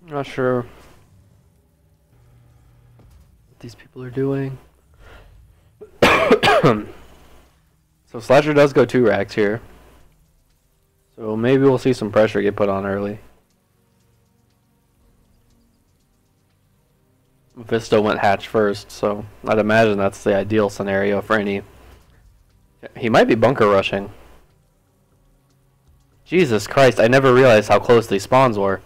Not sure what these people are doing. So Slasher does go 2 racks here. So maybe we'll see some pressure get put on early. Mephisto went hatch first, so I'd imagine that's the ideal scenario for any... He might be bunker rushing. Jesus Christ, I never realized how close these spawns were.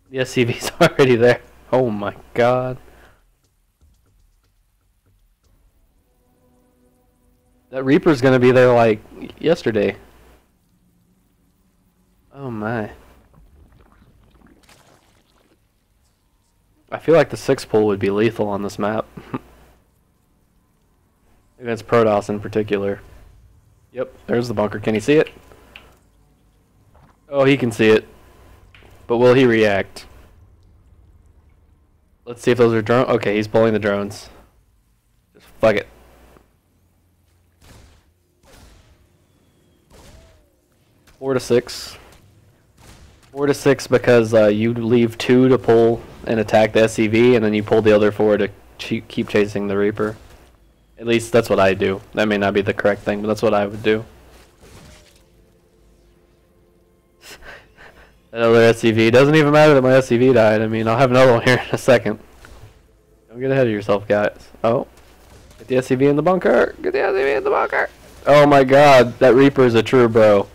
The SCV's already there. Oh my god. That Reaper's gonna be there like yesterday. Oh my. I feel like the 6 pull would be lethal on this map. Against Protoss in particular. Yep, there's the bunker. Can he see it? Oh, he can see it. But will he react? Let's see if those are drones. Okay, he's pulling the drones. Just fuck it. Four to six because you leave 2 to pull and attack the SCV, and then you pull the other 4 to keep chasing the Reaper. At least that's what I do. That may not be the correct thing, but that's what I would do. That other SCV. Doesn't even matter that my SCV died. I mean, I'll have another one here in a second. Don't get ahead of yourself, guys. Oh. Get the SCV in the bunker. Get the SCV in the bunker. Oh my god. That Reaper is a true bro.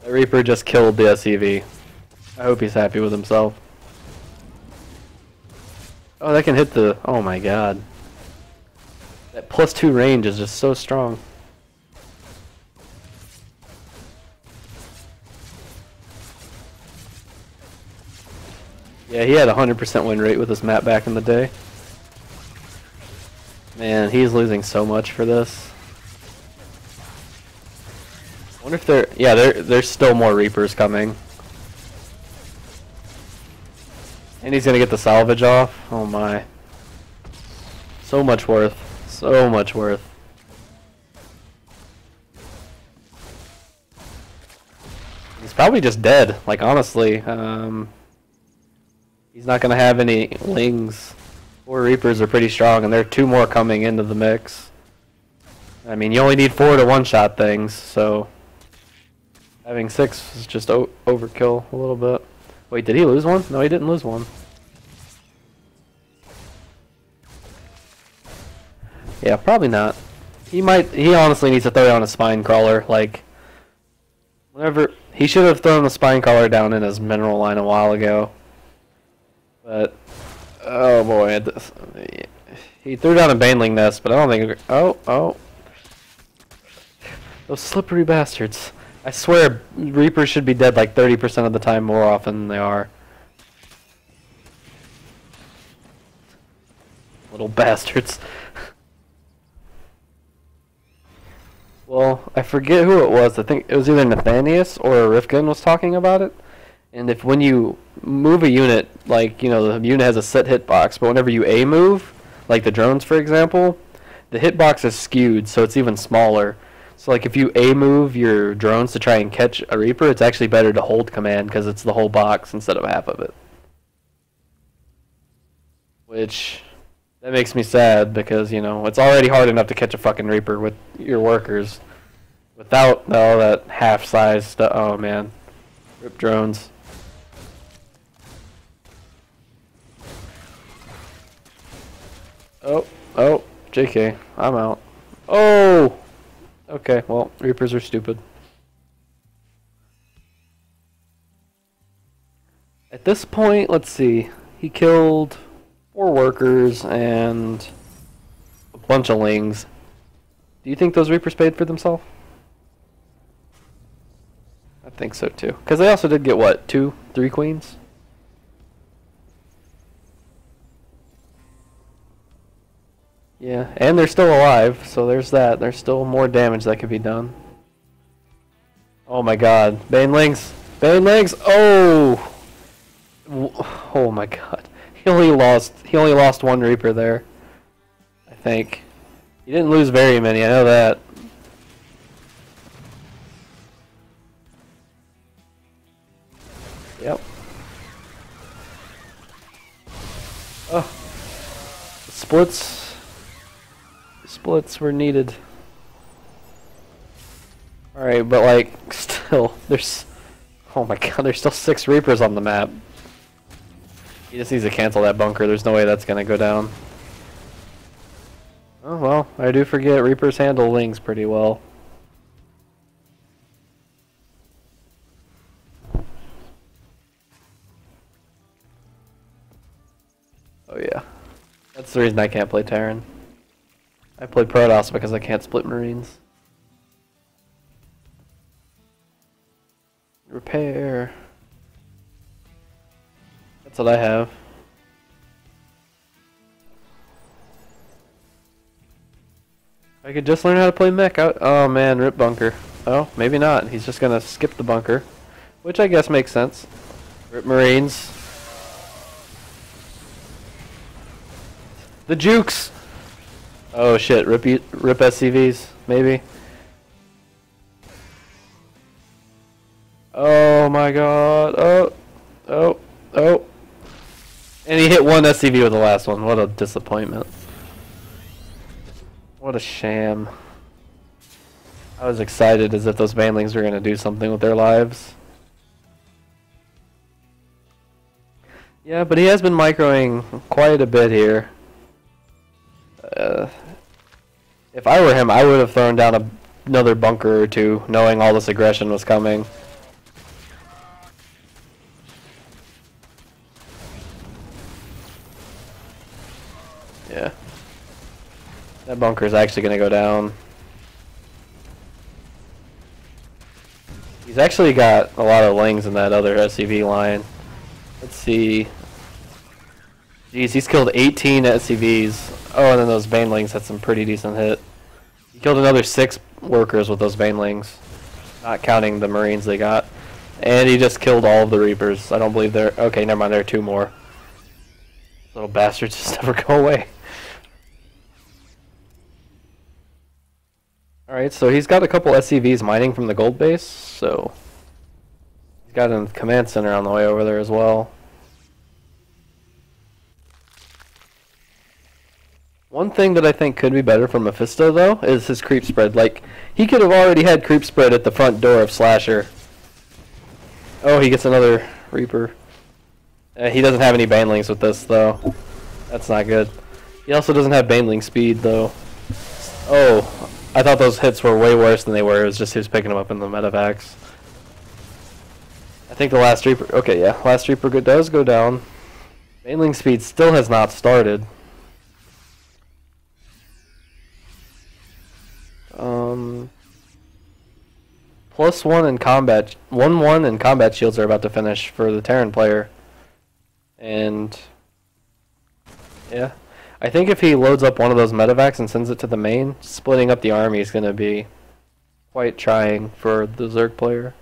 That Reaper just killed the SCV. I hope he's happy with himself. Oh, that can hit the... Oh my god. That +2 range is just so strong. Yeah, he had a 100% win rate with this map back in the day. Man, he's losing so much for this. I wonder if there... Yeah, there's still more Reapers coming. And he's gonna get the salvage off. Oh my. So much worth. So much worth. He's probably just dead, like honestly. He's not gonna have any lings. 4 Reapers are pretty strong, and there are 2 more coming into the mix. I mean, you only need 4 to one-shot things, so having 6 is just overkill a little bit. Wait, did he lose one? No, he didn't lose one. Yeah, probably not. He honestly needs to throw down a spine crawler, like, whenever, he should have thrown the spine crawler down in his mineral line a while ago. But, oh boy, he threw down a baneling nest, but I don't think, oh. Those slippery bastards. I swear, Reapers should be dead like 30% of the time more often than they are. Little bastards. Well, I forget who it was. I think it was either Nathanius or Rifkin was talking about it. And if when you move a unit, like, you know, the unit has a set hitbox, but whenever you A move, like the drones for example, the hitbox is skewed, so it's even smaller. So like if you A move your drones to try and catch a Reaper, it's actually better to hold command because it's the whole box instead of half of it. Which, that makes me sad because, you know, it's already hard enough to catch a fucking Reaper with your workers. Without all that half-size stuff, oh man. Rip drones. Oh, JK, I'm out. Oh! Okay, well, Reapers are stupid. At this point, let's see. He killed 4 workers and a bunch of lings. Do you think those Reapers paid for themselves? I think so too. Because they also did get, what, 2, 3 queens? Yeah, and they're still alive, so there's that. There's still more damage that could be done. Oh my god. Banelings! Banelings! Oh! Oh my god. He only lost 1 Reaper there. I think. He didn't lose very many, I know that. Yep. Splits were needed. Alright, but like, still, there's... Oh my god, there's still 6 Reapers on the map. He just needs to cancel that bunker. There's no way that's gonna go down. Oh well, I do forget Reapers handle Lings pretty well. Oh yeah. That's the reason I can't play Terran. I play Protoss because I can't split Marines. Repair. That's what I have. I could just learn how to play mech. Oh man, rip bunker. Oh, maybe not. He's just gonna skip the bunker, which I guess makes sense. Rip Marines. The jukes. Oh shit, rip SCVs, maybe. Oh my god. Oh. And he hit one SCV with the last one. What a disappointment. What a sham. I was excited as if those banelings were going to do something with their lives. Yeah, but he has been microing quite a bit here. If I were him, I would have thrown down another bunker or two, knowing all this aggression was coming. Yeah. That bunker is actually going to go down. He's actually got a lot of Lings in that other SCV line. Let's see. Jeez, he's killed 18 SCVs. Oh, and then those Banelings had some pretty decent hit. He killed another 6 workers with those Banelings, not counting the Marines they got. And he just killed all of the Reapers. I don't believe they're... Okay, never mind, there are 2 more. Little bastards just never go away. Alright, so he's got a couple SCVs mining from the gold base, so... He's got a command center on the way over there as well. One thing that I think could be better for Mephisto, though, is his creep spread. Like, he could have already had creep spread at the front door of Slasher. Oh, he gets another Reaper. He doesn't have any Banelings with this, though. That's not good. He also doesn't have Baneling speed, though. Oh, I thought those hits were way worse than they were. It was just he was picking them up in the medevacs. I think the last Reaper... Okay, yeah. Last Reaper does go down. Baneling speed still has not started. +1 in combat, 1-1 in combat shields are about to finish for the Terran player. And yeah, I think if he loads up one of those medevacs and sends it to the main, splitting up the army is going to be quite trying for the Zerg player.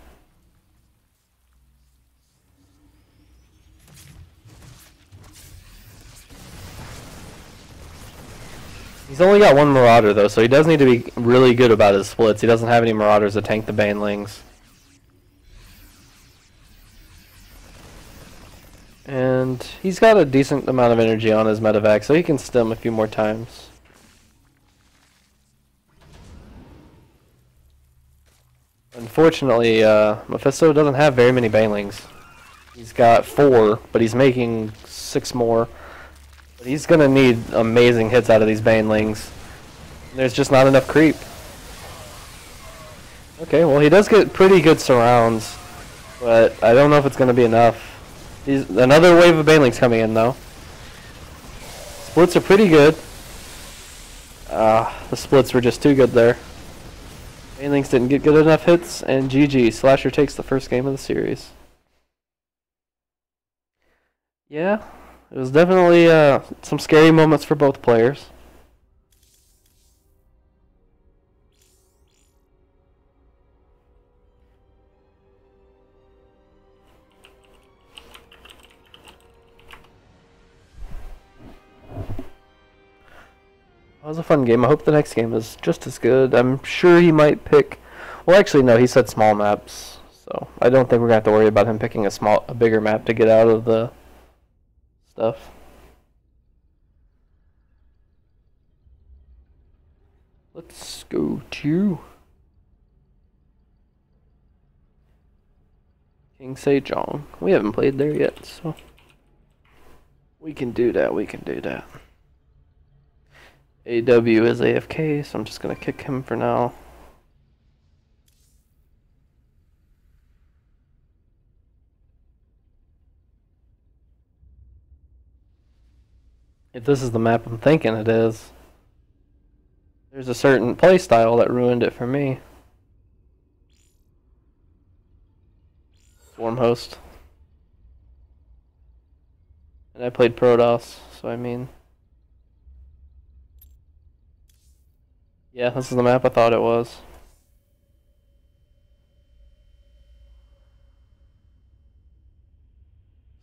He's only got 1 Marauder, though, so he does need to be really good about his splits. He doesn't have any Marauders to tank the Banelings. And he's got a decent amount of energy on his medevac, so he can stim a few more times. Unfortunately, Mephisto doesn't have very many Banelings. He's got 4, but he's making 6 more. But he's going to need amazing hits out of these Banelings. There's just not enough creep. Okay, well he does get pretty good surrounds, but I don't know if it's going to be enough. Another wave of Banelings coming in, though. Splits are pretty good. The splits were just too good there. Banelings didn't get good enough hits, and GG. Slasher takes the first game of the series. Yeah. It was definitely some scary moments for both players. It was a fun game. I hope the next game is just as good. I'm sure he might pick... Well, actually, no, he said small maps. So I don't think we're going to have to worry about him picking a bigger map to get out of the... stuff. Let's go to King Sejong. We haven't played there yet, so we can do that. We can do that. AW is AFK, so I'm just gonna kick him for now. If this is the map I'm thinking it is, there's a certain playstyle that ruined it for me. Swarm host. And I played Protoss, so I mean... Yeah, this is the map I thought it was.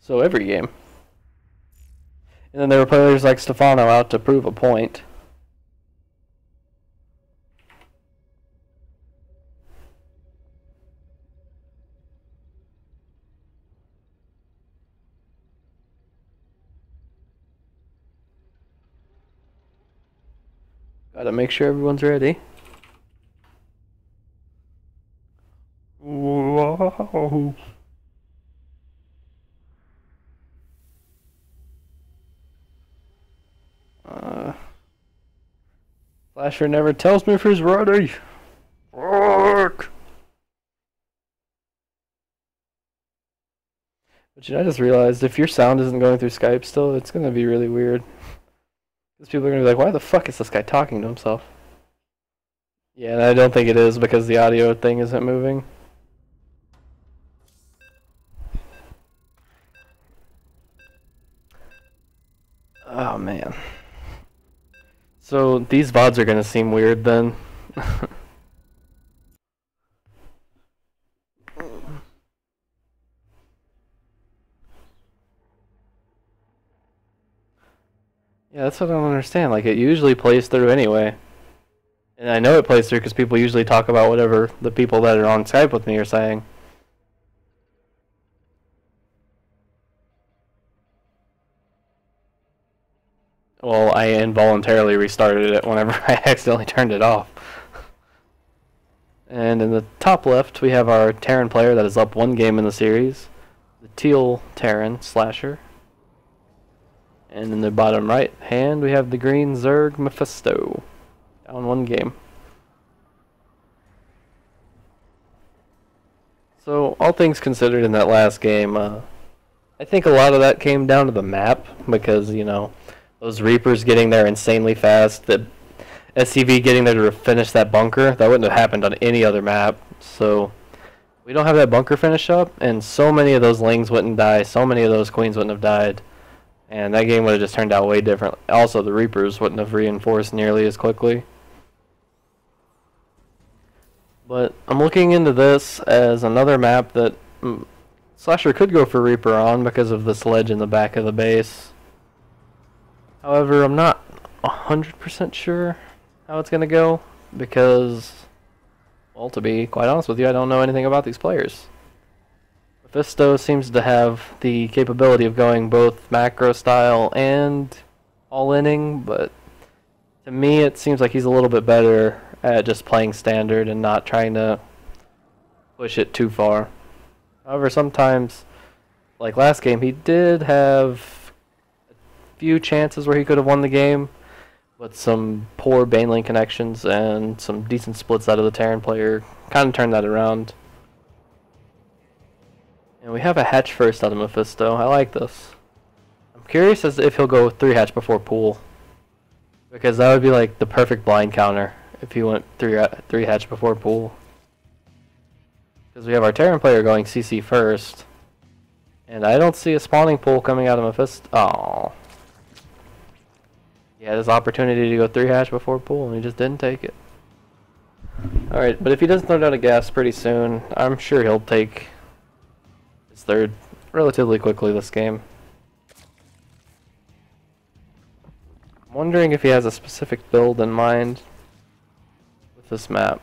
So every game. And then there were players like Stefano out to prove a point. Gotta make sure everyone's ready. Whoa. Flasher never tells me if he's ready. Fuck. But you know, I just realized if your sound isn't going through Skype still, it's gonna be really weird. Because people are gonna be like, why the fuck is this guy talking to himself? Yeah, and I don't think it is because the audio thing isn't moving. Oh man. So these VODs are gonna seem weird then. Yeah, that's what I don't understand. Like, it usually plays through anyway. And I know it plays through because people usually talk about whatever the people that are on Skype with me are saying. Well, I involuntarily restarted it whenever I accidentally turned it off. And in the top left, we have our Terran player that is up one game in the series. The teal Terran Slasher. And in the bottom right hand, we have the green Zerg Mephisto. Down one game. So, all things considered in that last game, I think a lot of that came down to the map. Because, you know, those Reapers getting there insanely fast. The SCV getting there to finish that bunker. That wouldn't have happened on any other map. So, we don't have that bunker finish up. And so many of those Lings wouldn't die. So many of those Queens wouldn't have died. And that game would have just turned out way different. Also, the Reapers wouldn't have reinforced nearly as quickly. But I'm looking into this as another map that Slasher could go for Reaper on because of this ledge in the back of the base. However, I'm not 100% sure how it's going to go because, well, to be quite honest with you, I don't know anything about these players. Mephisto seems to have the capability of going both macro style and all-inning, but to me it seems like he's a little bit better at just playing standard and not trying to push it too far. However, sometimes, like last game, he did have a few chances where he could have won the game, but some poor Baneling connections and some decent splits out of the Terran player kind of turned that around. And we have a hatch first out of Mephisto. I like this. I'm curious as if he'll go 3 hatch before pool. Because that would be like the perfect blind counter if he went 3 hatch before pool. Because we have our Terran player going CC first. And I don't see a spawning pool coming out of Mephisto. Aww. He had his opportunity to go 3 hatch before pool and he just didn't take it. Alright, but if he doesn't run out of gas pretty soon, I'm sure he'll take third relatively quickly this game. I'm wondering if he has a specific build in mind with this map.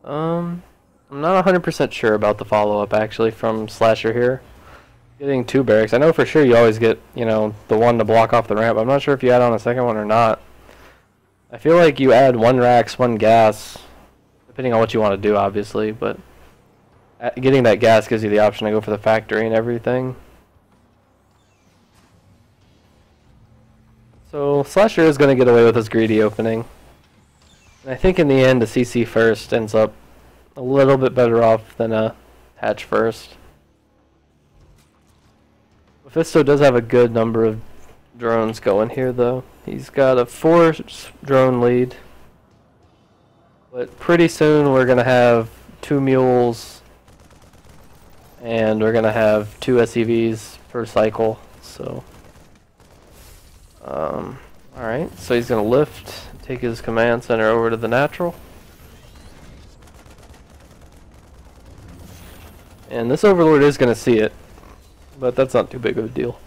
I'm not 100% sure about the follow-up actually from Slasher here. getting 2 barracks. I know for sure you always get, you know, the one to block off the ramp. I'm not sure if you add on a second one or not. I feel like you add 1 Rax, 1 gas, depending on what you want to do, obviously, but getting that gas gives you the option to go for the factory and everything. So Slasher is going to get away with his greedy opening. And I think in the end, the CC first ends up a little bit better off than a hatch first. Mephisto does have a good number of drones going here, though. He's got a 4 drone lead. But pretty soon we're going to have 2 mules. And we're going to have 2 SCVs per cycle. So, alright. So he's going to lift, take his command center over to the natural. And this Overlord is going to see it. But that's not too big of a deal.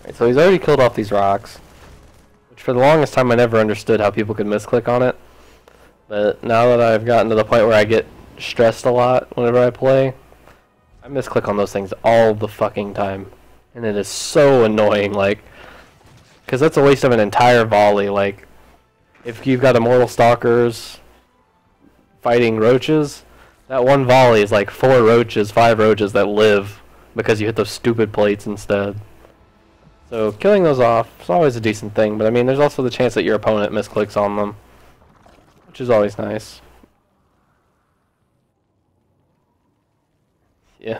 Right, so he's already killed off these rocks. Which for the longest time I never understood how people could misclick on it. But now that I've gotten to the point where I get stressed a lot whenever I play, I misclick on those things all the fucking time. And it is so annoying, like, because that's a waste of an entire volley, like, if you've got Immortal Stalkers fighting roaches, that one volley is like 4 roaches, 5 roaches that live because you hit those stupid plates instead. So killing those off is always a decent thing, but I mean there's also the chance that your opponent misclicks on them, which is always nice. Yeah.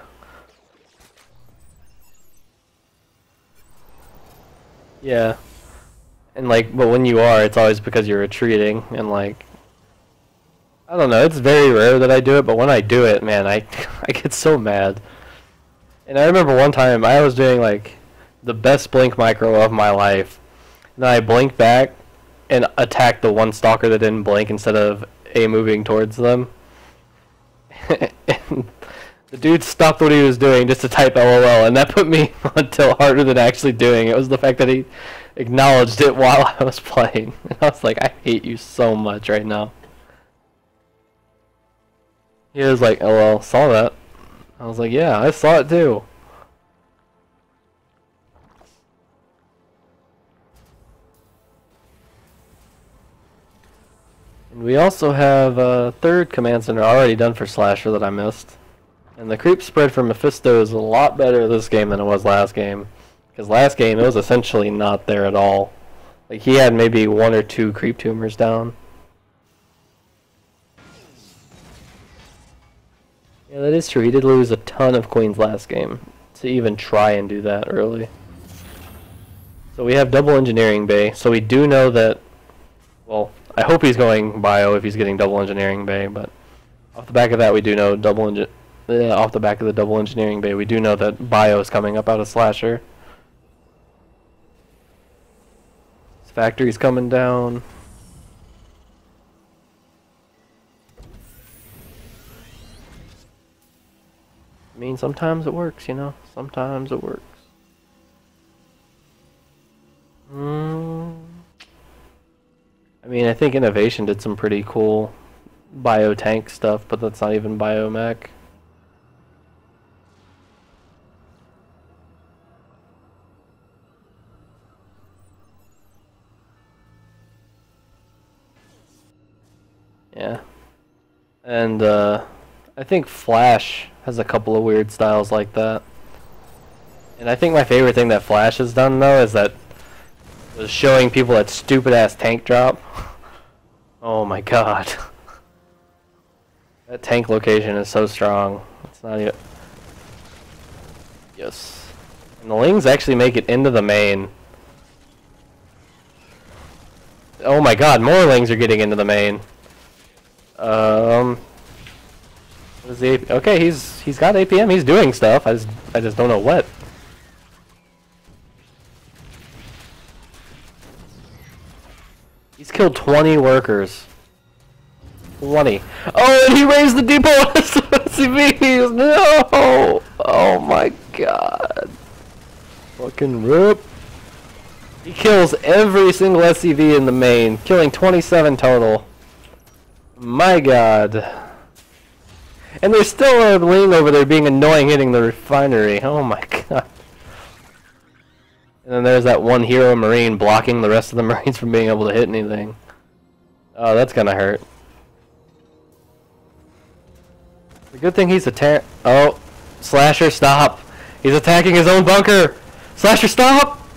Yeah. And like, but when you are, it's always because you're retreating, and like, I don't know, it's very rare that I do it, but when I do it, man, I get so mad. And I remember one time, I was doing like, the best blink micro of my life, and then I blinked back, and attacked the one stalker that didn't blink instead of moving towards them. And the dude stopped what he was doing just to type LOL, and that put me on tilt harder than actually doing it. Was the fact that he acknowledged it while I was playing. And I was like, I hate you so much right now. He was like, LOL, saw that. I was like, yeah, I saw it too. And we also have a 3rd command center already done for Slasher that I missed. And the creep spread for Mephisto is a lot better this game than it was last game. Because last game, it was essentially not there at all. Like, he had maybe 1 or 2 creep tumors down. Yeah, that is true. He did lose a ton of queens last game to even try and do that early. So we have double engineering bay. So we do know that, well, I hope he's going bio if he's getting double engineering bay, but off the back of that we do know off the back of the double engineering bay, we do know that bio is coming up out of Slasher. His factory's coming down. I mean, sometimes it works, you know? Sometimes it works. I mean, I think Innovation did some pretty cool bio tank stuff, but that's not even biomech. Yeah. And I think Flash has a couple of weird styles like that. And I think my favorite thing that Flash has done, though, is that was showing people that stupid-ass tank drop. Oh my god. That tank location is so strong. It's not even... Yes. And the Lings actually make it into the main. Oh my god, more Lings are getting into the main. What is the AP? Okay, he's got APM, he's doing stuff. I just don't know what. He's killed 20 workers. 20. Oh, and he raised the depot on his SCVs! No! Oh my god. Fucking rip. He kills every single SCV in the main, killing 27 total. My god. And there's still a Ling over there being annoying hitting the refinery. Oh my god. And then there's that one hero Marine blocking the rest of the Marines from being able to hit anything. Oh, that's gonna hurt. The good thing he's oh, Slasher, stop! He's attacking his own bunker! Slasher, stop!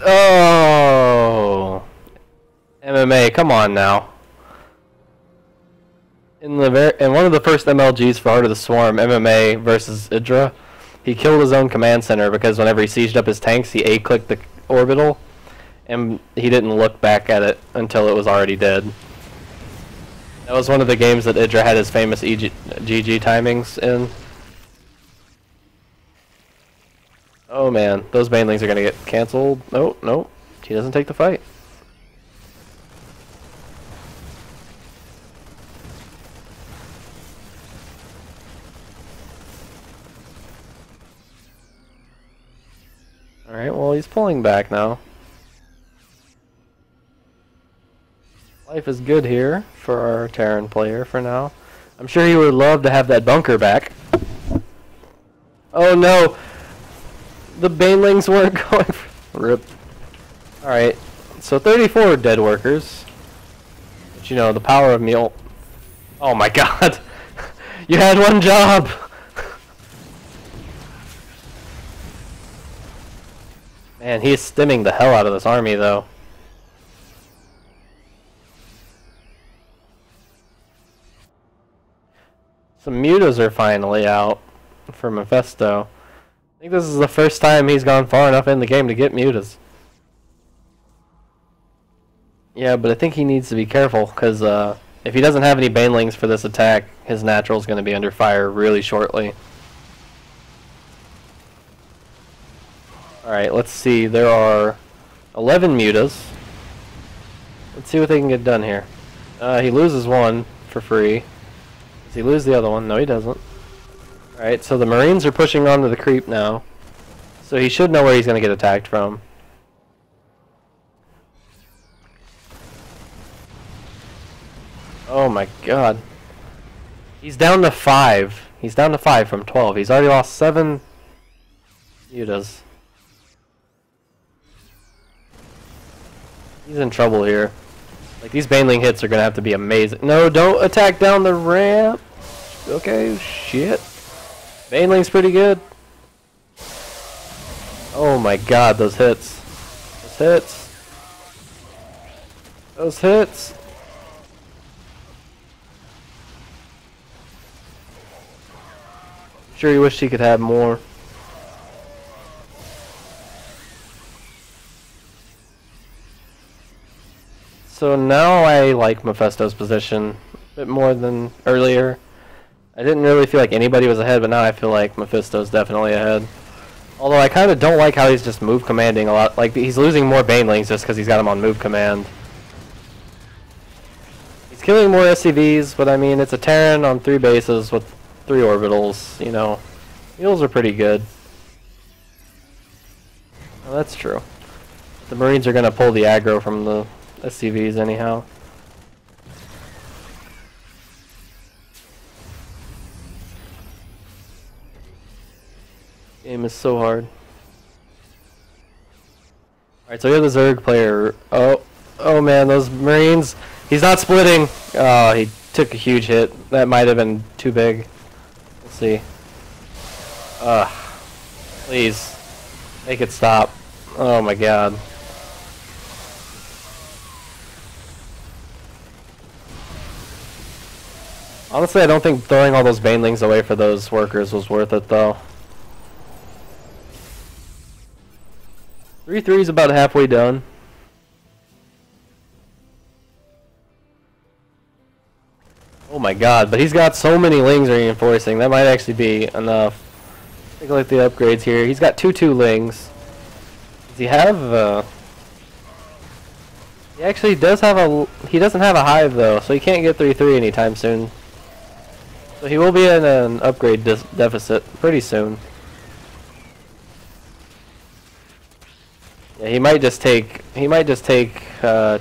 Oh, MMA, come on now. In one of the first MLGs for Heart of the Swarm, MMA versus Idra, he killed his own command center because whenever he sieged up his tanks, he A-clicked the orbital, and he didn't look back at it until it was already dead. That was one of the games that Idra had his famous GG timings in. Oh man, those banelings are gonna get cancelled. No, no, he doesn't take the fight. Alright, well he's pulling back now. Life is good here for our Terran player for now. I'm sure he would love to have that bunker back. Oh no! The banelings weren't going for... Rip. Alright, so 34 dead workers. But you know, the power of Mule... Oh my god! You had one job! Man, he's stimming the hell out of this army though. Some mutas are finally out for Mephisto. I think this is the first time he's gone far enough in the game to get mutas. Yeah, but I think he needs to be careful, because if he doesn't have any banelings for this attack, his natural is going to be under fire really shortly. Alright, let's see. There are 11 mutas. Let's see what they can get done here. He loses one for free. Does he lose the other one? No, he doesn't. Alright, so the Marines are pushing onto the creep now. So he should know where he's going to get attacked from. Oh my god. He's down to 5. He's down to 5 from 12. He's already lost 7 mutas. He's in trouble here. Like, these baneling hits are going to have to be amazing. No, don't attack down the ramp. Okay, shit. Baneling's pretty good. Oh my god, those hits. Those hits. Those hits. Sure, you wish he could have more. So now I like Mephisto's position a bit more than earlier. I didn't really feel like anybody was ahead, but now I feel like Mephisto's definitely ahead. Although I kind of don't like how he's just move commanding a lot. Like, he's losing more banelings just because he's got them on move command. He's killing more SCVs, but I mean, it's a Terran on 3 bases with 3 orbitals, you know. Mules are pretty good. Well, that's true. The Marines are going to pull the aggro from the SCVs anyhow. Game is so hard. Alright, so we have the Zerg player. Oh man, those Marines. He's not splitting. Oh, he took a huge hit. That might have been too big. Let's see. Please. Make it stop. Oh my god. Honestly, I don't think throwing all those banelings away for those workers was worth it, though. 3-3 is about halfway done. Oh my god, but he's got so many Lings reinforcing. That might actually be enough. Take a look at the upgrades here. He's got 2-2 Lings. Does he have, he actually does have a... He doesn't have a Hive, though, so he can't get 3-3 anytime soon. So he will be in an upgrade deficit pretty soon. Yeah, he might just take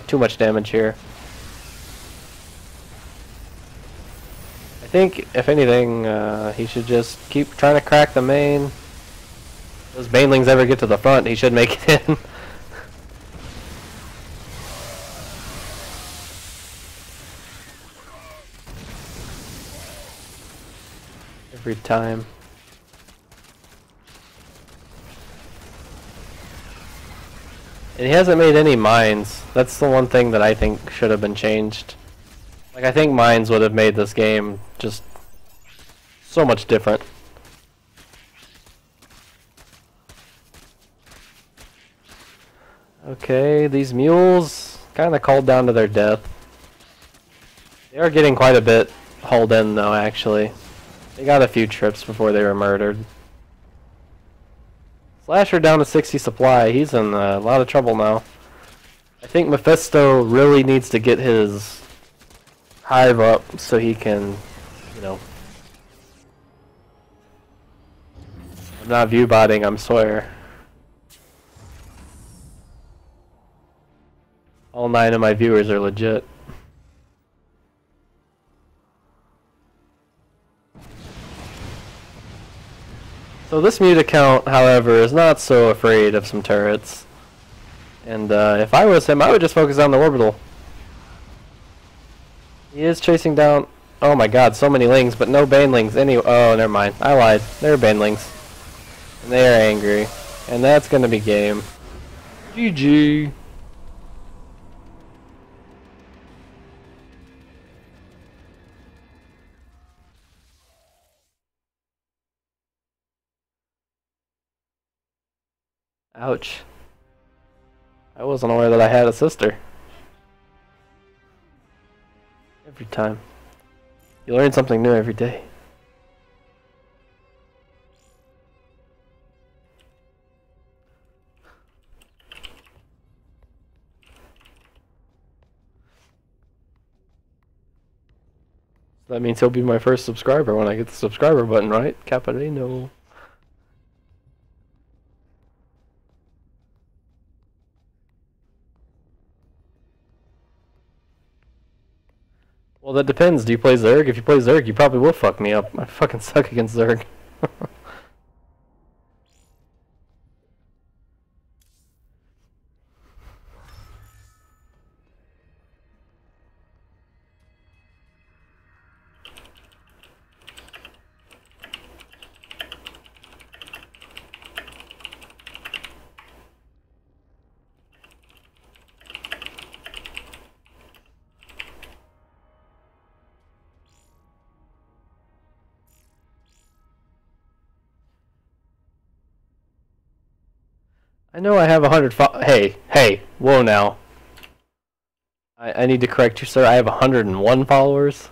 too much damage here. think, if anything, he should just keep trying to crack the main. If those banelings ever get to the front, he should make it in. Every time. And he hasn't made any mines. That's the one thing that I think should have been changed. Like, I think mines would have made this game just so much different. Okay, these mules kind of called down to their death. They are getting quite a bit hauled in, though, actually. They got a few trips before they were murdered. Slasher down to 60 supply. He's in a lot of trouble now. I think Mephisto really needs to get his hive up so he can, you know... I'm not view botting, I swear. All 9 of my viewers are legit. So this mute account, however, is not so afraid of some turrets. And if I was him, I would just focus on the orbital. He is chasing down... Oh my god, so many lings, but no banelings. Oh, never mind. I lied. They're banelings. And they are angry. And that's gonna be game. GG. Ouch. I wasn't aware that I had a sister. Every time. You learn something new every day. So that means he'll be my first subscriber when I get the subscriber button, right? Caparino. Well, that depends. Do you play Zerg? If you play Zerg, you probably will fuck me up. I fucking suck against Zerg. I know I have 100 Hey, whoa now. I need to correct you, sir. I have 101 followers.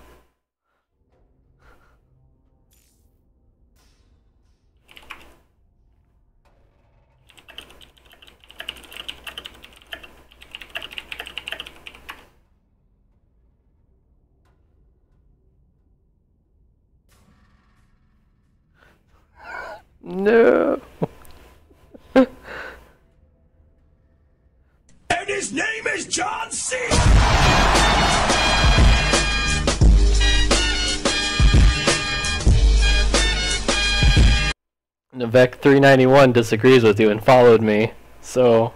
No. And his name is John C. Navek 391 disagrees with you and followed me, so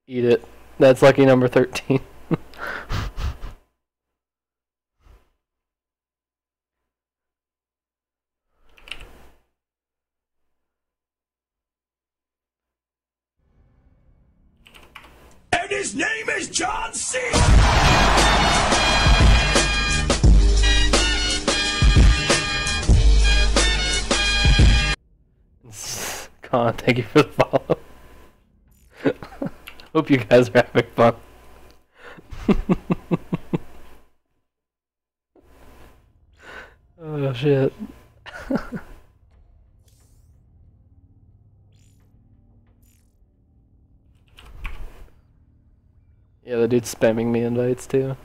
eat it. That's lucky number 13. And his name is John C. Con, thank you for the follow. Hope you guys are having fun. Oh shit. Yeah, the dude's spamming me invites too.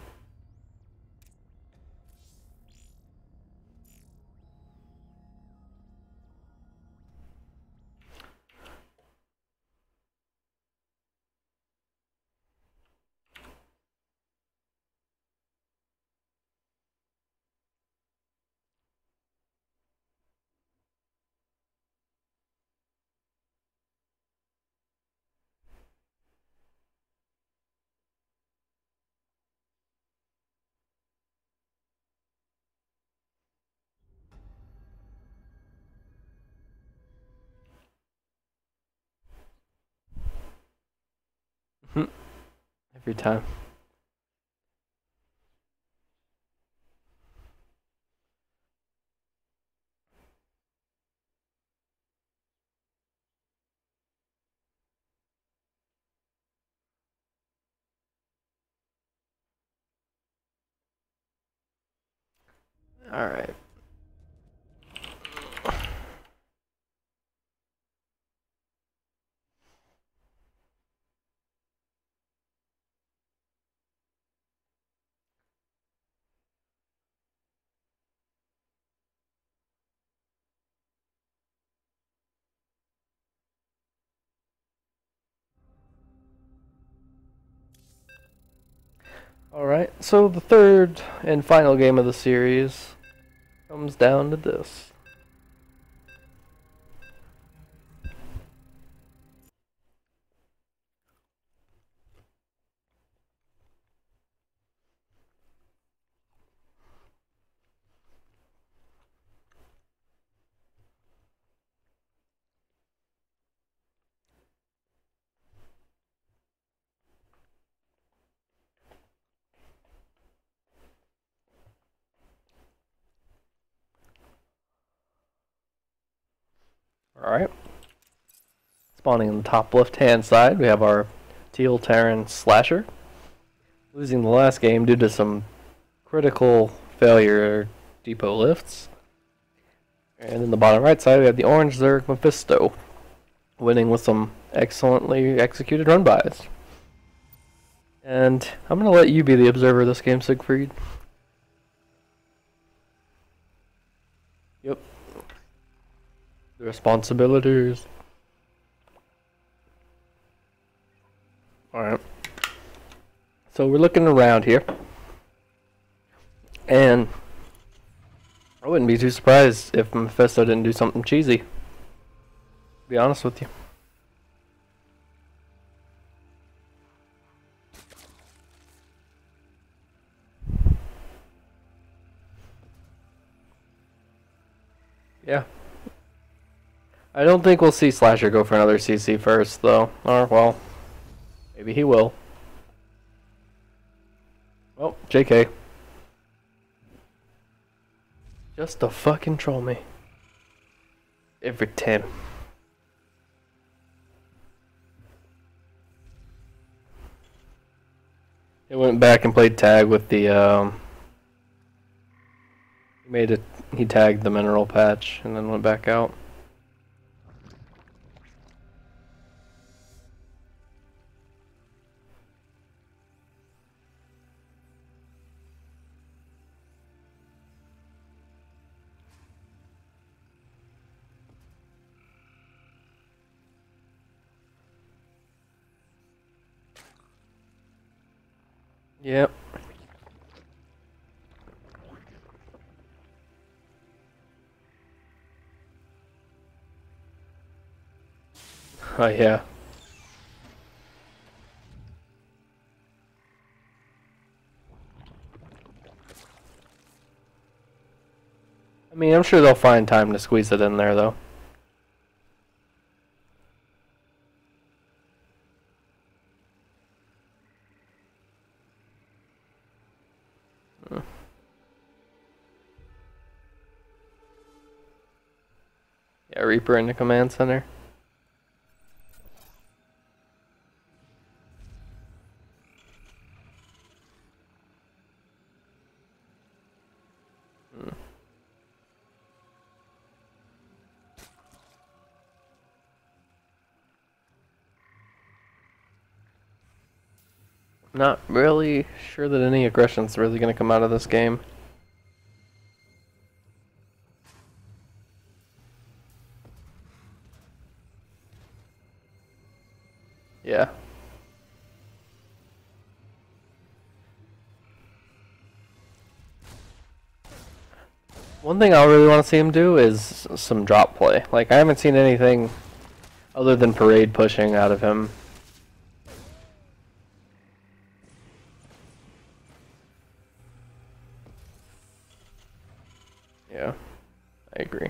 every time. All right. Alright, so the third and final game of the series comes down to this. Alright. Spawning on the top left-hand side, we have our Teal Terran Slasher. Losing the last game due to some critical failure depot lifts. And in the bottom right side, we have the Orange Zerg Mephisto. Winning with some excellently executed run-bys. And I'm going to let you be the observer of this game, Siegfried. Yep. The responsibilities. Alright. So we're looking around here. And I wouldn't be too surprised if Mephisto didn't do something cheesy. To be honest with you. Yeah. I don't think we'll see Slasher go for another CC first, though. Or, well, maybe he will. Oh, JK. Just to fucking troll me. Every time. He went back and played tag with the, he tagged the mineral patch and then went back out. Yep. Oh yeah. I mean, I'm sure they'll find time to squeeze it in there, though. Yeah, Reaper in the command center. Not really sure that any aggression's really going to come out of this game. Yeah. One thing I really want to see him do is some drop play. Like, I haven't seen anything other than parade pushing out of him. Yeah, I agree.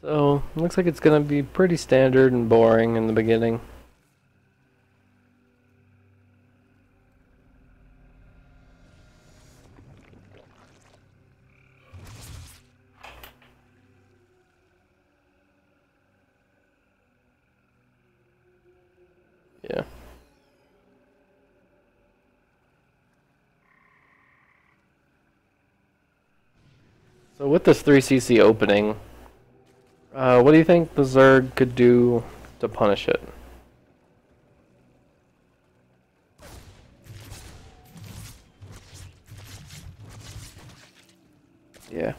So, looks like it's gonna be pretty standard and boring in the beginning. Yeah. So with this 3cc opening, what do you think the Zerg could do to punish it? Yeah.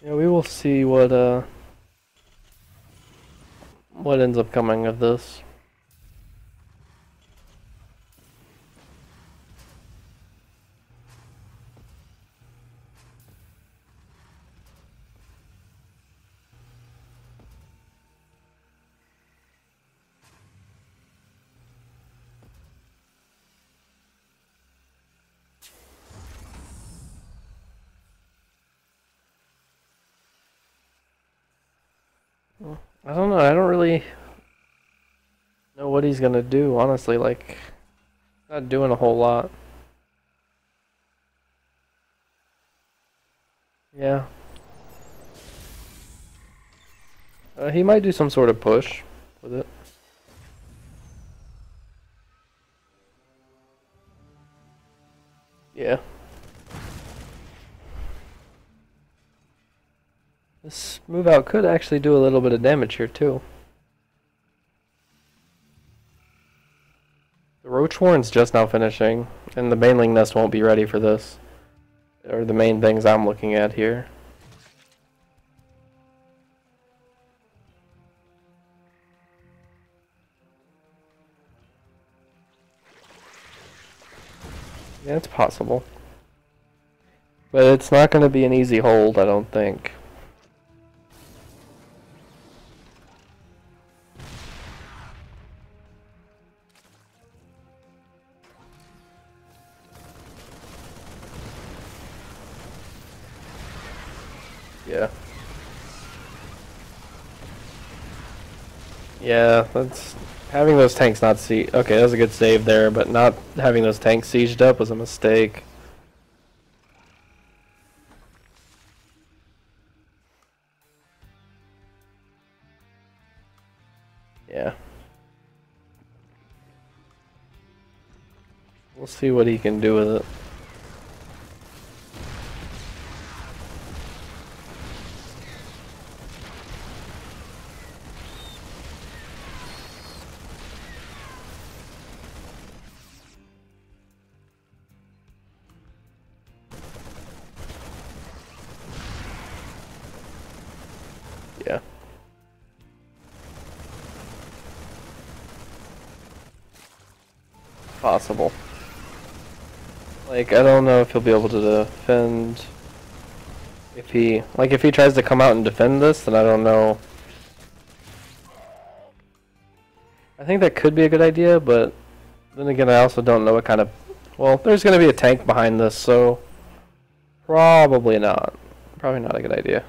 Yeah, we will see what ends up coming of this. I don't know, I don't really know what he's gonna do, honestly, like, not doing a whole lot. Yeah. He might do some sort of push with it. Yeah. This move out could actually do a little bit of damage here too. The Roach Warren's just now finishing, and the Baneling Nest won't be ready for this. Or the main things I'm looking at here. Yeah, it's possible. But it's not going to be an easy hold, I don't think. Yeah. Yeah, that's... Having those tanks not siege... Okay, that was a good save there, but not having those tanks sieged up was a mistake. Yeah. We'll see what he can do with it. Yeah. Possible. Like, I don't know if he'll be able to defend... If he tries to come out and defend this, then I don't know. I think that could be a good idea, but then again, I also don't know what kind of... Well, there's going to be a tank behind this, so probably not. Probably not a good idea.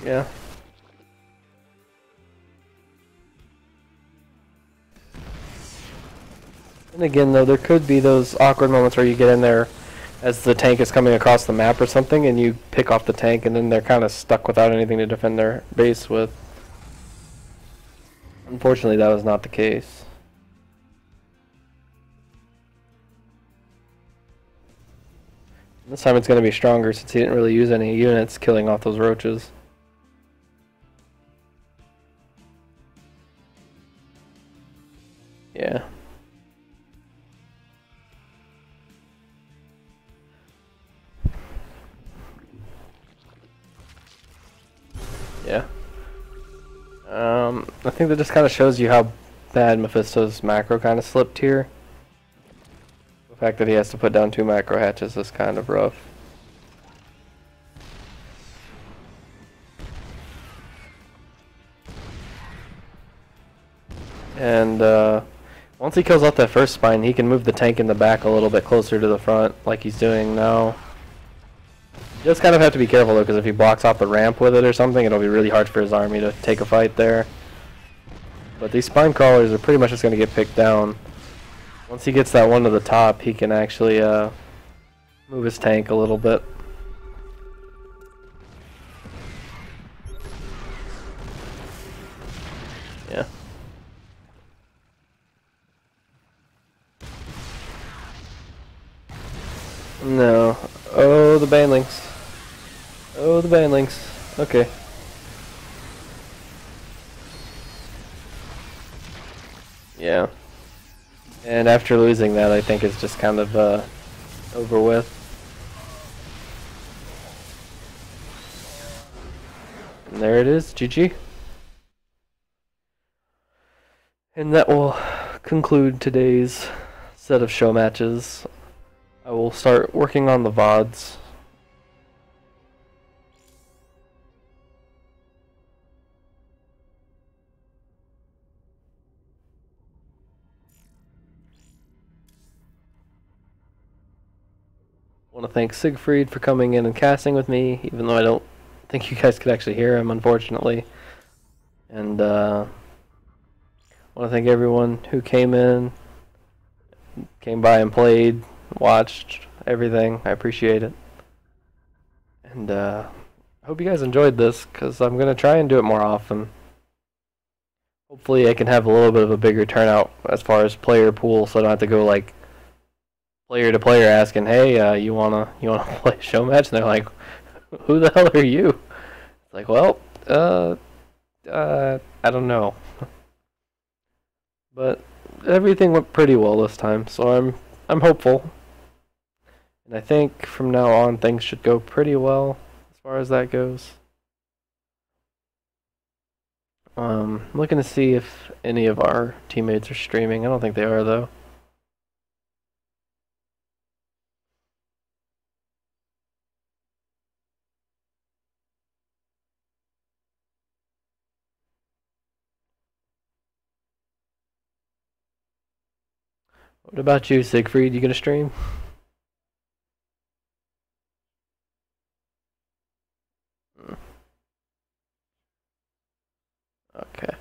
Yeah. And again, though, there could be those awkward moments where you get in there as the tank is coming across the map or something, and you pick off the tank, and then they're kind of stuck without anything to defend their base with. Unfortunately, that was not the case. This time it's going to be stronger since he didn't really use any units killing off those roaches. Yeah. Yeah. I think that just kind of shows you how bad Mephisto's macro kind of slipped here. The fact that he has to put down 2 macro hatches is kind of rough. And once he kills off that first spine, he can move the tank in the back a little bit closer to the front, like he's doing now. You just kind of have to be careful though, because if he blocks off the ramp with it or something, it'll be really hard for his army to take a fight there. But these spine crawlers are pretty much just going to get picked down. Once he gets that one to the top, he can actually move his tank a little bit. Yeah. No. Oh, the banelings. Oh, the banelings. Okay. Yeah. And after losing that, I think it's just kind of over with. And there it is, GG. And that will conclude today's set of show matches. I will start working on the VODs. I want to thank Siegfried for coming in and casting with me, even though I don't think you guys could actually hear him, unfortunately. And I want to thank everyone who came by and played, watched everything. I appreciate it. And I hope you guys enjoyed this, because I'm going to try and do it more often. Hopefully I can have a little bit of a bigger turnout as far as player pool, so I don't have to go like player to player asking, hey, you wanna play a show match? And they're like, who the hell are you? It's like, well, I don't know. But everything went pretty well this time, so I'm hopeful. And I think from now on things should go pretty well as far as that goes. I'm looking to see if any of our teammates are streaming. I don't think they are though. What about you, Siegfried? You gonna stream? Okay.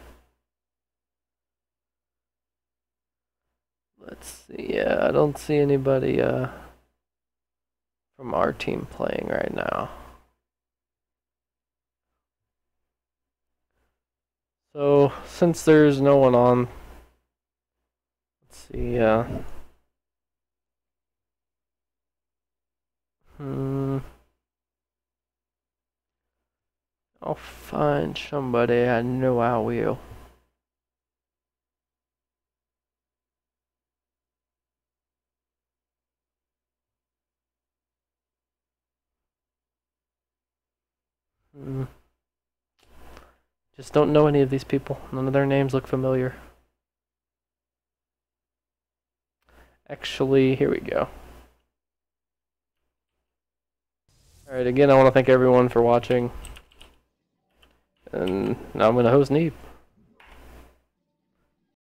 Let's see. Yeah, I don't see anybody from our team playing right now. So, since there's no one on, let's see, I'll find somebody. I know I will. Just don't know any of these people. None of their names look familiar. Actually, here we go. Alright, again, I want to thank everyone for watching. And now I'm going to host Neeb.